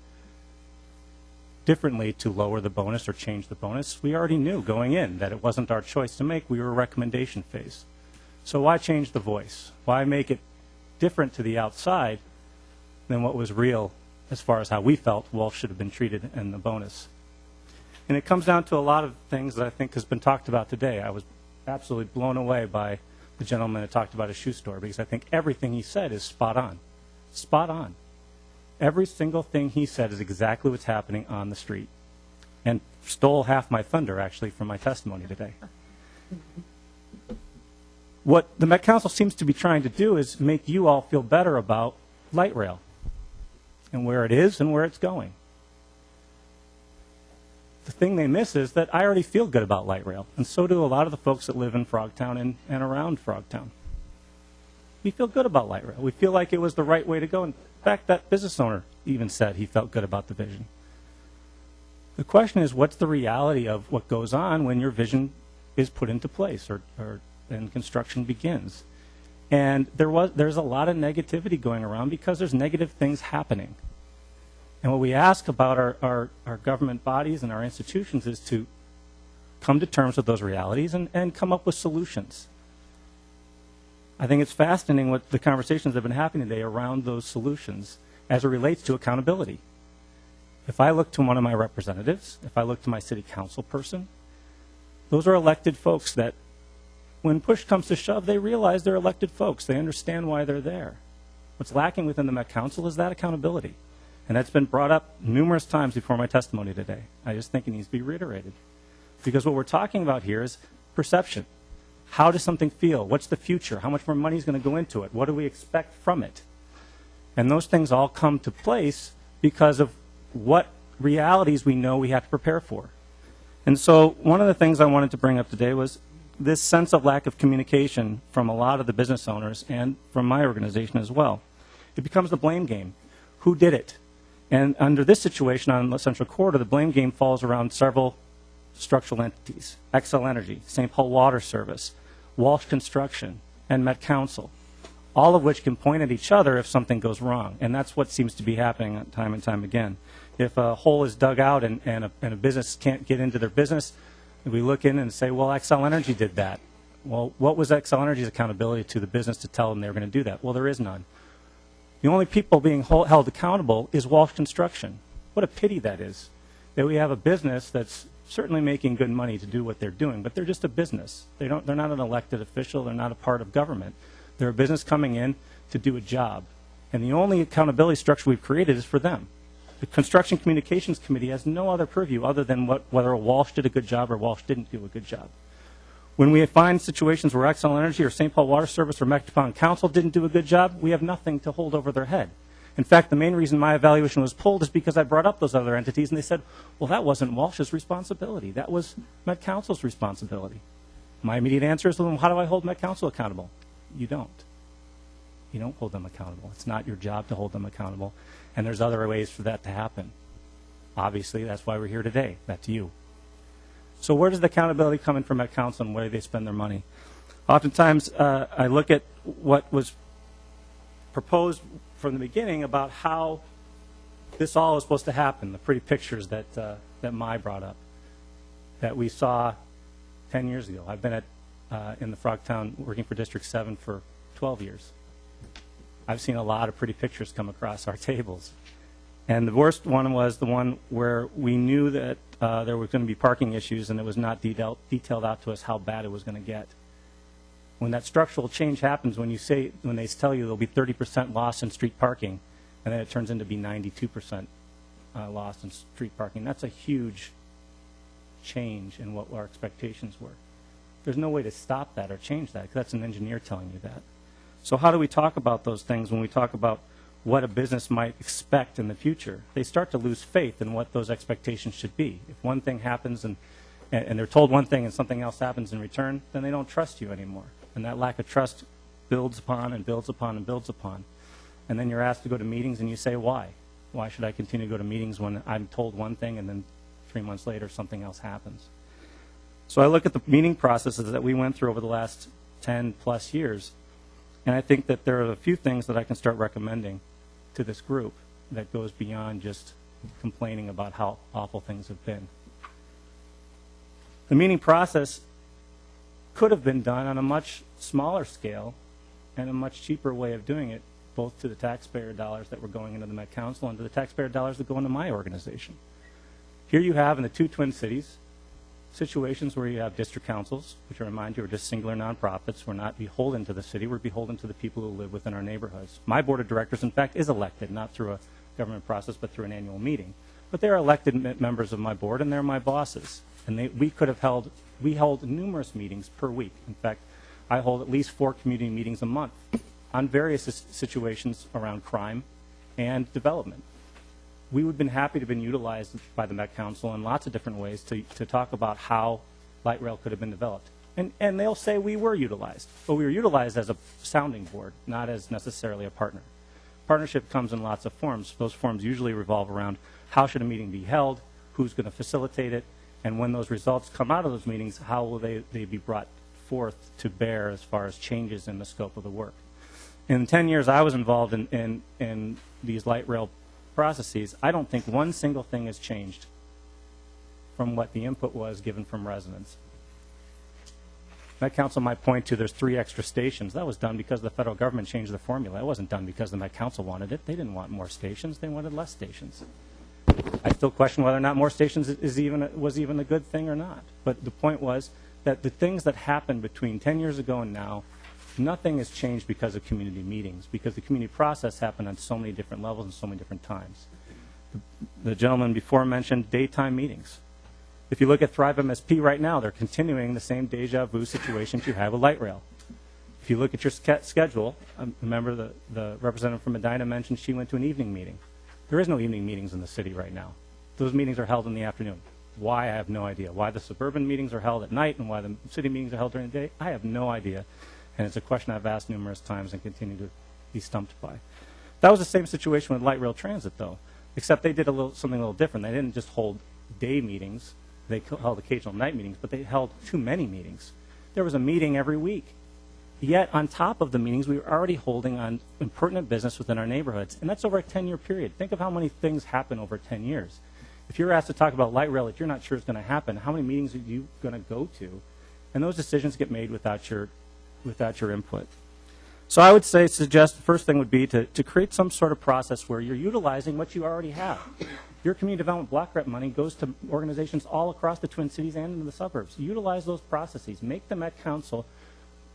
differently to lower the bonus or change the bonus. We already knew going in that it wasn't our choice to make. We were a recommendation phase. So why change the voice? Why make it different to the outside than what was real as far as how we felt Walsh should have been treated in the bonus? And it comes down to a lot of things that I think has been talked about today. I was absolutely blown away by the gentleman that talked about a shoe store, because I think everything he said is spot on. Spot on. Every single thing he said is exactly what's happening on the street, and stole half my thunder, actually, from my testimony today. What the Met Council seems to be trying to do is make you all feel better about light rail and where it is and where it's going. The thing they miss is that I already feel good about light rail, and so do a lot of the folks that live in Frogtown and around Frogtown. We feel good about light rail. We feel like it was the right way to go. In fact, that business owner even said he felt good about the vision. The question is, what's the reality of what goes on when your vision is put into place and construction begins? And there's a lot of negativity going around because there's negative things happening. And what we ask about our government bodies and our institutions is to come to terms with those realities and come up with solutions. I think it's fascinating what the conversations that have been happening today around those solutions as it relates to accountability. If I look to one of my representatives, if I look to my city council person, those are elected folks that when push comes to shove, they realize they're elected folks. They understand why they're there. What's lacking within the Met Council is that accountability. And that's been brought up numerous times before my testimony today. I just think it needs to be reiterated. Because what we're talking about here is perception. How does something feel? What's the future? How much more money is going to go into it? What do we expect from it? And those things all come to place because of what realities we know we have to prepare for. And so one of the things I wanted to bring up today was this sense of lack of communication from a lot of the business owners and from my organization as well. It becomes the blame game. Who did it? And under this situation on the Central Corridor, the blame game falls around several structural entities: Xcel Energy, St. Paul Water Service, Walsh Construction, and Met Council, all of which can point at each other if something goes wrong. And that's what seems to be happening time and time again. If a hole is dug out and a business can't get into their business, we look in and say, well, Xcel Energy did that. Well, what was Xcel Energy's accountability to the business to tell them they were going to do that? Well, there is none. The only people being held accountable is Walsh Construction. What a pity that is. that we have a business that's certainly making good money to do what they're doing, but they're just a business. They're not an elected official. They're not a part of government. They're a business coming in to do a job. And the only accountability structure we've created is for them. The Construction Communications Committee has no other purview other than whether Walsh did a good job or Walsh didn't do a good job. When we find situations where Xcel Energy or St. Paul Water Service or Metropolitan Council didn't do a good job, we have nothing to hold over their head. In fact, the main reason my evaluation was pulled is because I brought up those other entities, and they said, well, that wasn't Walsh's responsibility. That was Met Council's responsibility. My immediate answer is, well, how do I hold Met Council accountable? You don't. You don't hold them accountable. It's not your job to hold them accountable, and there's other ways for that to happen. Obviously, that's why we're here today. That's you. So where does the accountability come in from Met Council, and where do they spend their money? Oftentimes, I look at what was proposed from the beginning about how this all is supposed to happen, the pretty pictures that Mai brought up, that we saw 10 years ago. I've been in the Frogtown working for District 7 for 12 years. I've seen a lot of pretty pictures come across our tables. And the worst one was the one where we knew that there were going to be parking issues, and it was not detailed out to us how bad it was going to get. When that structural change happens, when they tell you there'll be 30% loss in street parking, and then it turns into be 92% loss in street parking, that's a huge change in what our expectations were. There's no way to stop that or change that, because that's an engineer telling you that. So how do we talk about those things when we talk about what a business might expect in the future? They start to lose faith in what those expectations should be. If one thing happens and they're told one thing and something else happens in return, then they don't trust you anymore. And that lack of trust builds upon and builds upon and builds upon. And then you're asked to go to meetings and you say, why? Why should I continue to go to meetings when I'm told one thing and then 3 months later something else happens? So I look at the meeting processes that we went through over the last 10 plus years, and I think that there are a few things that I can start recommending to this group that goes beyond just complaining about how awful things have been. The meeting process could have been done on a much smaller scale and a much cheaper way of doing it, both to the taxpayer dollars that were going into the Met Council and to the taxpayer dollars that go into my organization. Here you have in the two Twin Cities situations where you have district councils, which I remind you are just singular nonprofits. We're not beholden to the city. We're beholden to the people who live within our neighborhoods. My board of directors, in fact, is elected, not through a government process, but through an annual meeting. But they're elected members of my board, and they're my bosses. And we held numerous meetings per week. In fact, I hold at least 4 community meetings a month on various situations around crime and development. We would have been happy to have been utilized by the Met Council in lots of different ways to talk about how light rail could have been developed. And they'll say we were utilized, but we were utilized as a sounding board, not as necessarily a partner. Partnership comes in lots of forms. Those forms usually revolve around how should a meeting be held, who's going to facilitate it, and when those results come out of those meetings, how will they be brought forth to bear as far as changes in the scope of the work. In 10 years I was involved in these light rail processes, I don't think one single thing has changed from what the input was given from residents. Met Council might point to there's 3 extra stations. That was done because the federal government changed the formula. It wasn't done because the Met Council wanted it. They didn't want more stations. They wanted less stations. I still question whether or not more stations was even a good thing or not. But the point was that the things that happened between 10 years ago and now, nothing has changed because of community meetings, because the community process happened on so many different levels and so many different times. The gentleman before mentioned daytime meetings. If you look at Thrive MSP right now, they're continuing the same deja vu situations you have with light rail. If you look at your schedule, remember the representative from Medina mentioned she went to an evening meeting. There is no evening meetings in the city right now. Those meetings are held in the afternoon. Why, I have no idea. Why the suburban meetings are held at night and why the city meetings are held during the day, I have no idea. And it's a question I've asked numerous times and continue to be stumped by. That was the same situation with light rail transit, though, except they did something a little different. They didn't just hold day meetings. They held occasional night meetings, but they held too many meetings. There was a meeting every week. Yet, on top of the meetings, we were already holding on impertinent business within our neighborhoods, and that's over a 10-year period. Think of how many things happen over 10 years. If you're asked to talk about light rail that you're not sure is going to happen, how many meetings are you going to go to? And those decisions get made without your input. So I would suggest the first thing would be to create some sort of process where you're utilizing what you already have. Your community development block grant money goes to organizations all across the Twin Cities and in the suburbs. Utilize those processes. Make the Met Council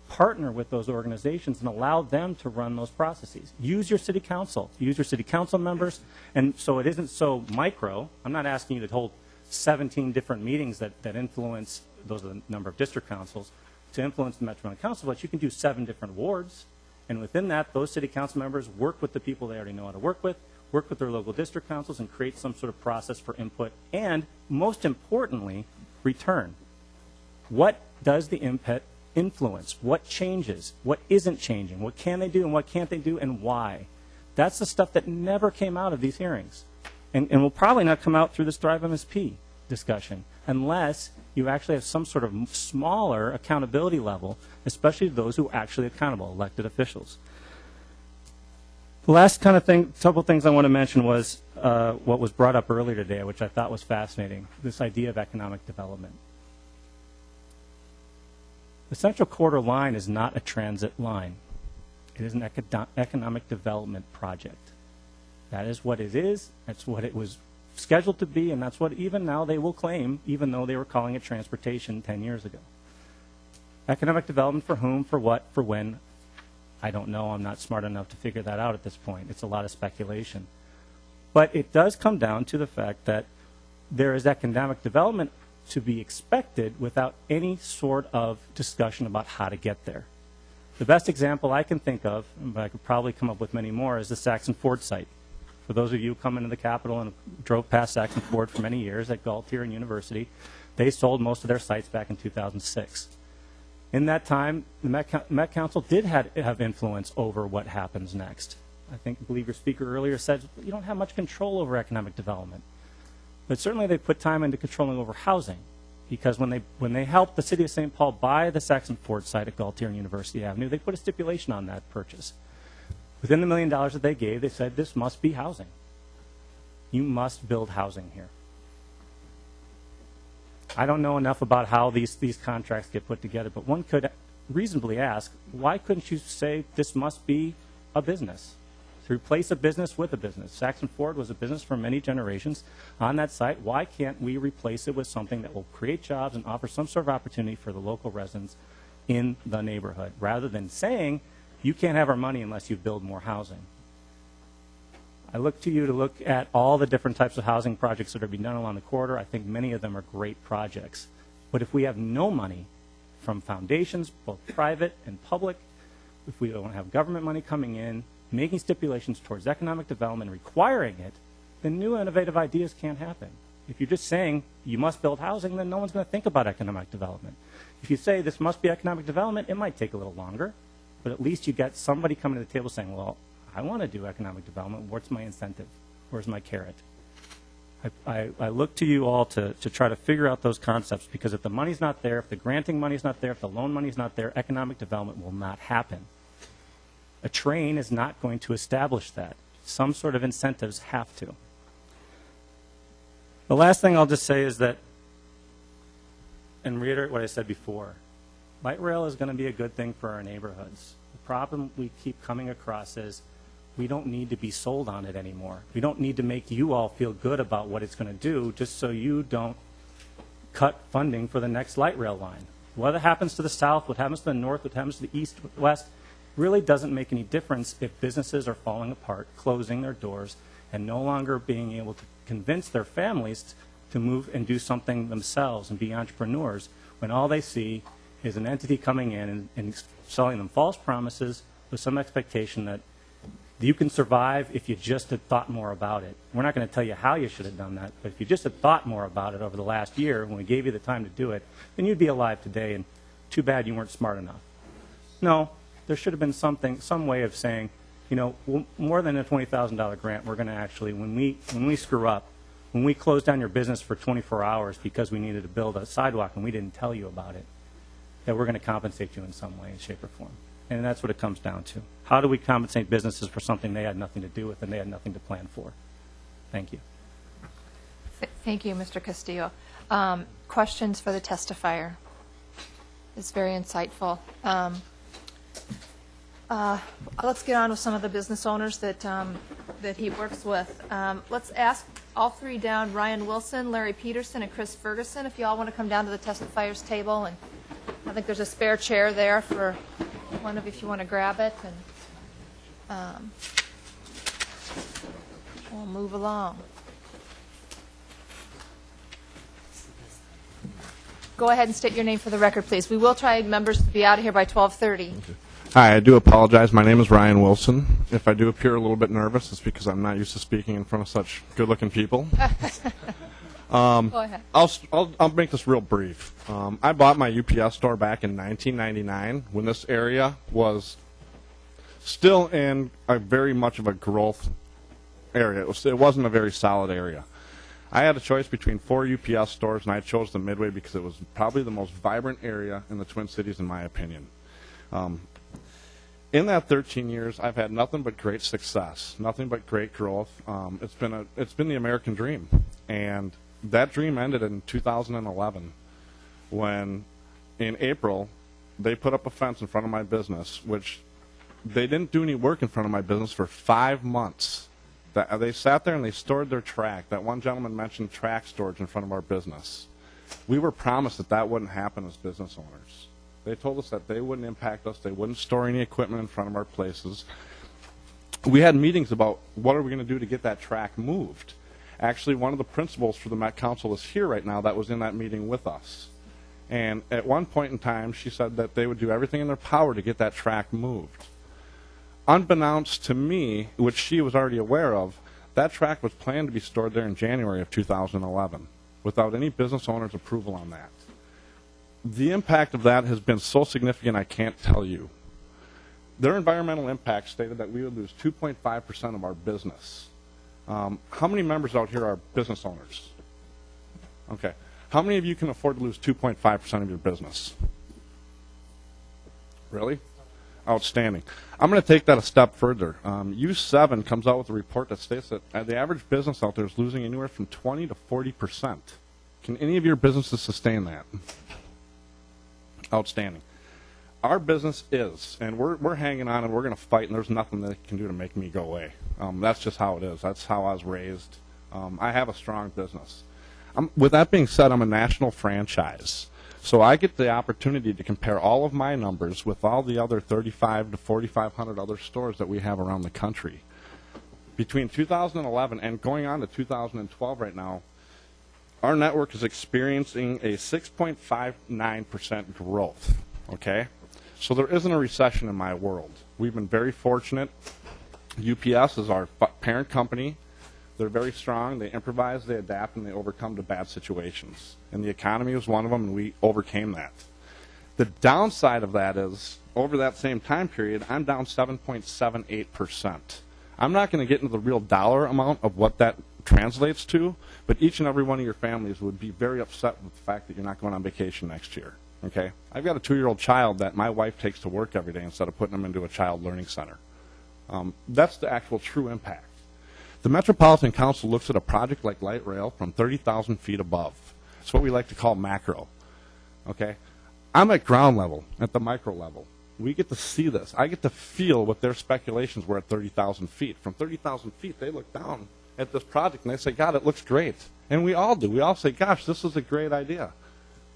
partner with those organizations and allow them to run those processes. Use your city council. Use your city council members. And so it isn't so micro. I'm not asking you to hold 17 different meetings that influence, those are the number of district councils, to influence the Metropolitan Council, but you can do 7 different wards. And within that, those city council members work with the people they already know how to work with their local district councils, and create some sort of process for input. And most importantly, return. What does the input influence? What changes? What isn't changing? What can they do and what can't they do, and why? That's the stuff that never came out of these hearings. And will probably not come out through this Thrive MSP discussion unless you actually have some sort of smaller accountability level, especially those who are actually accountable, elected officials. The last kind of thing, couple things I want to mention was what was brought up earlier today, which I thought was fascinating, this idea of economic development. The Central Corridor line is not a transit line. It is an economic development project. That is what it is. That's what it was scheduled to be, and that's what even now they will claim, even though they were calling it transportation 10 years ago. Economic development for whom, for what, for when, I don't know. I'm not smart enough to figure that out at this point. It's a lot of speculation. But it does come down to the fact that there is economic development to be expected without any sort of discussion about how to get there. The best example I can think of, but I could probably come up with many more, is the Saxon Ford site. For those of you who come into the Capitol and drove past Saxon Ford for many years at Galtier and University, they sold most of their sites back in 2006. In that time, the Met Council did have influence over what happens next. I believe your speaker earlier said you don't have much control over economic development. But certainly they put time into controlling over housing, because when they helped the city of St. Paul buy the Saxon Ford site at Galtier and University Avenue, they put a stipulation on that purchase. Within the $1 million that they gave, they said this must be housing. You must build housing here. I don't know enough about how these contracts get put together, but one could reasonably ask, why couldn't you say this must be a business? To replace a business with a business. Saxon Ford was a business for many generations on that site. Why can't we replace it with something that will create jobs and offer some sort of opportunity for the local residents in the neighborhood, rather than saying you can't have our money unless you build more housing? I look to you to look at all the different types of housing projects that are being done along the corridor. I think many of them are great projects. But if we have no money from foundations, both private and public, if we don't have government money coming in, making stipulations towards economic development, requiring it, then new innovative ideas can't happen. If you're just saying you must build housing, then no one's going to think about economic development. If you say this must be economic development, it might take a little longer, but at least you get somebody coming to the table saying, well, I want to do economic development. What's my incentive? Where's my carrot? I look to you all to try to figure out those concepts, because if the money's not there, if the granting money's not there, if the loan money's not there, economic development will not happen. A train is not going to establish that. Some sort of incentives have to. The last thing I'll just say is that, and reiterate what I said before, light rail is going to be a good thing for our neighborhoods. The problem we keep coming across is we don't need to be sold on it anymore. We don't need to make you all feel good about what it's going to do just so you don't cut funding for the next light rail line. What happens to the south, what happens to the north, what happens to the east, west, really doesn't make any difference if businesses are falling apart, closing their doors, and no longer being able to convince their families to move and do something themselves and be entrepreneurs, when all they see is an entity coming in and selling them false promises with some expectation that you can survive if you just had thought more about it. We're not going to tell you how you should have done that, but if you just had thought more about it over the last year when we gave you the time to do it, then you'd be alive today, and too bad you weren't smart enough. No, there should have been some way of saying, you know, more than a $20,000 grant, we're going to actually, when we screw up, when we close down your business for 24 hours because we needed to build a sidewalk and we didn't tell you about it, that we're going to compensate you in some way, shape, or form. And that's what it comes down to. How do we compensate businesses for something they had nothing to do with and they had nothing to plan for? Thank you. Thank you, Mr. Castillo. Questions for the testifier? It's very insightful. Let's get on with some of the business owners that he works with. Let's ask all three down, Ryan Wilson, Larry Peterson, and Chris Ferguson, if you all want to come down to the testifiers table. And I think there's a spare chair there for one of you if you want to grab it. And we'll move along. Go ahead and state your name for the record, please. We will try members to be out of here by 12:30. Hi, I do apologize. My name is Ryan Wilson. If I do appear a little bit nervous, it's because I'm not used to speaking in front of such good-looking people. Go ahead. I'll make this real brief. I bought my UPS store back in 1999 when this area was still in a very much of a growth area. It wasn't a very solid area. I had a choice between 4 UPS stores, and I chose the Midway because it was probably the most vibrant area in the Twin Cities, in my opinion. In that 13 years, I've had nothing but great success, nothing but great growth. It's been the American dream, and that dream ended in 2011 when, in April, they put up a fence in front of my business, which they didn't do any work in front of my business for 5 months. They sat there and they stored their track. That one gentleman mentioned track storage in front of our business. We were promised that that wouldn't happen as business owners. They told us that they wouldn't impact us. They wouldn't store any equipment in front of our places. We had meetings about what are we going to do to get that track moved. Actually, one of the principals for the Met Council is here right now that was in that meeting with us. And at one point in time, she said that they would do everything in their power to get that track moved. Unbeknownst to me, which she was already aware of, that track was planned to be stored there in January of 2011 without any business owner's approval on that. The impact of that has been so significant I can't tell you. Their environmental impact stated that we would lose 2.5% of our business. How many members out here are business owners? Okay. How many of you can afford to lose 2.5% of your business? Really? Outstanding. I'm going to take that a step further. U7 comes out with a report that states that the average business out there is losing anywhere from 20 to 40%. Can any of your businesses sustain that? Outstanding. Our business is, and we're hanging on and we're going to fight, and there's nothing they can do to make me go away. That's just how it is. That's how I was raised. I have a strong business. With that being said, I'm a national franchise. So I get the opportunity to compare all of my numbers with all the other 35 to 4,500 other stores that we have around the country. Between 2011 and going on to 2012 right now, our network is experiencing a 6.59% growth, okay? So there isn't a recession in my world. We've been very fortunate. UPS is our parent company. They're very strong. They improvise, they adapt, and they overcome to bad situations. And the economy was one of them, and we overcame that. The downside of that is, over that same time period, I'm down 7.78%. I'm not going to get into the real dollar amount of what that translates to, but each and every one of your families would be very upset with the fact that you're not going on vacation next year. Okay? I've got a 2-year-old child that my wife takes to work every day instead of putting him into a child learning center. That's the actual true impact. The Metropolitan Council looks at a project like light rail from 30,000 feet above. It's what we like to call macro. Okay? I'm at ground level, at the micro level. We get to see this. I get to feel what their speculations were at 30,000 feet. From 30,000 feet, they look down at this project and they say, God, it looks great. And we all do. We all say, gosh, this is a great idea.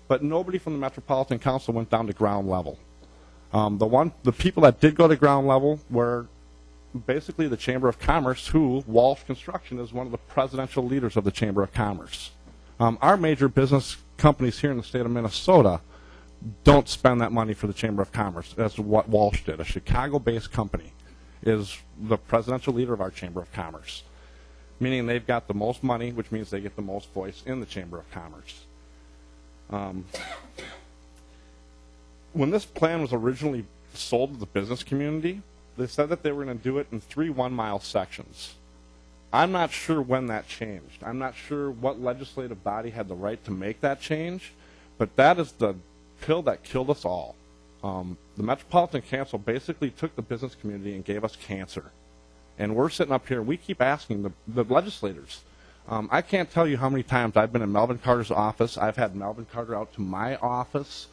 But nobody from the Metropolitan Council went down to ground level. The people that did go to ground level were basically the Chamber of Commerce, who, Walsh Construction, is one of the presidential leaders of the Chamber of Commerce. Our major business companies here in the state of Minnesota don't spend that money for the Chamber of Commerce. That's what Walsh did. A Chicago-based company is the presidential leader of our Chamber of Commerce, meaning they've got the most money, which means they get the most voice in the Chamber of Commerce. When this plan was originally sold to the business community, they said that they were going to do it in 3 one-mile sections. I'm not sure when that changed. I'm not sure what legislative body had the right to make that change, but that is the pill that killed us all. The Metropolitan Council basically took the business community and gave us cancer. And we're sitting up here, we keep asking the legislators. I can't tell you how many times I've been in Melvin Carter's office. I've had Melvin Carter out to my office.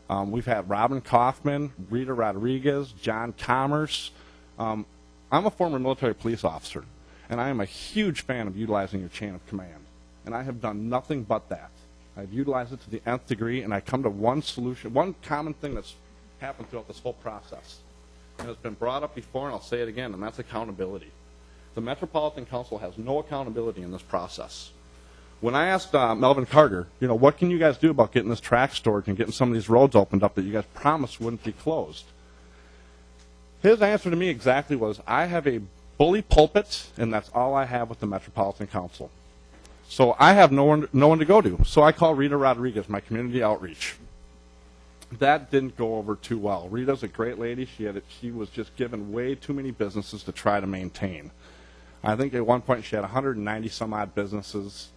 We've had Robin Kaufman, Rita Rodriguez, John Commerce. I'm a former military police officer, and I am a huge fan of utilizing your chain of command. And I have done nothing but that. I've utilized it to the nth degree, and I come to one solution, one common thing that's happened throughout this whole process. And it's been brought up before, and I'll say it again, and that's accountability. The Metropolitan Council has no accountability in this process. When I asked Melvin Carter, what can you guys do about getting this track storage and getting some of these roads opened up that you guys promised wouldn't be closed? His answer to me exactly was, I have a bully pulpit, and that's all I have with the Metropolitan Council. So I have no one to go to. So I call Rita Rodriguez, my community outreach. That didn't go over too well. Rita's a great lady. She was just given way too many businesses to try to maintain. I think at one point she had 190 some odd businesses.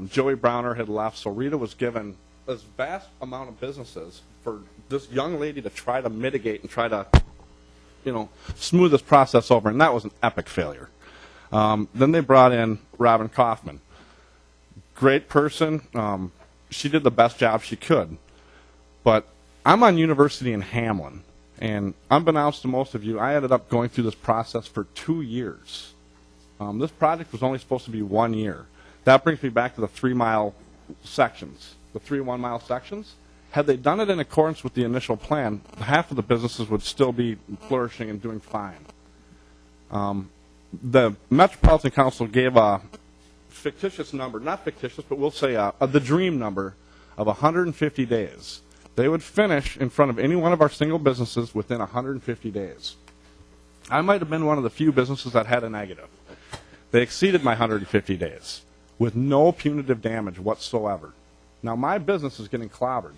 Joey Browner had left, so Rita was given this vast amount of businesses for this young lady to try to mitigate and try to, smooth this process over, and that was an epic failure. Then they brought in Robin Kaufman. Great person. She did the best job she could. But I'm on University in Hamlin, and unbeknownst to most of you, I ended up going through this process for 2 years. This project was only supposed to be 1 year. That brings me back to the 3-mile sections, the 3 1-mile sections. Had they done it in accordance with the initial plan, half of the businesses would still be flourishing and doing fine. The Metropolitan Council gave a fictitious number, not fictitious, but we'll say the dream number of 150 days. They would finish in front of any one of our single businesses within 150 days. I might have been one of the few businesses that had a negative. They exceeded my 150 days with no punitive damage whatsoever. Now, my business is getting clobbered.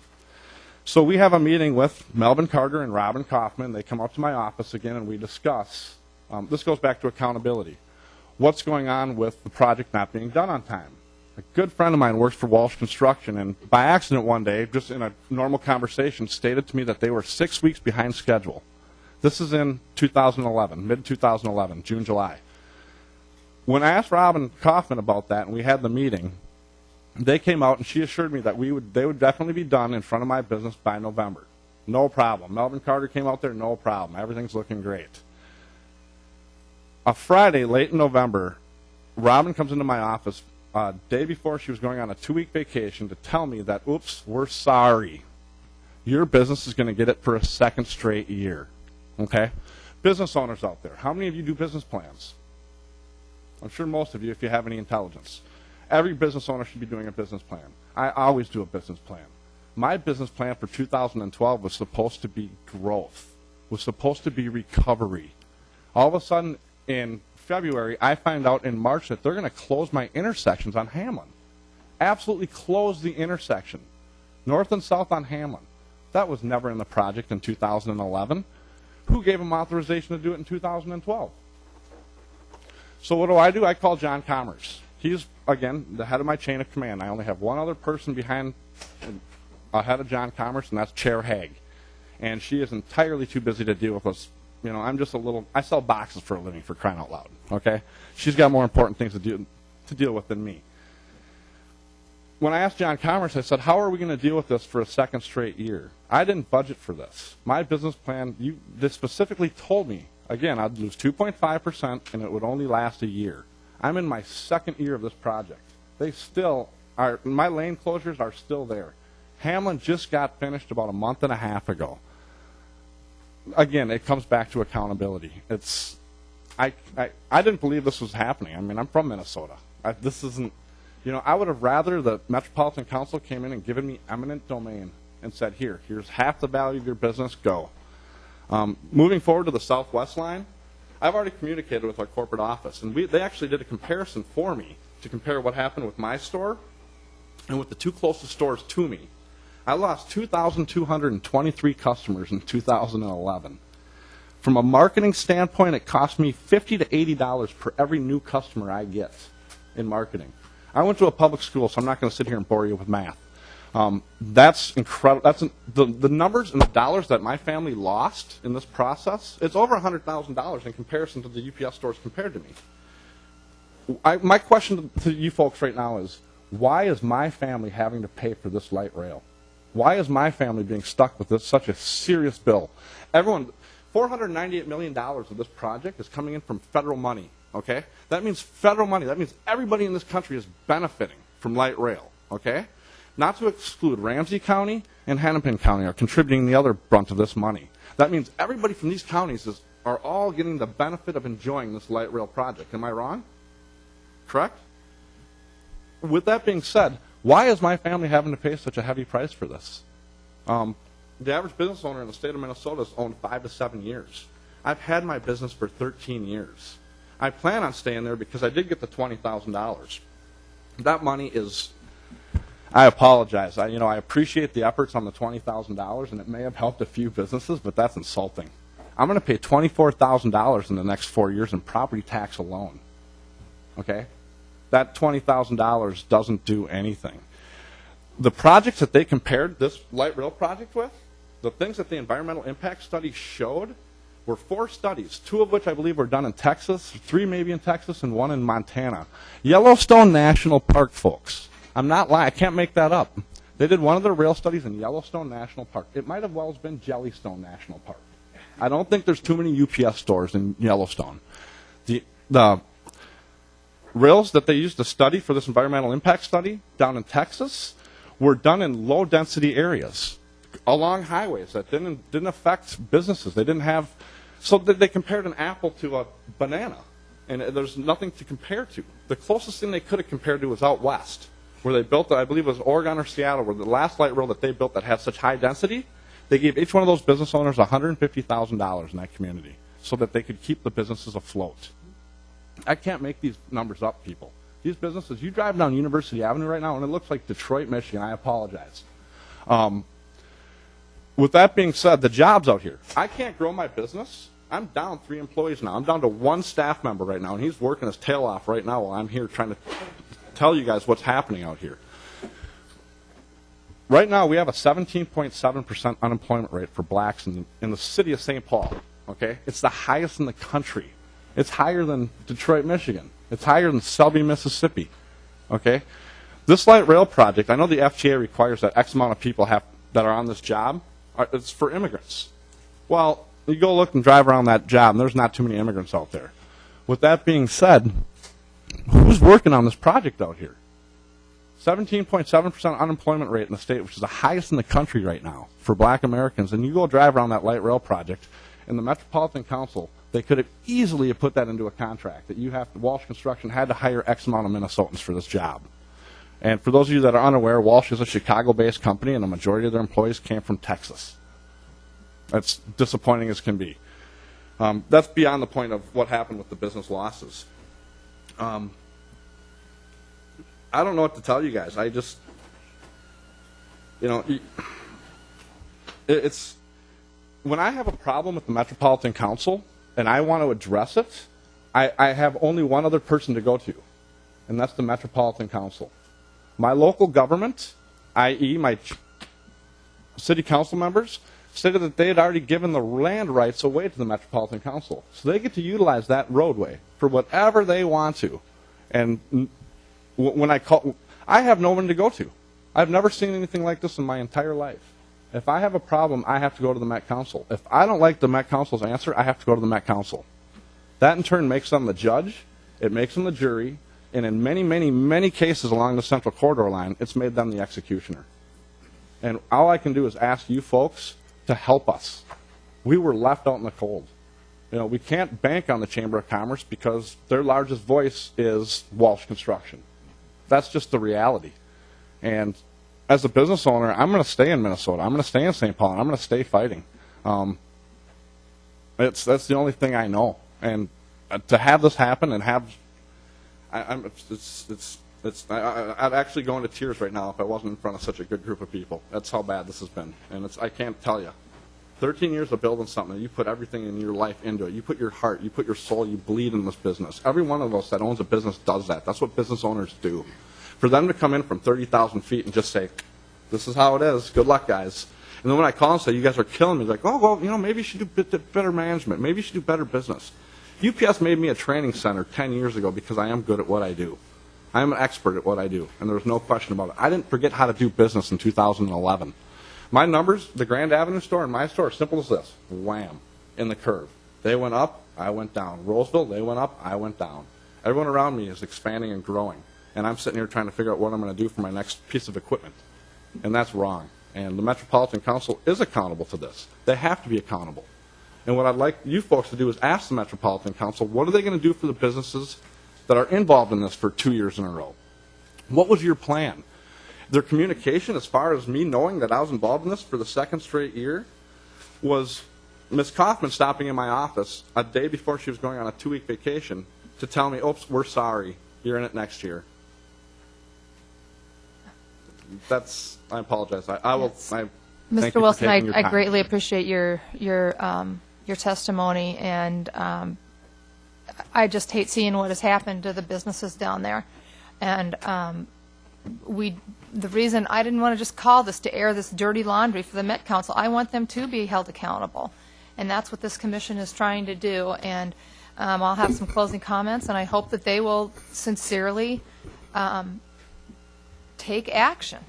So we have a meeting with Melvin Carter and Robin Kaufman. They come up to my office again, and we discuss. This goes back to accountability. What's going on with the project not being done on time? A good friend of mine works for Walsh Construction, and by accident one day, just in a normal conversation, stated to me that they were 6 weeks behind schedule. This is in 2011, mid-2011, June, July. When I asked Robin Kaufman about that, and we had the meeting, they came out, and she assured me that they would definitely be done in front of my business by November. No problem. Melvin Carter came out there, no problem. Everything's looking great. A Friday, late in November, Robin comes into my office day before she was going on a 2-week vacation to tell me that, oops, we're sorry. Your business is going to get it for a second straight year. Okay? Business owners out there, how many of you do business plans? I'm sure most of you, if you have any intelligence. Every business owner should be doing a business plan. I always do a business plan. My business plan for 2012 was supposed to be growth, was supposed to be recovery. All of a sudden, in February, I find out in March that they're going to close my intersections on Hamlin. Absolutely close the intersection, north and south on Hamlin. That was never in the project in 2011. Who gave them authorization to do it in 2012? So what do? I call John Commerce. He's, again, the head of my chain of command. I only have one other person ahead of John Commerce, and that's Chair Haig. And she is entirely too busy to deal with us. I'm just I sell boxes for a living, for crying out loud, okay? She's got more important things to deal with than me. When I asked John Commerce, I said, how are we going to deal with this for a second straight year? I didn't budget for this. My business plan, they specifically told me, again, I'd lose 2.5% and it would only last a year. I'm in my second year of this project. They still are, my lane closures are still there. Hamlin just got finished about a month and a half ago. Again, it comes back to accountability. I didn't believe this was happening. I mean, I'm from Minnesota. This isn't, I would have rather the Metropolitan Council came in and given me eminent domain and said, here's half the value of your business, go. Moving forward to the southwest line, I've already communicated with our corporate office, and they actually did a comparison for me to compare what happened with my store and with the two closest stores to me. I lost 2,223 customers in 2011. From a marketing standpoint, it cost me $50 to $80 per every new customer I get in marketing. I went to a public school, so I'm not going to sit here and bore you with math. That's incredible. That's the numbers and the dollars that my family lost in this process. It's over $100,000 in comparison to the UPS stores compared to me. My question to you folks right now is, why is my family having to pay for this light rail? Why is my family being stuck with such a serious bill? Everyone, $498 million of this project is coming in from federal money, okay? That means federal money. That means everybody in this country is benefiting from light rail, okay? Not to exclude Ramsey County and Hennepin County are contributing the other brunt of this money. That means everybody from these counties are all getting the benefit of enjoying this light rail project. Am I wrong? Correct? With that being said, why is my family having to pay such a heavy price for this? The average business owner in the state of Minnesota has owned 5 to 7 years. I've had my business for 13 years. I plan on staying there because I did get the $20,000. That money is, I apologize. I appreciate the efforts on the $20,000, and it may have helped a few businesses, but that's insulting. I'm going to pay $24,000 in the next 4 years in property tax alone. Okay? That $20,000 doesn't do anything. The projects that they compared this light rail project with, the things that the environmental impact study showed were 4 studies, 2 of which I believe were done in Texas, 3 maybe in Texas, and 1 in Montana. Yellowstone National Park, folks. I'm not lying. I can't make that up. They did one of their rail studies in Yellowstone National Park. It might have well been Jellystone National Park. I don't think there's too many UPS stores in Yellowstone. The rails that they used to study for this environmental impact study down in Texas were done in low-density areas along highways that didn't affect businesses. They didn't have, so they compared an apple to a banana, and there's nothing to compare to. The closest thing they could have compared to was out west, where they built, I believe it was Oregon or Seattle, where the last light rail that they built that had such high density, they gave each one of those business owners $150,000 in that community so that they could keep the businesses afloat. I can't make these numbers up, people. These businesses, you drive down University Avenue right now, and it looks like Detroit, Michigan. I apologize. With that being said, the jobs out here, I can't grow my business. I'm down 3 employees now. I'm down to 1 staff member right now, and he's working his tail off right now while I'm here trying to tell you guys what's happening out here. Right now, we have a 17.7% unemployment rate for blacks in the city of St. Paul. Okay, it's the highest in the country. It's higher than Detroit, Michigan. It's higher than Selby, Mississippi. Okay, this light rail project, I know the FTA requires that X amount of people that are on this job. It's for immigrants. Well, you go look and drive around that job, and there's not too many immigrants out there. With that being said, who's working on this project out here? 17.7% unemployment rate in the state, which is the highest in the country right now for black Americans. And you go drive around that light rail project, and the Metropolitan Council, they could have easily put that into a contract that Walsh Construction had to hire X amount of Minnesotans for this job. And for those of you that are unaware, Walsh is a Chicago-based company, and the majority of their employees came from Texas. That's disappointing as can be. That's beyond the point of what happened with the business losses. I don't know what to tell you guys. I just, it's when I have a problem with the Metropolitan Council and I want to address it, I have only one other person to go to, and that's the Metropolitan Council. My local government, i.e. my city council members, stated that they had already given the land rights away to the Metropolitan Council. So they get to utilize that roadway for whatever they want to. And when I call, I have no one to go to. I've never seen anything like this in my entire life. If I have a problem, I have to go to the Met Council. If I don't like the Met Council's answer, I have to go to the Met Council. That in turn makes them the judge, it makes them the jury, and in many, many, many cases along the Central Corridor line, it's made them the executioner. And all I can do is ask you folks to help us. We were left out in the cold. We can't bank on the Chamber of Commerce because their largest voice is Walsh Construction. That's just the reality. And as a business owner, I'm going to stay in Minnesota. I'm going to stay in St. Paul, and I'm going to stay fighting. That's the only thing I know. And to have this happen and have, I'd actually go into tears right now if I wasn't in front of such a good group of people. That's how bad this has been. And I can't tell you. 13 years of building something, you put everything in your life into it. You put your heart, you put your soul, you bleed in this business. Every one of us that owns a business does that. That's what business owners do. For them to come in from 30,000 feet and just say, this is how it is, good luck, guys. And then when I call and say, you guys are killing me, they're like, oh, well, maybe you should do better management. Maybe you should do better business. UPS made me a training center 10 years ago because I am good at what I do. I am an expert at what I do, and there's no question about it. I didn't forget how to do business in 2011. My numbers, the Grand Avenue store and my store, are simple as this. Wham, in the curve. They went up, I went down. Roseville, they went up, I went down. Everyone around me is expanding and growing. And I'm sitting here trying to figure out what I'm going to do for my next piece of equipment. And that's wrong. And the Metropolitan Council is accountable to this. They have to be accountable. And what I'd like you folks to do is ask the Metropolitan Council, what are they going to do for the businesses that are involved in this for 2 years in a row? What was your plan? Their communication, as far as me knowing that I was involved in this for the second straight year, was Ms. Kaufman stopping in my office a day before she was going on a 2-week vacation to tell me, oops, we're sorry, you're in it next year. I apologize. I will. Yes. Thank Mr. you for Wilson, taking your I time. greatly appreciate your testimony, and I just hate seeing what has happened to the businesses down there. And the reason I didn't want to just call this to air this dirty laundry for the Met Council, I want them to be held accountable, and that's what this commission is trying to do. And I'll have some closing comments, and I hope that they will sincerely take action.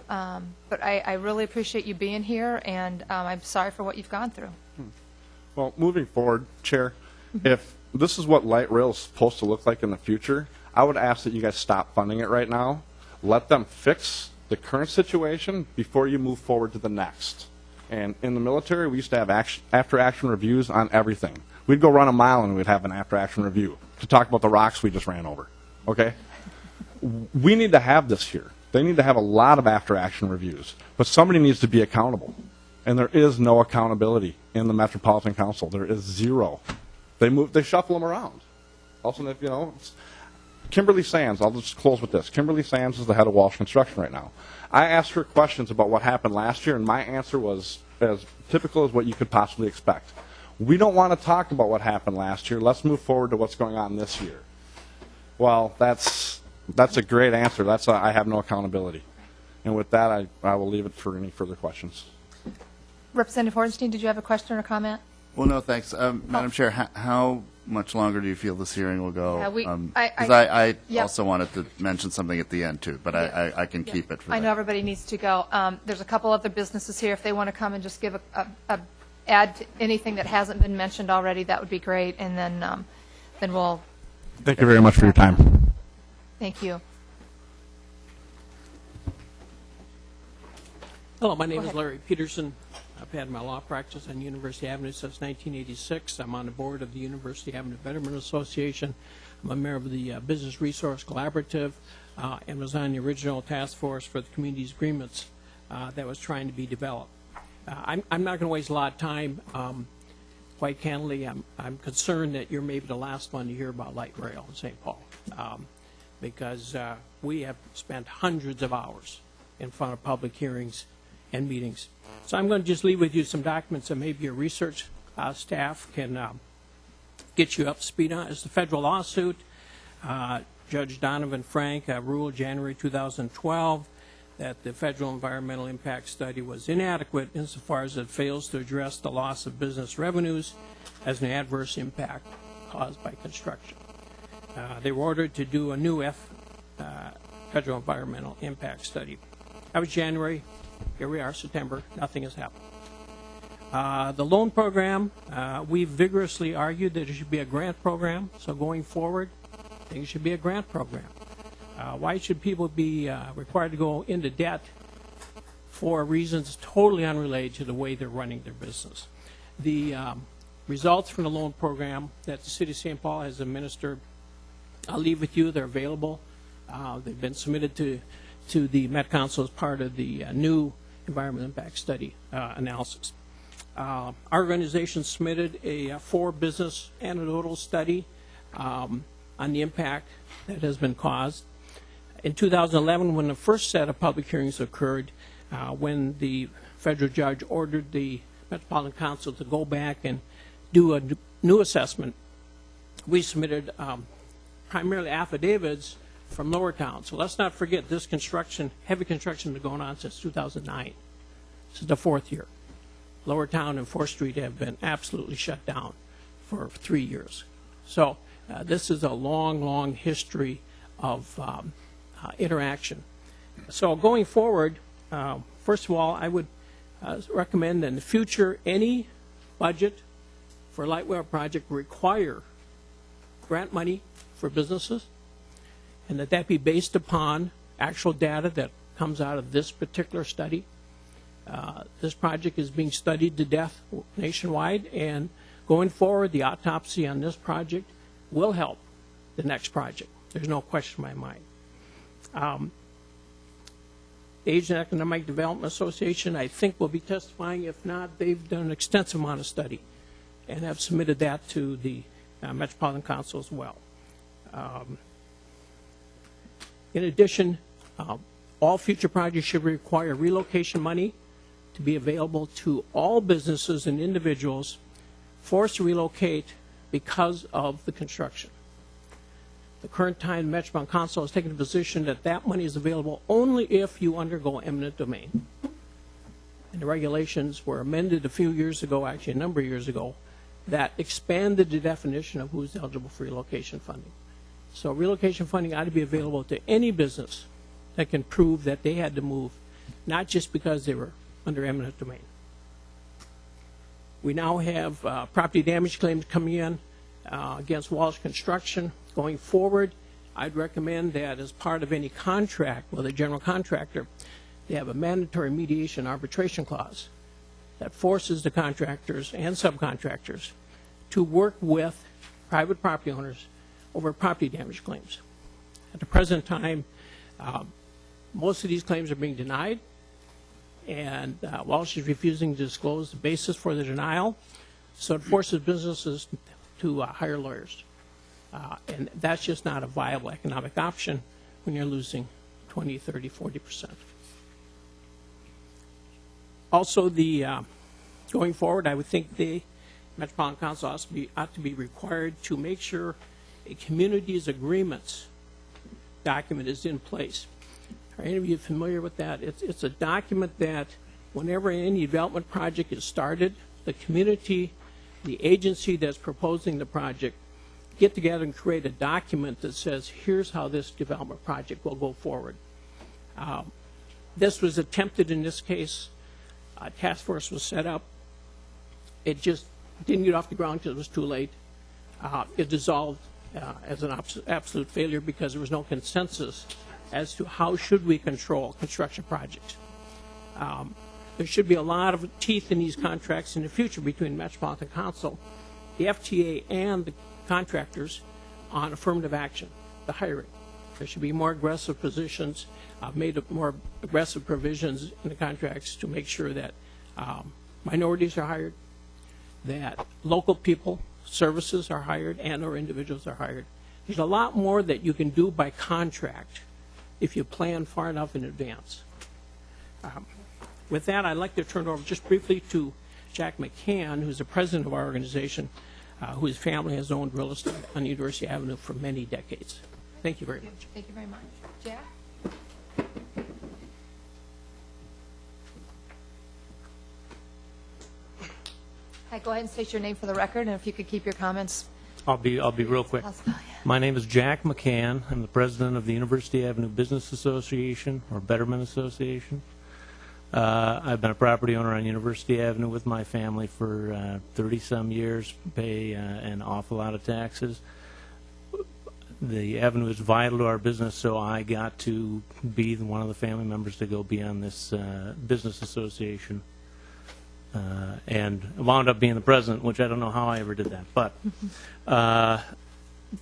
But I really appreciate you being here, and I'm sorry for what you've gone through. Well, moving forward, Chair, if this is what light rail is supposed to look like in the future, I would ask that you guys stop funding it right now. Let them fix the current situation before you move forward to the next. And in the military, we used to have after-action reviews on everything. We'd go run a mile and we'd have an after-action review to talk about the rocks we just ran over. Okay? We need to have this here. They need to have a lot of after-action reviews. But somebody needs to be accountable. And there is no accountability in the Metropolitan Council. There is zero. They shuffle them around. Also, if you know, Kimberly Sands, I'll just close with this. Kimberly Sands is the head of Walsh Construction right now. I asked her questions about what happened last year, and my answer was as typical as what you could possibly expect. We don't want to talk about what happened last year. Let's move forward to what's going on this year. Well, that's a great answer. I have no accountability. And with that, I will leave it for any further questions. Representative Hornstein, did you have a question or comment? Well, no, thanks. Madam Chair, how much longer do you feel this hearing will go? Yeah, I also wanted to mention something at the end, too, but I can keep it for that. I know everybody needs to go. There's a couple other businesses here. If they want to come and just give add to anything that hasn't been mentioned already, that would be great. And then we'll. Thank you very much for your time. Thank you. Hello, my name is Larry Peterson. I've had my law practice on University Avenue since 1986. I'm on the board of the University Avenue Betterment Association. I'm a member of the Business Resource Collaborative and was on the original task force for the community's agreements that was trying to be developed. I'm not going to waste a lot of time. Quite candidly, I'm concerned that you're maybe the last one to hear about light rail in St. Paul because we have spent hundreds of hours in front of public hearings and meetings. So I'm going to just leave with you some documents that maybe your research staff can get you up to speed on. It's the federal lawsuit. Judge Donovan Frank ruled January 2012 that the federal environmental impact study was inadequate insofar as it fails to address the loss of business revenues as an adverse impact caused by construction. They were ordered to do a new federal environmental impact study. That was January. Here we are, September. Nothing has happened. The loan program, we vigorously argued that it should be a grant program. So going forward, I think it should be a grant program. Why should people be required to go into debt for reasons totally unrelated to the way they're running their business? The results from the loan program that the City of St. Paul has administered, I'll leave with you. They're available. They've been submitted to the Met Council as part of the new environmental impact study analysis. Our organization submitted a 4-business anecdotal study on the impact that has been caused. In 2011, when the first set of public hearings occurred, when the federal judge ordered the Metropolitan Council to go back and do a new assessment, we submitted primarily affidavits from Lower Town. So let's not forget this construction, heavy construction, has been going on since 2009. This is the 4th year. Lower Town and 4th Street have been absolutely shut down for 3 years. So this is a long, long history of interaction. So going forward, First of all, I would recommend that in the future, any budget for a light rail project require grant money for businesses, and that be based upon actual data that comes out of this particular study. This project is being studied to death nationwide, and going forward, the autopsy on this project will help the next project. There's no question in my mind. The Asian Economic Development Association, I think, will be testifying. If not, they've done an extensive amount of study and have submitted that to the Metropolitan Council as well. In addition, all future projects should require relocation money to be available to all businesses and individuals forced to relocate because of the construction. The current time, the Metropolitan Council has taken the position that that money is available only if you undergo eminent domain. And the regulations were amended a few years ago, actually a number of years ago, that expanded the definition of who's eligible for relocation funding. So relocation funding ought to be available to any business that can prove that they had to move, not just because they were under eminent domain. We now have property damage claims coming in against Walsh Construction. Going forward, I'd recommend that as part of any contract with a general contractor, they have a mandatory mediation arbitration clause that forces the contractors and subcontractors to work with private property owners over property damage claims. At the present time, most of these claims are being denied, and Walsh is refusing to disclose the basis for the denial, so it forces businesses to hire lawyers. And that's just not a viable economic option when you're losing 20, 30, 40%. Also, going forward, I would think the Metropolitan Council ought to be required to make sure a community's agreements document is in place. Are any of you familiar with that? It's a document that whenever any development project is started, the community, the agency that's proposing the project, get together and create a document that says, here's how this development project will go forward. This was attempted in this case. A task force was set up. It just didn't get off the ground because it was too late. It dissolved as an absolute failure because there was no consensus as to how should we control construction projects. There should be a lot of teeth in these contracts in the future between Metropolitan Council, the FTA, and the contractors on affirmative action, the hiring. There should be more aggressive positions, more aggressive provisions in the contracts to make sure that minorities are hired, that local people, services are hired, and or individuals are hired. There's a lot more that you can do by contract if you plan far enough in advance. With that, I'd like to turn it over just briefly to Jack McCann, who's the president of our organization, whose family has owned real estate on University Avenue for many decades. Thank you very much. Thank you very much. Jack? Hi, go ahead and state your name for the record, and if you could keep your comments. I'll be real quick. My name is Jack McCann. I'm the president of the University Avenue Business Association, or Betterment Association. I've been a property owner on University Avenue with my family for 30-some years, pay an awful lot of taxes. The avenue is vital to our business, so I got to be one of the family members to go be on this business association. And wound up being the president, which I don't know how I ever did that. But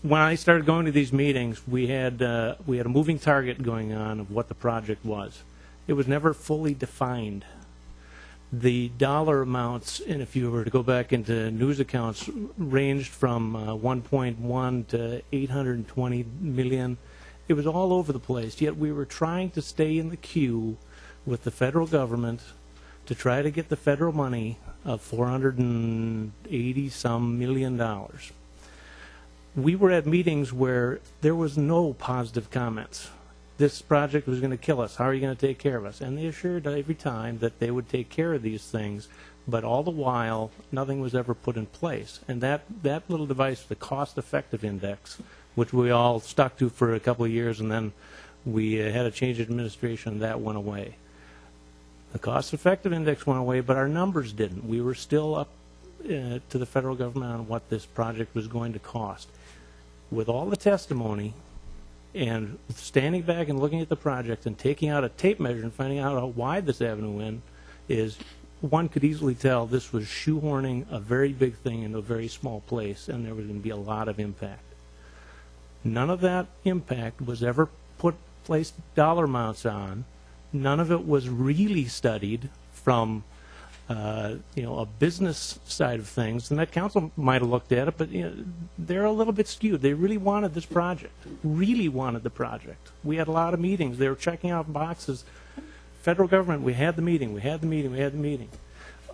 when I started going to these meetings, we had a moving target going on of what the project was. It was never fully defined. The dollar amounts, and if you were to go back into news accounts, ranged from 1.1 to 820 million. It was all over the place, yet we were trying to stay in the queue with the federal government to try to get the federal money of $480-some million. We were at meetings where there was no positive comments. This project was going to kill us. How are you going to take care of us? And they assured every time that they would take care of these things, but all the while, nothing was ever put in place. And that little device, the cost-effective index, which we all stuck to for a couple of years, and then we had a change of administration, and that went away. The cost-effective index went away, but our numbers didn't. We were still up to the federal government on what this project was going to cost. With all the testimony and standing back and looking at the project and taking out a tape measure and finding out how wide this avenue is, one could easily tell this was shoehorning a very big thing into a very small place, and there was going to be a lot of impact. None of that impact was ever placed dollar amounts on. None of it was really studied from a business side of things. The Met Council might have looked at it, but they're a little bit skewed. They really wanted this project, really wanted the project. We had a lot of meetings. They were checking out boxes. Federal government, we had the meeting, we had the meeting, we had the meeting.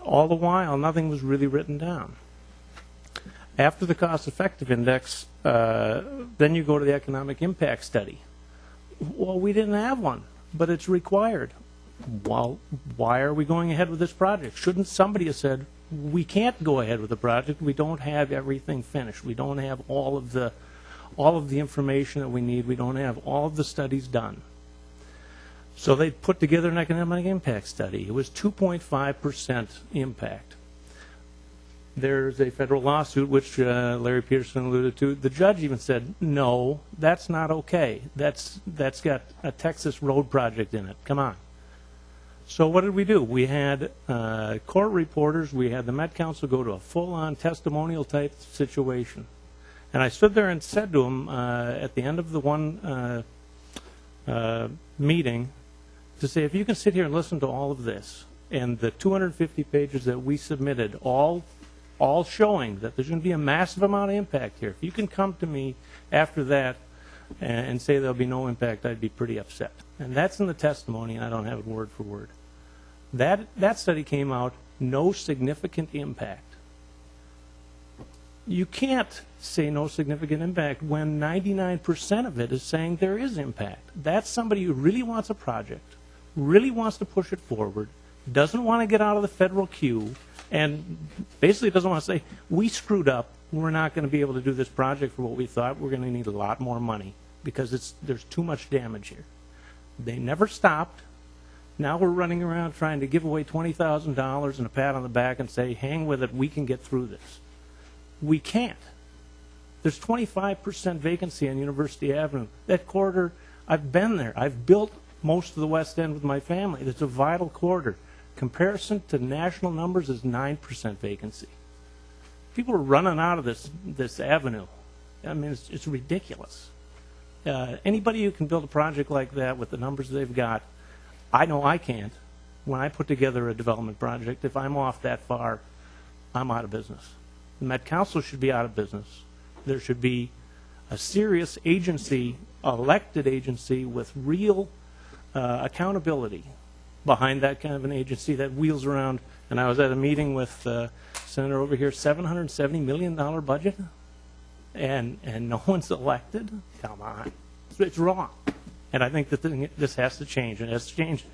All the while, nothing was really written down. After the cost-effective index, then you go to the economic impact study. Well, we didn't have one, but it's required. Well, why are we going ahead with this project? Shouldn't somebody have said, we can't go ahead with the project, we don't have everything finished, we don't have all of the information that we need, we don't have all of the studies done. So they put together an economic impact study. It was 2.5% impact. There's a federal lawsuit, which Larry Peterson alluded to. The judge even said, no, that's not okay. That's got a Texas road project in it. Come on. So what did we do? We had court reporters. We had the Met Council go to a full-on testimonial type situation. And I stood there and said to him at the end of the one meeting to say, if you can sit here and listen to all of this and the 250 pages that we submitted, all showing that there's going to be a massive amount of impact here. If you can come to me after that and say there'll be no impact, I'd be pretty upset. And that's in the testimony, and I don't have it word for word. That study came out, no significant impact. You can't say no significant impact when 99% of it is saying there is impact. That's somebody who really wants a project, really wants to push it forward, doesn't want to get out of the federal queue, and basically doesn't want to say, we screwed up, we're not going to be able to do this project for what we thought, we're going to need a lot more money because there's too much damage here. They never stopped. Now we're running around trying to give away $20,000 and a pat on the back and say, hang with it, we can get through this. We can't. There's 25% vacancy on University Avenue. That corridor, I've been there. I've built most of the West End with my family. It's a vital corridor. Comparison to national numbers is 9% vacancy. People are running out of this avenue. I mean, it's ridiculous. Anybody who can build a project like that with the numbers they've got, I know I can't. When I put together a development project, if I'm off that far, I'm out of business. The Met Council should be out of business. There should be a serious agency, elected agency with real accountability behind that kind of an agency that wheels around. And I was at a meeting with Senator over here, $770 million budget, and no one's elected? Come on. It's wrong. And I think that this has to change, and it has to change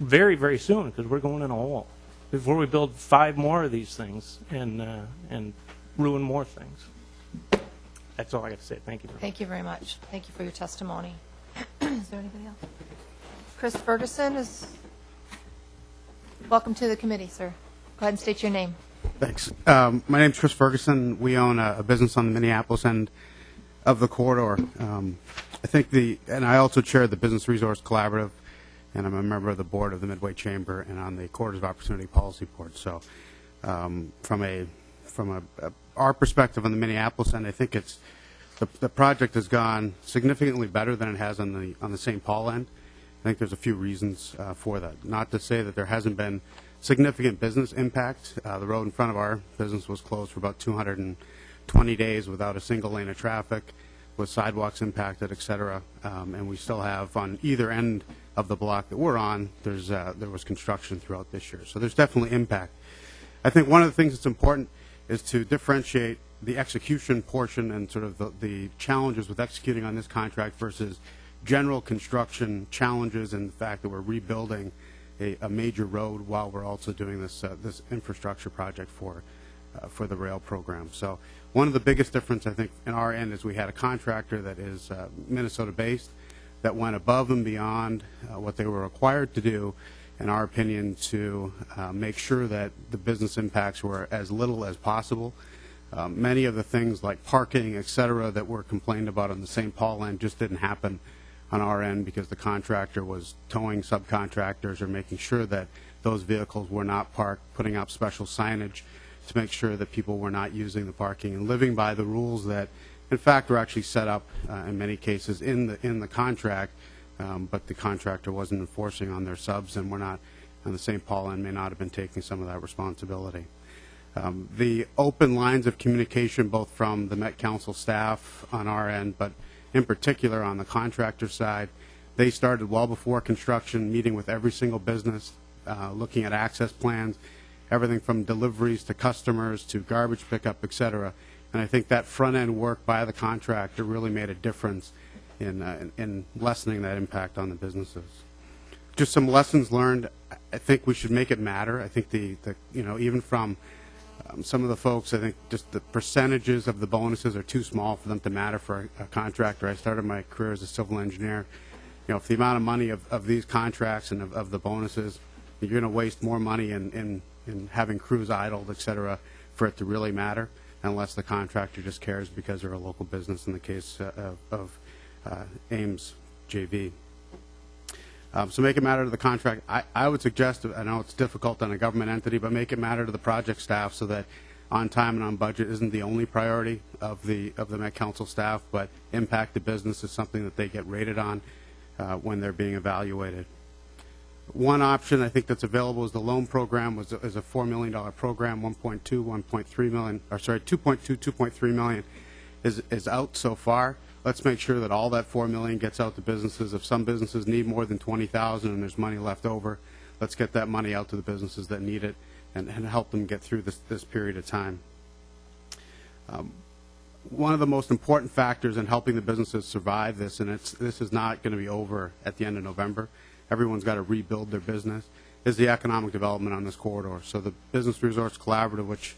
very, very soon because we're going in a hole before we build 5 more of these things and ruin more things. That's all I got to say. Thank you. Thank you very much. Thank you for your testimony. Is there anybody else? Chris Ferguson is welcome to the committee, sir. Go ahead and state your name. Thanks. My name's Chris Ferguson. We own a business on the Minneapolis end of the corridor. I think and I also chair the Business Resource Collaborative, and I'm a member of the board of the Midway Chamber and on the Corridors of Opportunity Policy Board. So, from our perspective on the Minneapolis end, I think it's the project has gone significantly better than it has on the St. Paul end. I think there's a few reasons for that. Not to say that there hasn't been significant business impact. The road in front of our business was closed for about 220 days without a single lane of traffic, with sidewalks impacted, et cetera. And we still have on either end of the block that we're on, there was construction throughout this year. So there's definitely impact. I think one of the things that's important is to differentiate the execution portion and sort of the challenges with executing on this contract versus general construction challenges and the fact that we're rebuilding a major road while we're also doing this infrastructure project for the rail program. So one of the biggest difference, I think, in our end is we had a contractor that is Minnesota-based that went above and beyond what they were required to do in our opinion, to make sure that the business impacts were as little as possible. Many of the things like parking, et cetera, that were complained about on the St. Paul end just didn't happen on our end because the contractor was towing subcontractors or making sure that those vehicles were not parked, putting up special signage to make sure that people were not using the parking and living by the rules that, in fact, were actually set up in many cases in the contract, but the contractor wasn't enforcing on their subs, and we're not, on the St. Paul end, may not have been taking some of that responsibility. The open lines of communication, both from the Met Council staff on our end, but in particular on the contractor side, they started well before construction, meeting with every single business, looking at access plans, everything from deliveries to customers to garbage pickup, et cetera. And I think that front-end work by the contractor really made a difference in lessening that impact on the businesses. Just some lessons learned. I think we should make it matter. I think even from some of the folks, I think just the percentages of the bonuses are too small for them to matter for a contractor. I started my career as a civil engineer. If the amount of money of these contracts and of the bonuses, you're going to waste more money in having crews idled, et cetera, for it to really matter, unless the contractor just cares because they're a local business in the case of Ames JV. So make it matter to the contract. I would suggest, I know it's difficult on a government entity, but make it matter to the project staff so that on time and on budget isn't the only priority of the Met Council staff, but impact to business is something that they get rated on when they're being evaluated. One option I think that's available is the loan program is a $4 million program, 1.2, 1.3 million, or sorry, 2.2, 2.3 million is out so far. Let's make sure that all that $4 million gets out to businesses. If some businesses need more than $20,000 and there's money left over, let's get that money out to the businesses that need it and help them get through this period of time. One of the most important factors in helping the businesses survive this, and this is not going to be over at the end of November, everyone's got to rebuild their business, is the economic development on this corridor. So the Business Resource Collaborative, which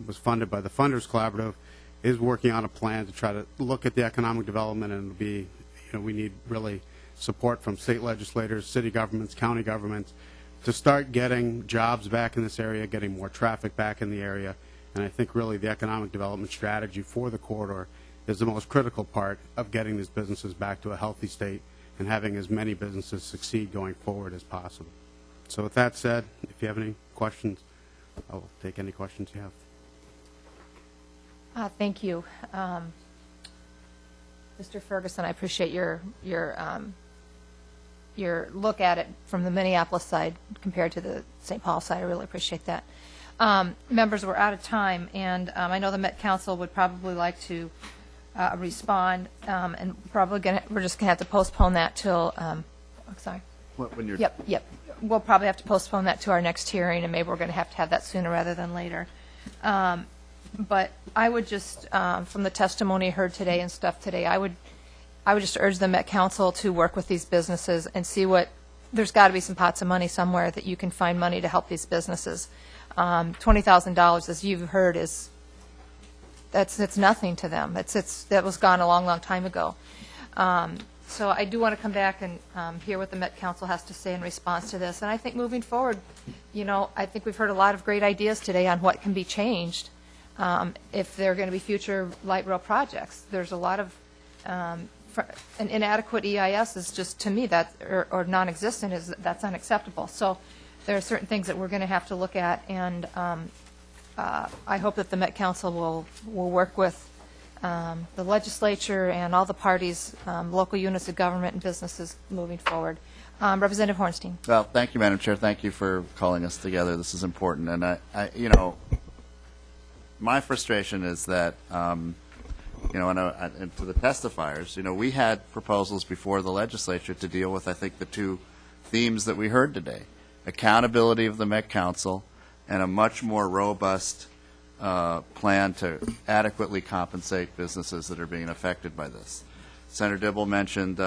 was funded by the Funders Collaborative, is working on a plan to try to look at the economic development, and it'll be, we need really support from state legislators, city governments, county governments to start getting jobs back in this area, getting more traffic back in the area. And I think really the economic development strategy for the corridor is the most critical part of getting these businesses back to a healthy state and having as many businesses succeed going forward as possible. So with that said, if you have any questions, I'll take any questions you have. Thank you. Mr. Ferguson, I appreciate your look at it from the Minneapolis side compared to the St. Paul side. I really appreciate that. Members, we're out of time, and I know the Met Council would probably like to respond, and probably we're just going to have to postpone that till, sorry. When you're Yep. We'll probably have to postpone that to our next hearing, and maybe we're going to have that sooner rather than later. But I would just, from the testimony heard today and stuff today, I would just urge the Met Council to work with these businesses and see there's got to be some pots of money somewhere that you can find money to help these businesses. $20,000, as you've heard, it's nothing to them. That was gone a long, long time ago. So I do want to come back and hear what the Met Council has to say in response to this. And I think moving forward, I think we've heard a lot of great ideas today on what can be changed if there are going to be future light rail projects. There's a lot of an inadequate EIS is just, to me, that or non-existent that's unacceptable. So there are certain things that we're going to have to look at, and I hope that the Met Council will work with the legislature and all the parties, local units of government and businesses moving forward. Representative Hornstein. Well, thank you, Madam Chair. Thank you for calling us together. This is important. And my frustration is that, and to the testifiers, we had proposals before the legislature to deal with, I think, the two themes that we heard today: accountability of the Met Council and a much more robust plan to adequately compensate businesses that are being affected by this. Senator Dibble mentioned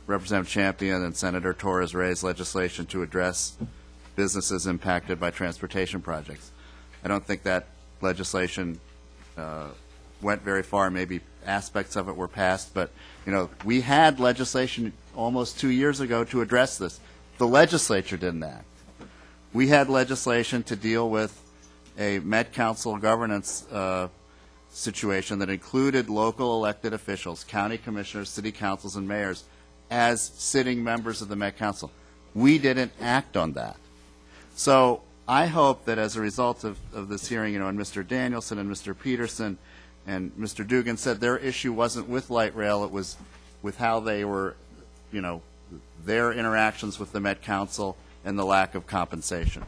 Representative Champion and Senator Torres Rey's legislation to address businesses impacted by transportation projects. I don't think that legislation went very far. Maybe aspects of it were passed, but we had legislation almost 2 years ago to address this. The legislature didn't act. We had legislation to deal with a Met Council governance situation that included local elected officials, county commissioners, city councils, and mayors as sitting members of the Met Council. We didn't act on that. So I hope that as a result of this hearing, and Mr. Danielson and Mr. Peterson and Mr. Dugan said their issue wasn't with light rail, it was with how they were, their interactions with the Met Council and the lack of compensation.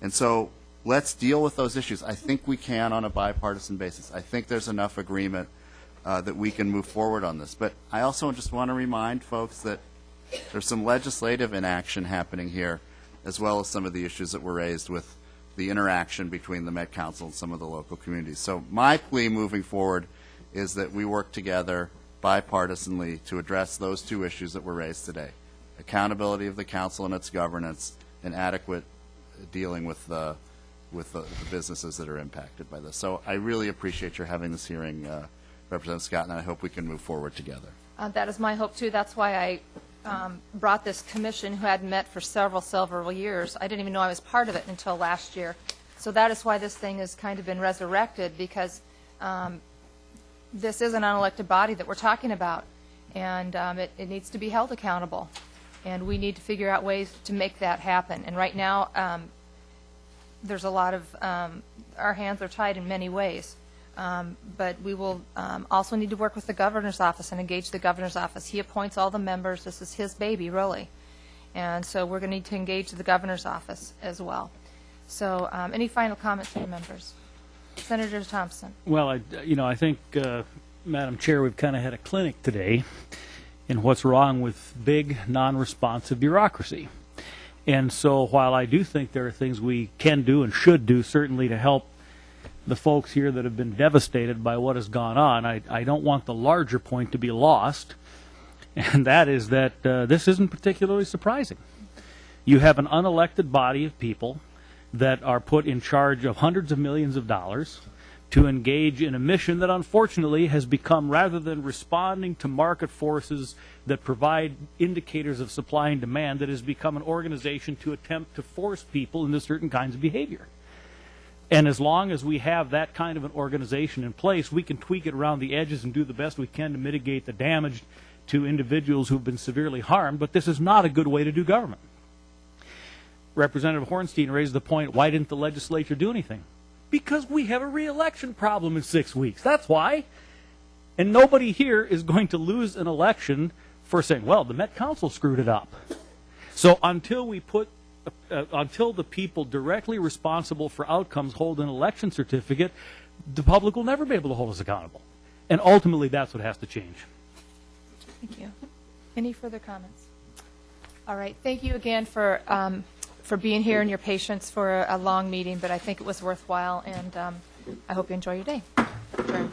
And so let's deal with those issues. I think we can on a bipartisan basis. I think there's enough agreement that we can move forward on this. But I also just want to remind folks that there's some legislative inaction happening here, as well as some of the issues that were raised with the interaction between the Met Council and some of the local communities. So my plea moving forward is that we work together bipartisanly to address those two issues that were raised today: accountability of the council and its governance, and adequate dealing with the businesses that are impacted by this. So I really appreciate your having this hearing, Representative Scott, and I hope we can move forward together. That is my hope, too. That's why I brought this commission who hadn't met for several years. I didn't even know I was part of it until last year. So that is why this thing has kind of been resurrected, because this is an unelected body that we're talking about, and it needs to be held accountable. And we need to figure out ways to make that happen. And right now, there's a lot of, our hands are tied in many ways. But we will also need to work with the governor's office and engage the governor's office. He appoints all the members. This is his baby, really. And so we're going to need to engage the governor's office as well. So any final comments from members? Senator Thompson. Well, I think, Madam Chair, we've kind of had a clinic today in what's wrong with big, non-responsive bureaucracy. And so while I do think there are things we can do and should do, certainly to help the folks here that have been devastated by what has gone on, I don't want the larger point to be lost, and that is that this isn't particularly surprising. You have an unelected body of people that are put in charge of hundreds of millions of dollars to engage in a mission that unfortunately has become, rather than responding to market forces that provide indicators of supply and demand, that has become an organization to attempt to force people into certain kinds of behavior. And as long as we have that kind of an organization in place, we can tweak it around the edges and do the best we can to mitigate the damage to individuals who've been severely harmed, but this is not a good way to do government. Representative Hornstein raised the point, why didn't the legislature do anything? Because we have a re-election problem in 6 weeks. That's why. And nobody here is going to lose an election for saying, well, the Met Council screwed it up. So until we put until the people directly responsible for outcomes hold an election certificate, the public will never be able to hold us accountable. And ultimately, that's what has to change. Thank you. Any further comments? All right. Thank you again for being here and your patience for a long meeting, but I think it was worthwhile, and I hope you enjoy your day. Adjourned.